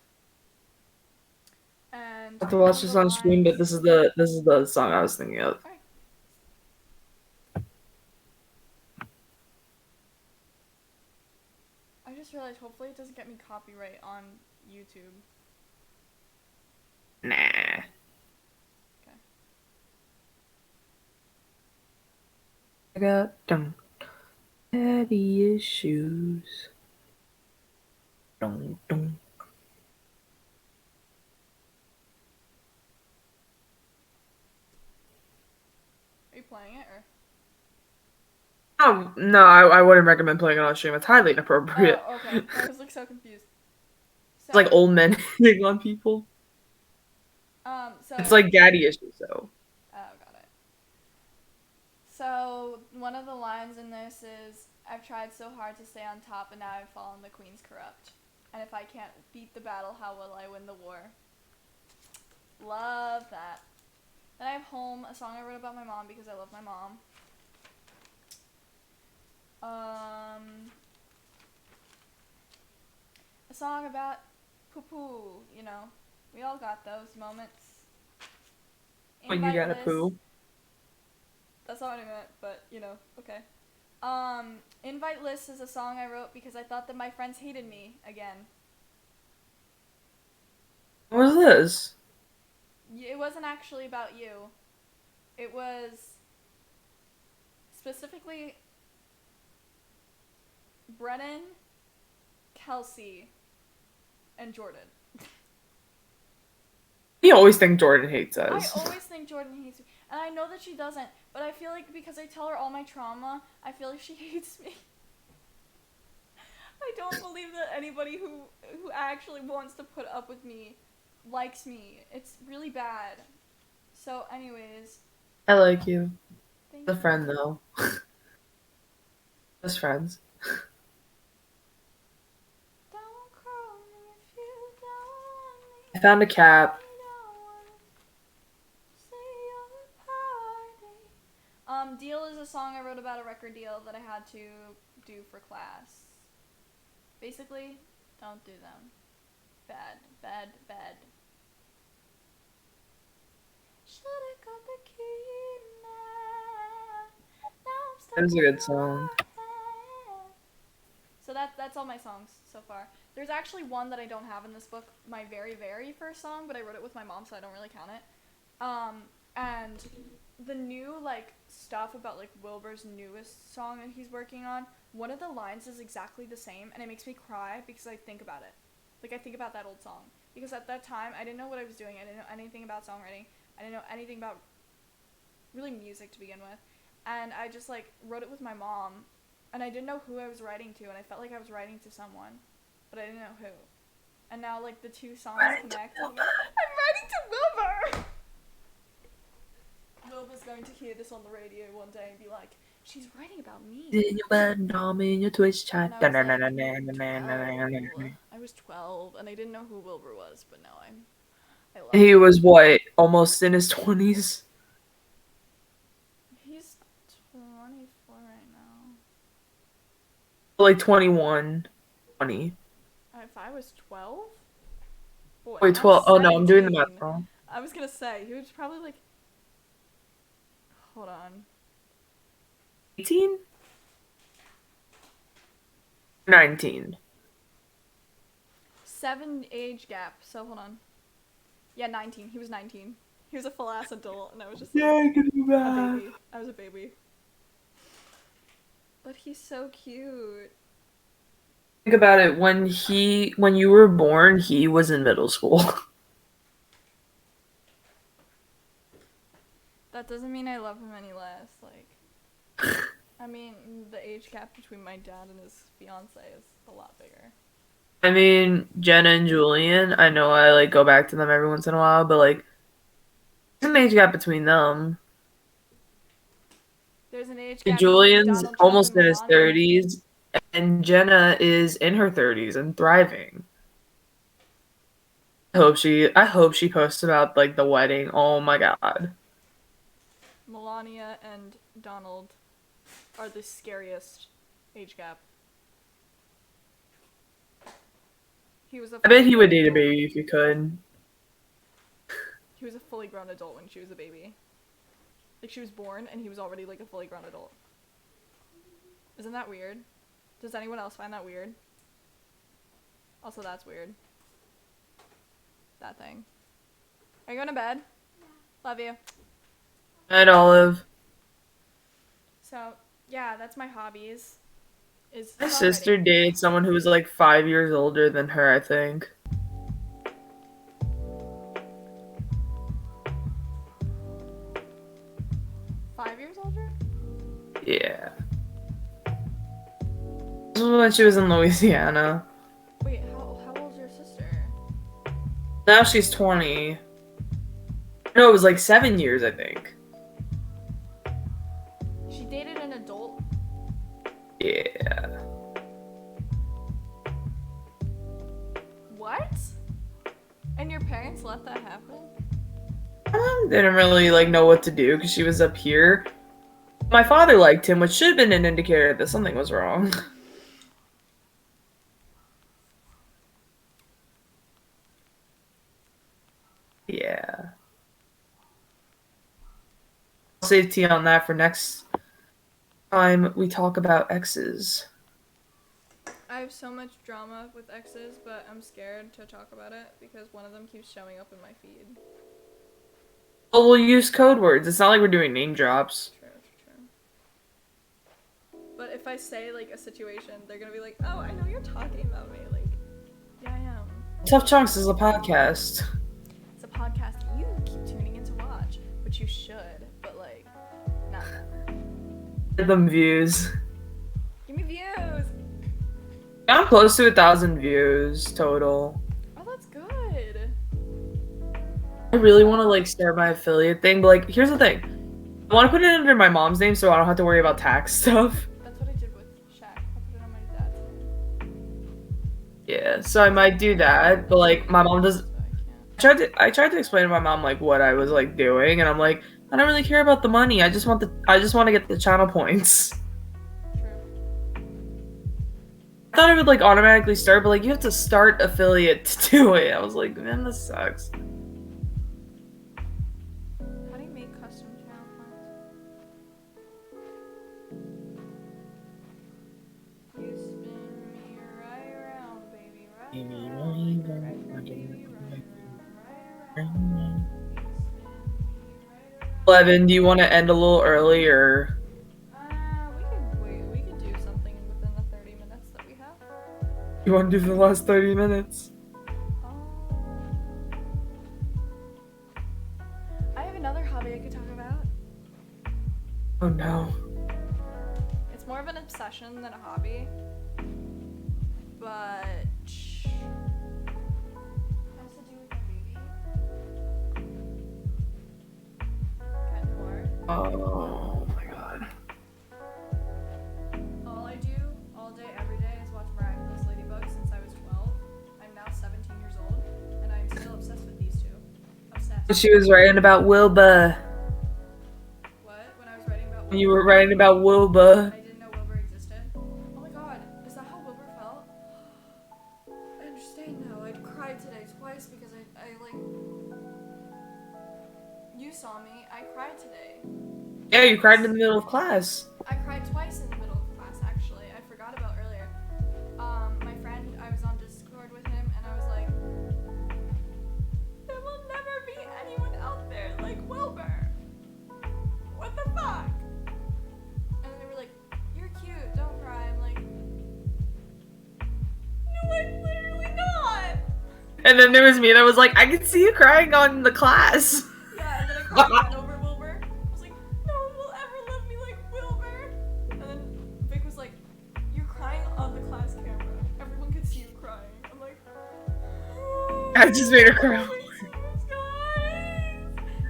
And I have to watch this on stream, but this is the song I was thinking of. Alright. I just realized hopefully it doesn't get me copyright on YouTube. Nah. Okay. I got daddy issues. Dun, dun. Are you playing it or? Oh, no, I wouldn't recommend playing it on stream. It's highly inappropriate. Oh, okay. I was like so confused. So, It's like old men hitting on people. so It's like daddy issues, though. Oh, got it. So, one of the lines in this is, I've tried so hard to stay on top and now I've fallen, the queen's corrupt. And if I can't beat the battle, how will I win the war? Love that. Then I have Home, a song I wrote about my mom because I love my mom. A song about poo-poo, you know. We all got those moments. When you got a Invite poo. list. That's not what I meant, but, you know, okay. Invite List is a song I wrote because I thought that my friends hated me again. What was this? It wasn't actually about you. It was specifically Brennan, Kelsey, and Jordan. You always think Jordan hates I us. always think Jordan hates me. And I know that she doesn't, but I feel like because I tell her all my trauma, I feel like she hates me. I don't believe that anybody who actually wants to put up with me likes me. It's really bad. So anyways. I like you. Thank The you. friend, though. Just friends. Don't call me if you don't want me. I found a cap. Deal is a song I wrote about a record deal that I had to do for class. Basically, don't do them. Bad, bad, bad. Should've got the key now. Now I'm stuck That was a good in song. my head. that's all my songs so far. There's actually one that I don't have in this book, my very, very first song, but I wrote it with my mom, so I don't really count it. And the new, like, stuff about, like, Wilbur's newest song that he's working on, one of the lines is exactly the same, and it makes me cry because I think about it. Like, I think about that old song. Because at that time, I didn't know what I was doing. I didn't know anything about songwriting. I didn't know anything about really music to begin with. And I just, like, wrote it with my mom. And I didn't know who I was writing to. And I felt like I was writing to someone. But I didn't know who. And now, like, the two songs connect. I'm writing to Wilbur! Wilbur's going to hear this on the radio one day and be like, she's writing about me. In your bed, in your Twitch chat. And I was 12, and I didn't know who Wilbur was, but now I love He him. was what, almost in his 20s? He's 24 right now. Like 21, 20. If I was 12? Boy, Wait, I'm 12. Oh no, I'm doing the math 17. wrong. I was gonna say, he was probably like... Hold on. 18? 19. 7 age gap, so hold on. Yeah, 19. He was 19. He was a full-ass adult, and I was just like, I can do a math. baby. I was a baby. But he's so cute. Think about it. When you were born, he was in middle school. That doesn't mean I love him any less. Like, I mean, the age gap between my dad and his fiance is a lot bigger. I mean, Jenna and Julian, I know I like go back to them every once in a while, but like, there's an age gap between them. There's an age gap. Julian's between Donald almost Trump in and his Melania. 30s, and Jenna is in her 30s and thriving. I hope she posts about like the wedding. Oh my god. Melania and Donald are the scariest age gap. He was a I bet he fully would grown date a adult. baby if he could. He was a fully grown adult when she was a baby. Like, she was born and he was already like a fully grown adult. Isn't that weird? Does anyone else find that weird? Also, that's weird. That thing. Are you going to bed? Love you. Night, Olive. So, yeah, that's my hobbies. Is My songwriting. sister dated someone who was like 5 years older than her, I think. Five years older? Yeah. This was when she was in Louisiana. Wait, how old's your sister? Now she's 20. No, it was like 7 years, I think. She dated an adult? Yeah. What? And your parents let that happen? Didn't really like know what to do because she was up here. My father liked him, which should have been an indicator that something was wrong. Yeah. I'll save tea on that for next time we talk about exes. I have so much drama with exes, but I'm scared to talk about it because one of them keeps showing up in my feed. Well, we'll use code words. It's not like we're doing name drops. True. But if I say, like, a situation, they're gonna be like, oh, I know you're talking about me. Like, yeah, I am. Tough Chunks is a podcast. It's a podcast you keep tuning in to watch, which you should, but, like, not. Get them views. Give me views! I'm close to 1,000 views total. Oh, that's good. I really want to like start my affiliate thing, but like, here's the thing. I want to put it under my mom's name so I don't have to worry about tax stuff. That's what I did with Shaq. I put it on my dad's name. Yeah, so I might do that, but like, my mom does. So I can't. I tried to explain to my mom like what I was like doing, and I'm like, I don't really care about the money. I just want to get the channel points. True. I thought it would like automatically start, but like you have to start affiliate to do it. I was like, man, this sucks. How do you make custom channel points? You spin me Do you want to end a little early or? We could do something within the 30 minutes that we have. You want to do the last 30 minutes? I have another hobby I could talk about. Oh no. It's more of an obsession than a hobby. But has to do with my baby. Kind of more. Oh my god. All I do all day, every day is watch Miraculous Ladybug since I was 12. I'm now 17 years old, and I'm still obsessed with these two. Obsessed. She was writing about Wilbur. What? When I was writing about You were writing about Wilbur. I didn't know Wilbur existed. Oh my god, is that how Wilbur felt? I understand now. I cried today twice because I like... You saw me. I cried today. Yeah, you cried in the middle of class. I cried twice in the middle of class, actually. I forgot about earlier. My friend, I was on Discord with him, and I was like, there will never be anyone out there like Wilbur. What the fuck? And then they were like, you're cute, don't cry. I'm like, no, I'm literally not. And then there was me that was like, I can see you crying on the class. Yeah, and then I cried again over Wilbur. I was like, no one will ever love me like Wilbur. And then Vic was like, you're crying on the class camera. Everyone could see you crying. I'm like, oh, I just made her cry. guys,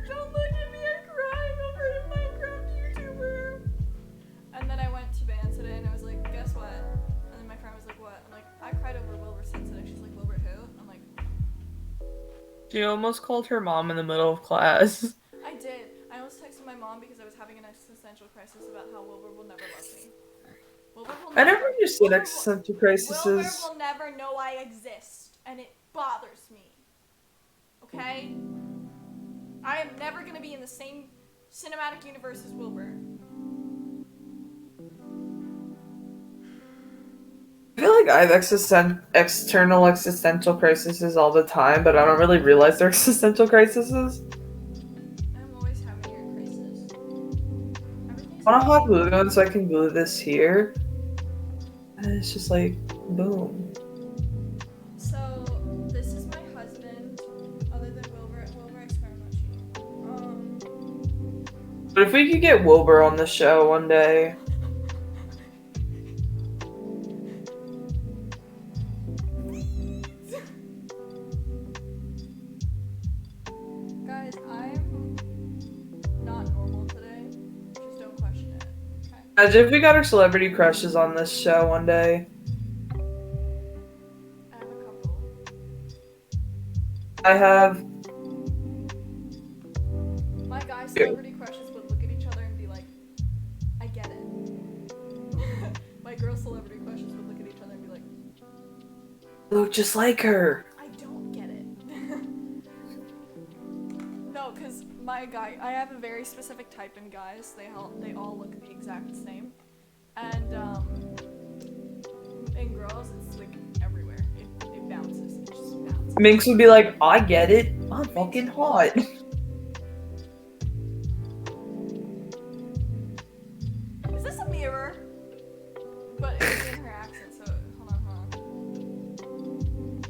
don't look at me, I'm crying over a Minecraft YouTuber. And then I went to band today and I was like, guess what? And then my friend was like, what? I'm like, I cried over Wilbur since today. She's like, Wilbur who? I'm like, She almost called her mom in the middle of class. I did. I almost texted my mom because I was having an existential crisis about how Wilbur will never love me. Wilbur will I never understood Wilbur existential Wilbur crises. will never know I exist, and it bothers me. Okay? I am never gonna be in the same cinematic universe as Wilbur. I feel like I have external existential crises all the time, but I don't really realize they're existential crises. I'm always having your crisis. Everything's I want a hot glue gun so I can glue this here. And it's just like, boom. So, this is my husband, other than Wilbur. Wilbur, I swear I'm not cheating. But if we could get Wilbur on the show one day. Guys, I'm not normal today. Just don't question it. Okay. Imagine if we got our celebrity crushes on this show one day. I have a couple. I have. My guy celebrity crushes would look at each other and be like, I get it. My girl celebrity crushes would look at each other and be like, Look just like her. I don't get it. No, because my guy, I have a very specific type in guys. They all look the exact same. And in girls, it's like everywhere. It bounces. It just bounces. Minx would be like, I get it. I'm fucking hot. Is this a mirror? But it's in her accent, so hold on.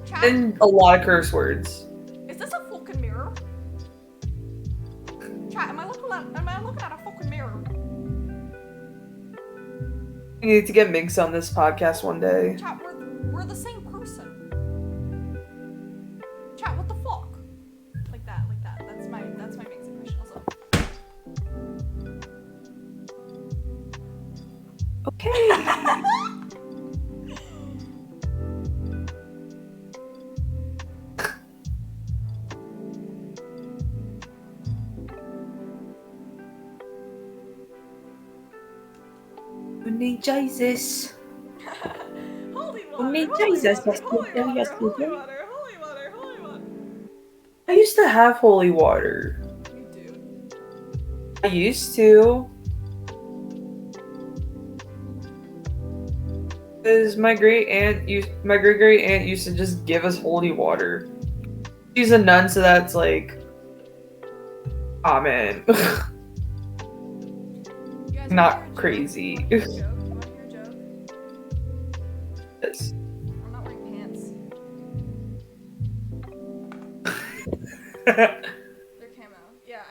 Chat, And a lot of curse words. is this a fucking mirror? Chat, am I looking at a fucking mirror? We need to get Minx on this podcast one day. Chat, we're the same person. Chat, what the fuck? Like that. That's my main impression also. Okay. We need Jesus. Holy water, Only holy Jesus water, has holy to water, yes, holy we do. water, holy water, holy water. I used to have holy water. You do. I used to. Because my great great aunt used to just give us holy water. She's a nun, so that's like common. You guys Not wanna hear a crazy. joke? You wanna hear a joke? Yes. I'm not wearing pants. They're camo. Yeah,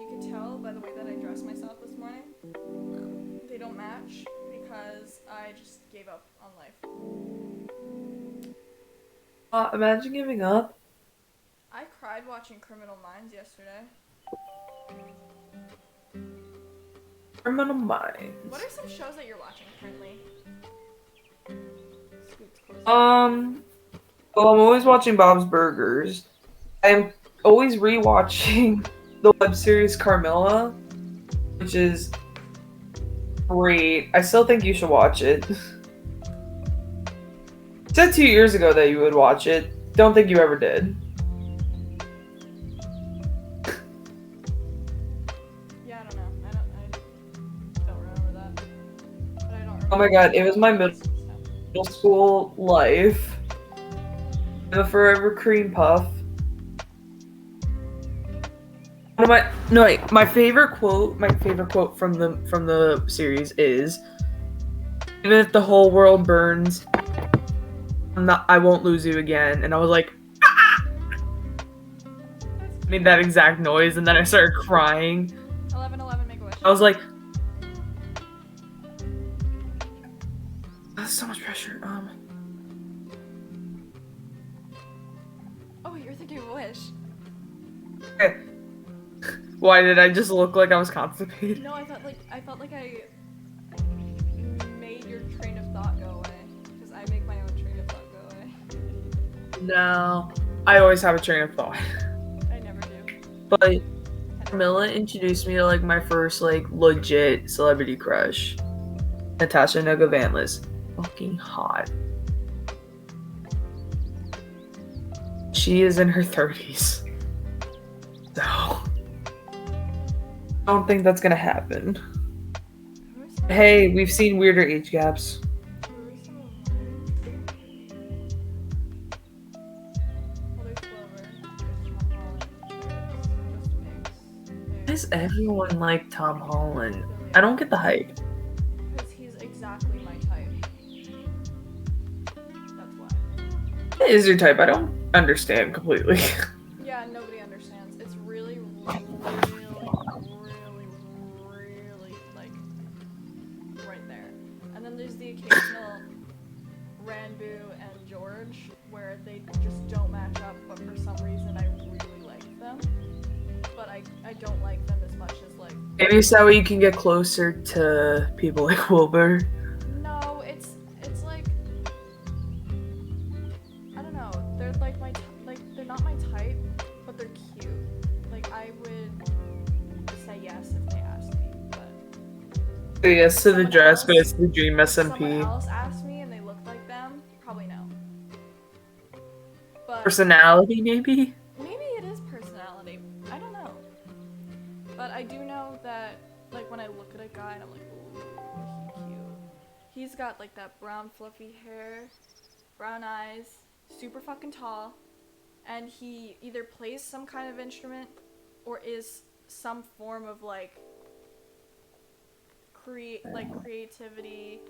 you can tell by the way that I dressed myself this morning. They don't match because I just gave up on life. Imagine giving up. I cried watching Criminal Minds yesterday. Criminal Minds. What are some shows that you're watching currently? Scoot's close. Well, I'm always watching Bob's Burgers. I'm always rewatching the web series Carmilla, which is great. I still think you should watch it. You said 2 years ago that you would watch it. Don't think you ever did. Yeah, I don't know. I don't remember that. But I don't remember. Oh my god, it was my middle school life. The Forever Cream Puff. My favorite quote from the series is, "Even if the whole world burns, I won't lose you again." And I was like, ah! Made that exact noise, and then I started crying. 11 make a wish. I was like, that's so much pressure. Oh, you're thinking of Wish. Okay. Why did I just look like I was constipated? No, I felt like I made your train of thought go away. Because I make my own train of thought go away. No, I always have a train of thought. I never do. But Camilla introduced me to like my first like legit celebrity crush, Natasha Nogovanlis. Fucking hot. She is in her 30s. So I don't think that's gonna happen. Hey, we've seen weirder age gaps. Why does everyone like Tom Holland? I don't get the hype. Because he's exactly my type. That's why. What is your type? I don't understand completely. Yeah, nobody understands. It's really, like, right there. And then there's the occasional Ranboo and George where they just don't match up, but for some reason I really like them. But I don't like them as much as like. Maybe it's that way you can get closer to people like Wilbur. No, it's like I don't know. They're like they're not my type, but they're cute. Like I would say yes if they asked me, but. So yes to the Someone dress, else- but it's the dream Someone SMP. else asked me and they looked like them, probably no. But Personality, maybe? maybe it is personality. I don't know. But I do know that, like, when I look at a guy and I'm like, ooh, he's cute. He's got, like, that brown fluffy hair, brown eyes, super fucking tall, and he either plays some kind of instrument or is some form of, like, creativity.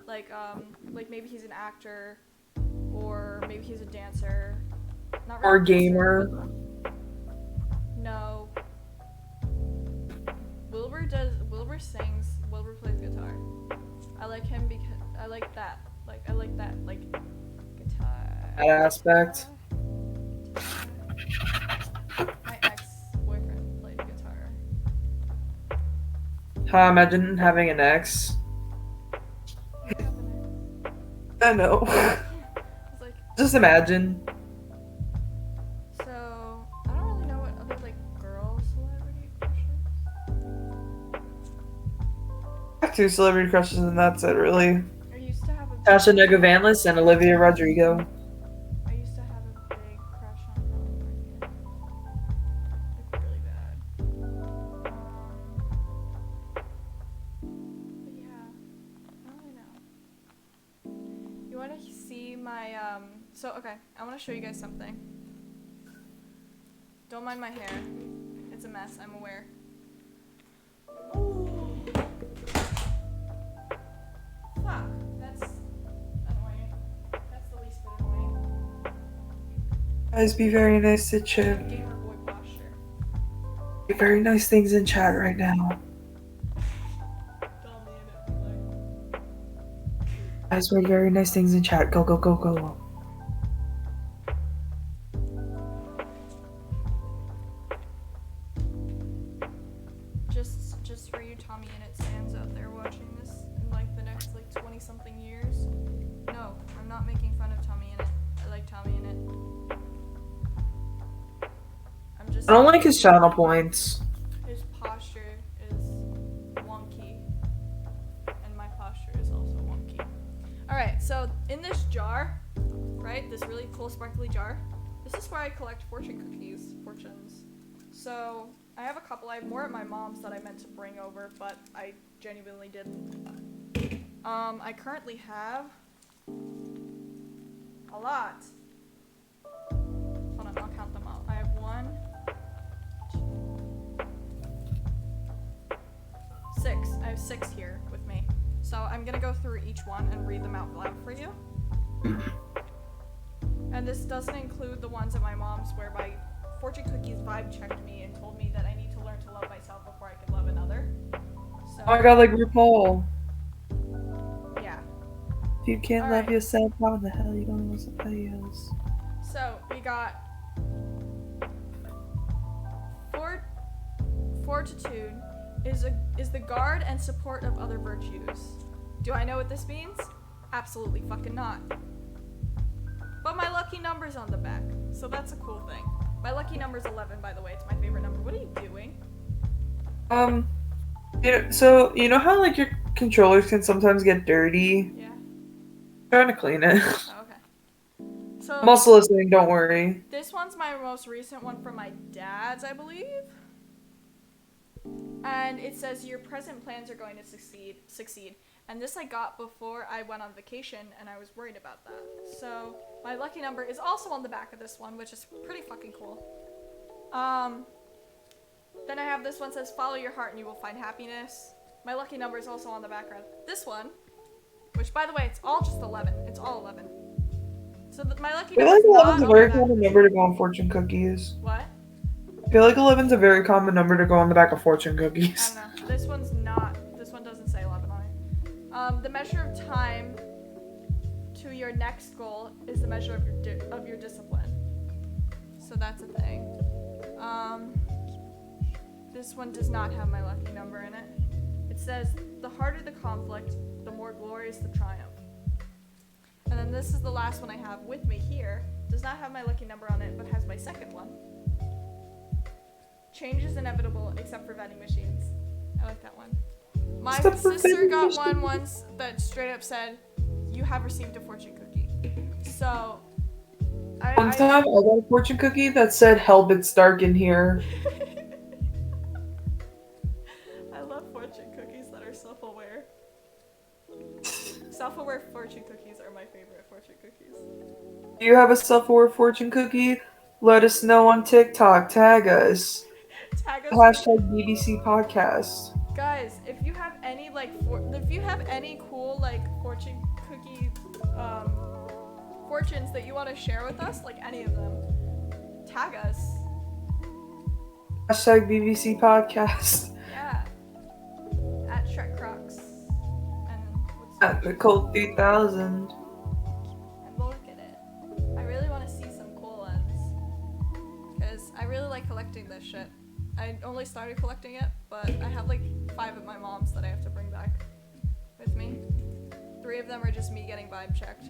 Like maybe he's an actor, or maybe he's a dancer. Not Or really gamer. No. Wilbur sings. Wilbur plays guitar. I like him because I like that. Like guitar. That aspect. My ex-boyfriend played guitar. Imagine having an ex. I know. It's like, Just imagine. so I don't really know what other like girl celebrity crushes. I have 2 celebrity crushes and that's it, really. I used to have a Tasha Nogovanlis and Olivia Rodrigo. I used to have a big crush on Ellen Morgan. Like really bad. But yeah, I don't really know. You want to see my, so, okay, I want to show you guys something. Don't mind my hair. It's a mess, I'm aware. Ooh. Fuck, that's annoying. That's the least bit annoying. Guys, be very nice to Chip. Gamer boy posture. Very nice things in chat right now. Tell me in it, Guys, we're very nice things in chat. Go, go, go, go. Just for you Tommy and it stands out there watching this in like the next like 20 something years. No, I'm not making fun of Tommy in it. I like Tommy in it. I'm just I don't like his channel points. his posture is wonky. And my posture is also wonky. Alright, so in this jar, right, this really cool sparkly jar, this is where I collect fortune cookies, fortunes. So I have a couple. I have more at my mom's that I meant to bring over, but I genuinely didn't. I currently have a lot. Hold on, I'll count them out. I have 1, 2, 6. I have 6 here with me. So I'm gonna go through each one and read them out loud for you. And this doesn't include the ones at my mom's where my fortune cookies vibe checked me and told me that I need to learn to love myself before I can love another. So, Oh my god, like RuPaul. yeah. If you can't Alright. love yourself, how the hell you gonna love somebody else? So we got fortitude is the guard and support of other virtues. Do I know what this means? Absolutely fucking not. But my lucky number's on the back, so that's a cool thing. My lucky number's 11, by the way. It's my favorite number. What are you doing? So you know how like your controllers can sometimes get dirty? Yeah. I'm trying to clean it. Oh, okay. So I'm also listening, don't worry. this one's my most recent one from my dad's, I believe. And it says your present plans are going to succeed. And this I got before I went on vacation, and I was worried about that. So my lucky number is also on the back of this one, which is pretty fucking cool. Then I have this one says follow your heart and you will find happiness. My lucky number is also on the background. This one, which by the way, it's all just 11. It's all 11. So my lucky I feel number like is not 11's a on very the back. common number to go on fortune cookies. What? I feel like 11's a very common number to go on the back of fortune cookies. I don't know. This one's not. This one doesn't say 11 on it. The measure of time to your next goal is the measure of your discipline. So that's a thing. This one does not have my lucky number in it. It says, the harder the conflict, the more glorious the triumph. And then this is the last one I have with me here. Does not have my lucky number on it, but has my second one. Change is inevitable, except for vending machines. I like that one. My Except for sister vending got one machines. once that straight up said, you have received a fortune cookie. So, One time I got a fortune cookie that said, help, it's dark in here. I love fortune cookies that are self-aware. Self-aware fortune cookies are my favorite fortune cookies. Do you have a self-aware fortune cookie? Let us know on TikTok. Tag us. Tag us. Hashtag BBC Podcast. Guys, if you have any if you have any cool like fortune cookie fortunes that you want to share with us, like any of them, tag us. Hashtag BBC Podcast. Yeah. At Shrek Crocs. And what's At the Cold 3000. and we'll look at it. I really want to see some cool ones. Because I really like collecting this shit. I only started collecting it, but I have like 5 at my mom's that I have to bring back with me. 3 of them are just me getting vibe checked.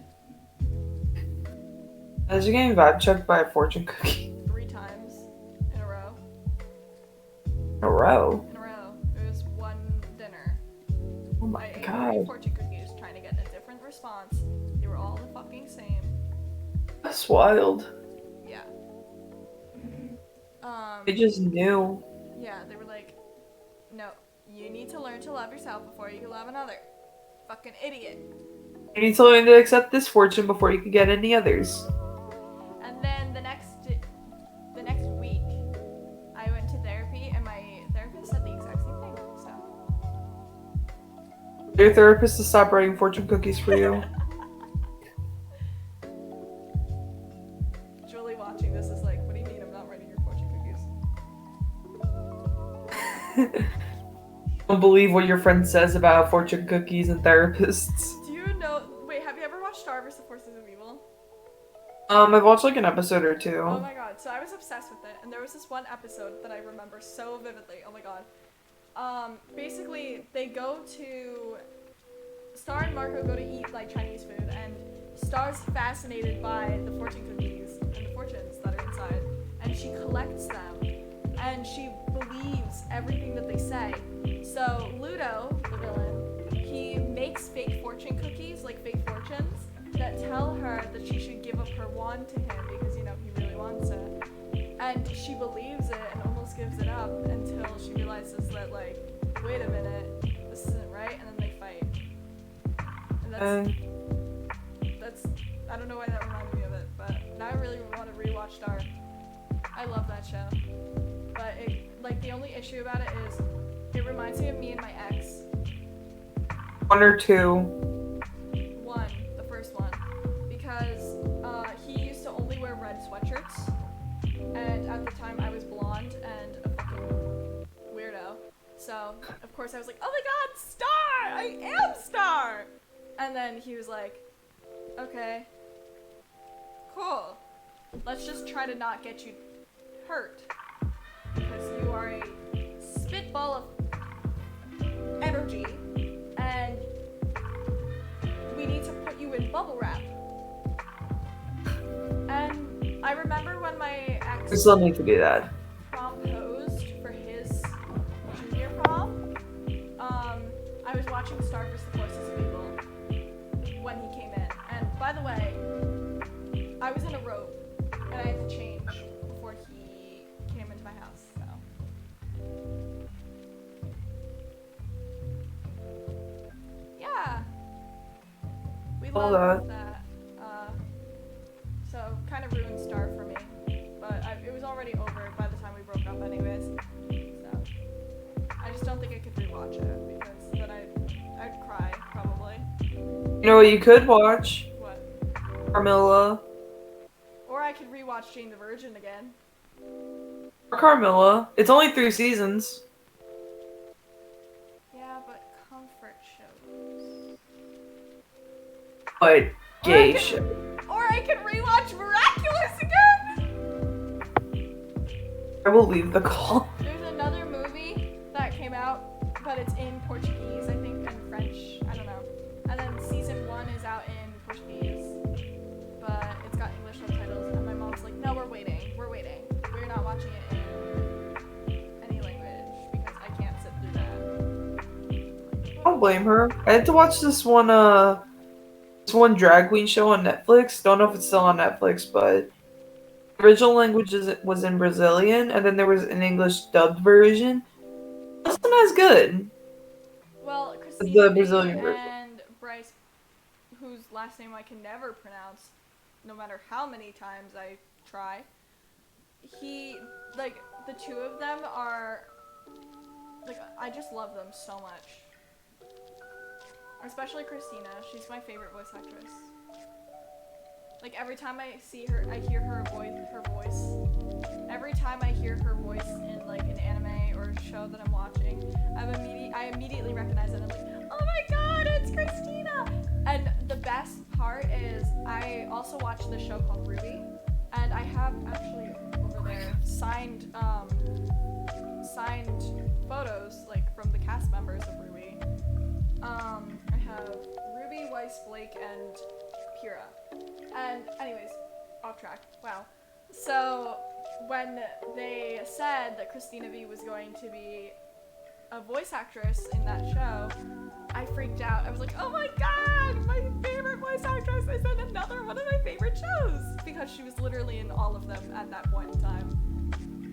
As you're getting vibe checked by a fortune cookie 3 times in a row. in a row. In a row. It was one dinner. Oh I my ate 3 god. fortune cookies trying to get a different response. They were all the fucking same. That's wild. Yeah. They just knew. Yeah, they were like, no, you need to learn to love yourself before you can love another. Fucking idiot. You need to learn to accept this fortune before you can get any others. And then the next week, I went to therapy, and my therapist said the exact same thing. So. Your therapist to stop writing fortune cookies for you. Julie watching this is like, what do you mean I'm not writing your fortune cookies? Don't believe what your friend says about fortune cookies and therapists. Do you know? Wait, have you ever watched Star vs. the Forces of Evil? I've watched like an episode or two. Oh my god, so I was obsessed with it, and there was this one episode that I remember so vividly. Oh my god. Basically, they go to... Star and Marco go to eat, like, Chinese food, and Star's fascinated by the fortune cookies and the fortunes that are inside, and she collects them, and she believes everything that they say. So, Ludo, the villain, he makes fake fortune cookies, like fake fortunes, that tell her that she should give up her wand to him because, you know, he really wants it. And she believes it and almost gives it up until she realizes that, like, wait a minute, this isn't right, and then they fight. And that's I don't know why that reminded me of it, but now I really want to rewatch Star. I love that show. But like the only issue about it is it reminds me of me and my ex. 1 or 2. One, the first one, because he used to only wear red sweatshirts, and at the time I was blonde and a fucking weirdo. So of course I was like, oh my god, Star! I am Star! And then he was like, okay, cool. Let's just try to not get you hurt, because you are a spitball of energy, and we need to put you in bubble wrap. And I remember when my ex We still need to do that. proposed for his junior prom, I was watching Star vs. the Forces of Evil when he came in. And by the way, I was in a robe, and I had to change before he came into my house, so. Yeah. We All loved that. So, kind of ruined Star for me. But it was already over by the time we broke up anyways. So, I just don't think I could rewatch it, because then I'd cry, probably. You know what you could watch? What? Carmilla. Or I could rewatch Jane the Virgin again. Or Carmilla. It's only 3 seasons. Yeah, but comfort shows. But gay Or shit. Or I could rewatch Miraculous again! I will leave the call. There's another movie that came out, but it's in Portuguese, I think, and French. I don't know. And then season 1 is out in Portuguese, but it's got English subtitles. And my mom's like, "No, we're waiting. We're waiting. We're not watching it in any language because I can't sit through that." I don't blame her. I had to watch this one drag queen show on Netflix. Don't know if it's still on Netflix, but the original language was in Brazilian, and then there was an English dubbed version. It wasn't as good. Well, The Christina Brazilian version. and Bryce, whose last name I can never pronounce, no matter how many times I try. The two of them are, I just love them so much. Especially Christina, she's my favorite voice actress. Every time I see her, I hear her voice. Every time I hear her voice in an anime or a show that I'm watching, I immediately recognize it. I'm like, oh my god, it's Christina! And the best part is I also watch this show called Ruby, and I have actually over there signed photos from the cast members of Ruby. I have Ruby, Weiss, Blake, and Pura. And anyways, off track. Wow. So when they said that Christina V was going to be a voice actress in that show, I freaked out. I was like, oh my god, my favorite voice actress is in another one of my favorite shows, because she was literally in all of them at that point in time.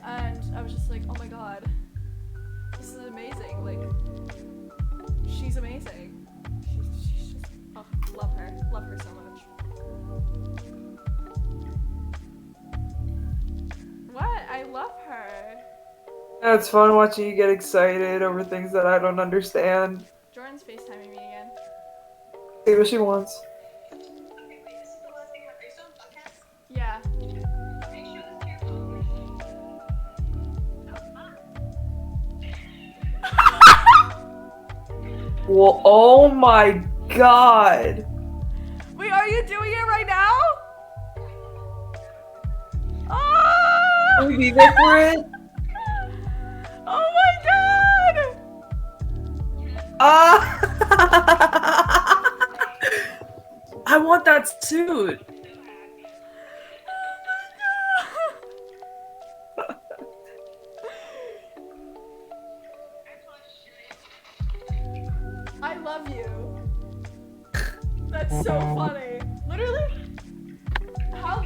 And I was just like, oh my god, this is amazing. She's amazing. She's just, love her. love her so much. What? I love her. Yeah, it's fun watching you get excited over things that I don't understand. Jordan's FaceTiming me again. See what she wants. Okay, wait, this is the last thing. Are you still on podcast? Yeah. Okay, show this to your phone. Well, oh my god. Wait, are you doing it right now? Oh! Can we be there for it? Oh my god! I want that suit. I love you. That's so funny. Literally, how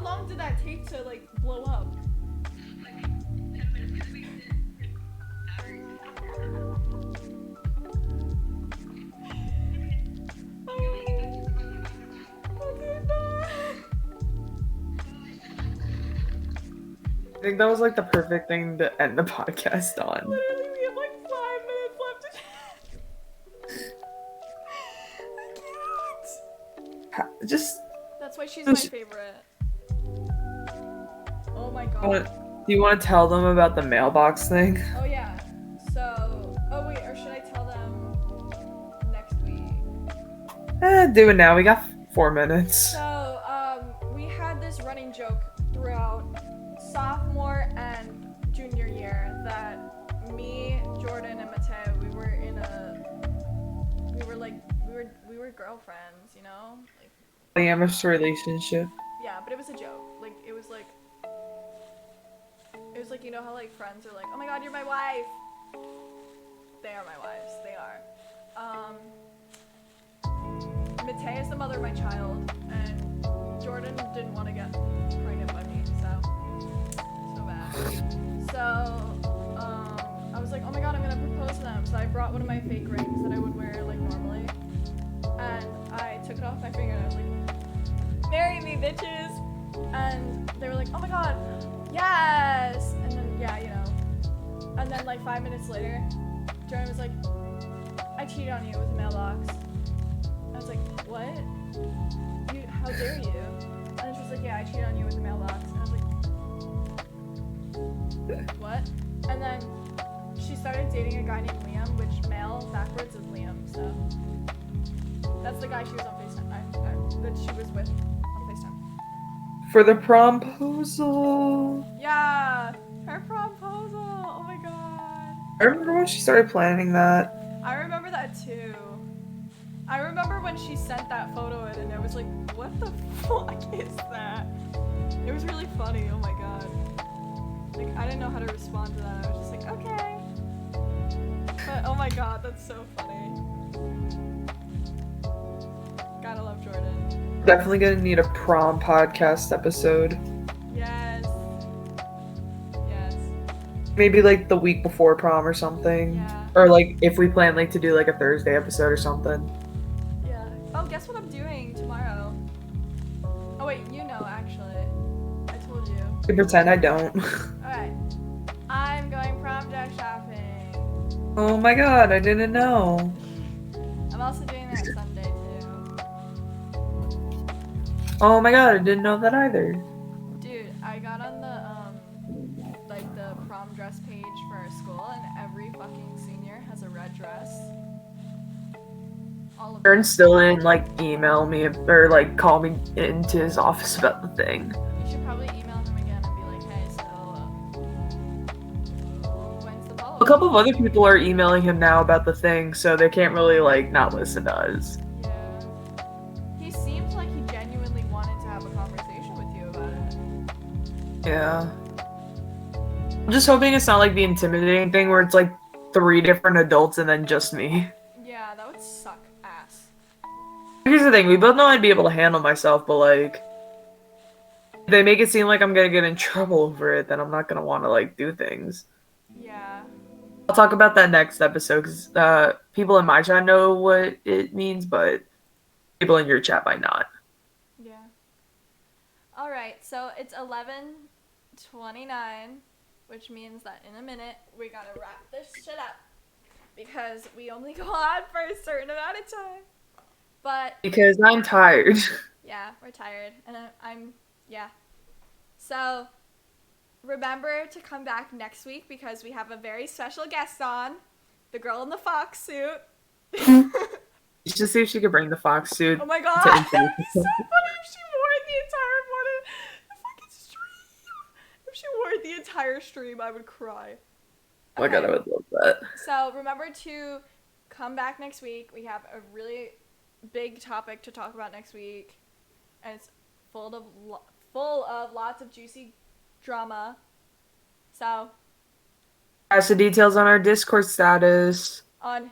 long did that take to like blow up? I think that was like the perfect thing to end the podcast on. Literally, we have like 5 minutes left. I can't. Just, That's why she's my favorite. Oh my god. do you want to tell them about the mailbox thing? Oh yeah. So, oh wait, or should I tell them next week? Do it now. We got 4 minutes. So, we had this running joke throughout sophomore and junior year that me, Jordan, and Mateo, we were girlfriends, you know? Like, Polyamorous relationship. yeah, but it was a joke. Like, it was like, you know how like friends are like, oh my god, you're my wife. They are my wives. They are. Mateo is the mother of my child, and Jordan didn't want to get pregnant by me, so bad. So, I was like, oh my god, I'm gonna propose to them. So I brought one of my fake rings that I would wear like normally, and I took it off my finger and I was like, marry me, bitches. And they were like, oh my god, yes. And then, yeah, you know. And then like 5 minutes later, Jordan was like, I cheated on you with a mailbox. I was like, what? How dare you? And then she was like, yeah, I cheated on you with a mailbox. And I was like, what? And then she started dating a guy named Liam, which male backwards is Liam, so that's the guy she was on FaceTime, that she was with on FaceTime. For the promposal. Yeah, her proposal. Oh my god. I remember when she started planning that. I remember that too. I remember when she sent that photo in and I was like, what the fuck is that? It was really funny, oh my god. Like, I didn't know how to respond to that. I was just like, okay. But oh my god, that's so funny. Gotta love Jordan. Definitely gonna need a prom podcast episode. Yes. Yes. Maybe like the week before prom or something. Yeah. Or like if we plan like to do like a Thursday episode or something. Yeah. Oh, guess what I'm doing tomorrow? Oh wait, you know actually. I told you. I pretend I don't. Alright. I'm going prom dress shopping. Oh my god, I didn't know. I'm also doing that Sunday too. Oh my god, I didn't know that either. Dude, I got on the like the prom dress page for our school and every fucking senior has a red dress. All of them. Aaron's still in, like, email me or like call me into his office about the thing. You should probably email him again and be like, hey, so when's the follow-up? A couple of other people are emailing him now about the thing, so they can't really like not listen to us. Yeah. He seems like he genuinely wanted to have a conversation with you about it. Yeah. I'm just hoping it's not like the intimidating thing where it's like 3 different adults and then just me. Yeah, that would suck ass. Here's the thing, we both know I'd be able to handle myself, but like, if they make it seem like I'm gonna get in trouble over it, then I'm not gonna want to like do things. Yeah. I'll talk about that next episode because people in my chat know what it means, but people in your chat might not. Yeah. Alright, so it's 11:29, which means that in a minute we gotta wrap this shit up. Because we only go on for a certain amount of time. But, Because I'm tired. yeah, we're tired. And yeah. So, remember to come back next week because we have a very special guest on. The girl in the fox suit. You should see if she could bring the fox suit. Oh my god, to it'd be introduce so herself. funny if she wore it the entire fucking stream. If she wore it the entire stream, I would cry. Oh my god, I would love that. So remember to come back next week. We have a really big topic to talk about next week, and it's full of lots of juicy drama. So Ask the details on our Discord status. on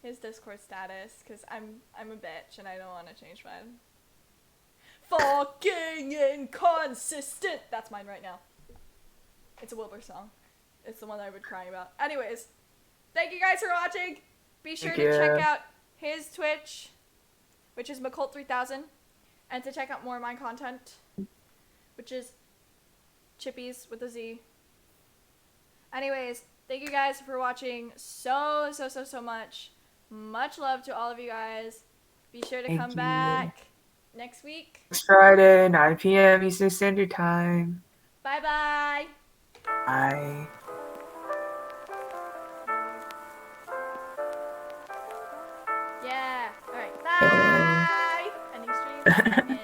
his Discord status, because I'm a bitch and I don't want to change mine. Fucking inconsistent. That's mine right now. It's a Wilbur song. It's the one that I would cry about. Anyways, thank you guys for watching. Be sure to check out his Twitch, which is McCult3000, and to check out more of my content, which is Chippies with a Z. Anyways, thank you guys for watching so much. Much love to all of you guys. Be sure to come back next week. Next Friday, 9 p.m. Eastern Standard Time. Bye-bye. Bye. Yeah. All right. Bye. Ending stream. And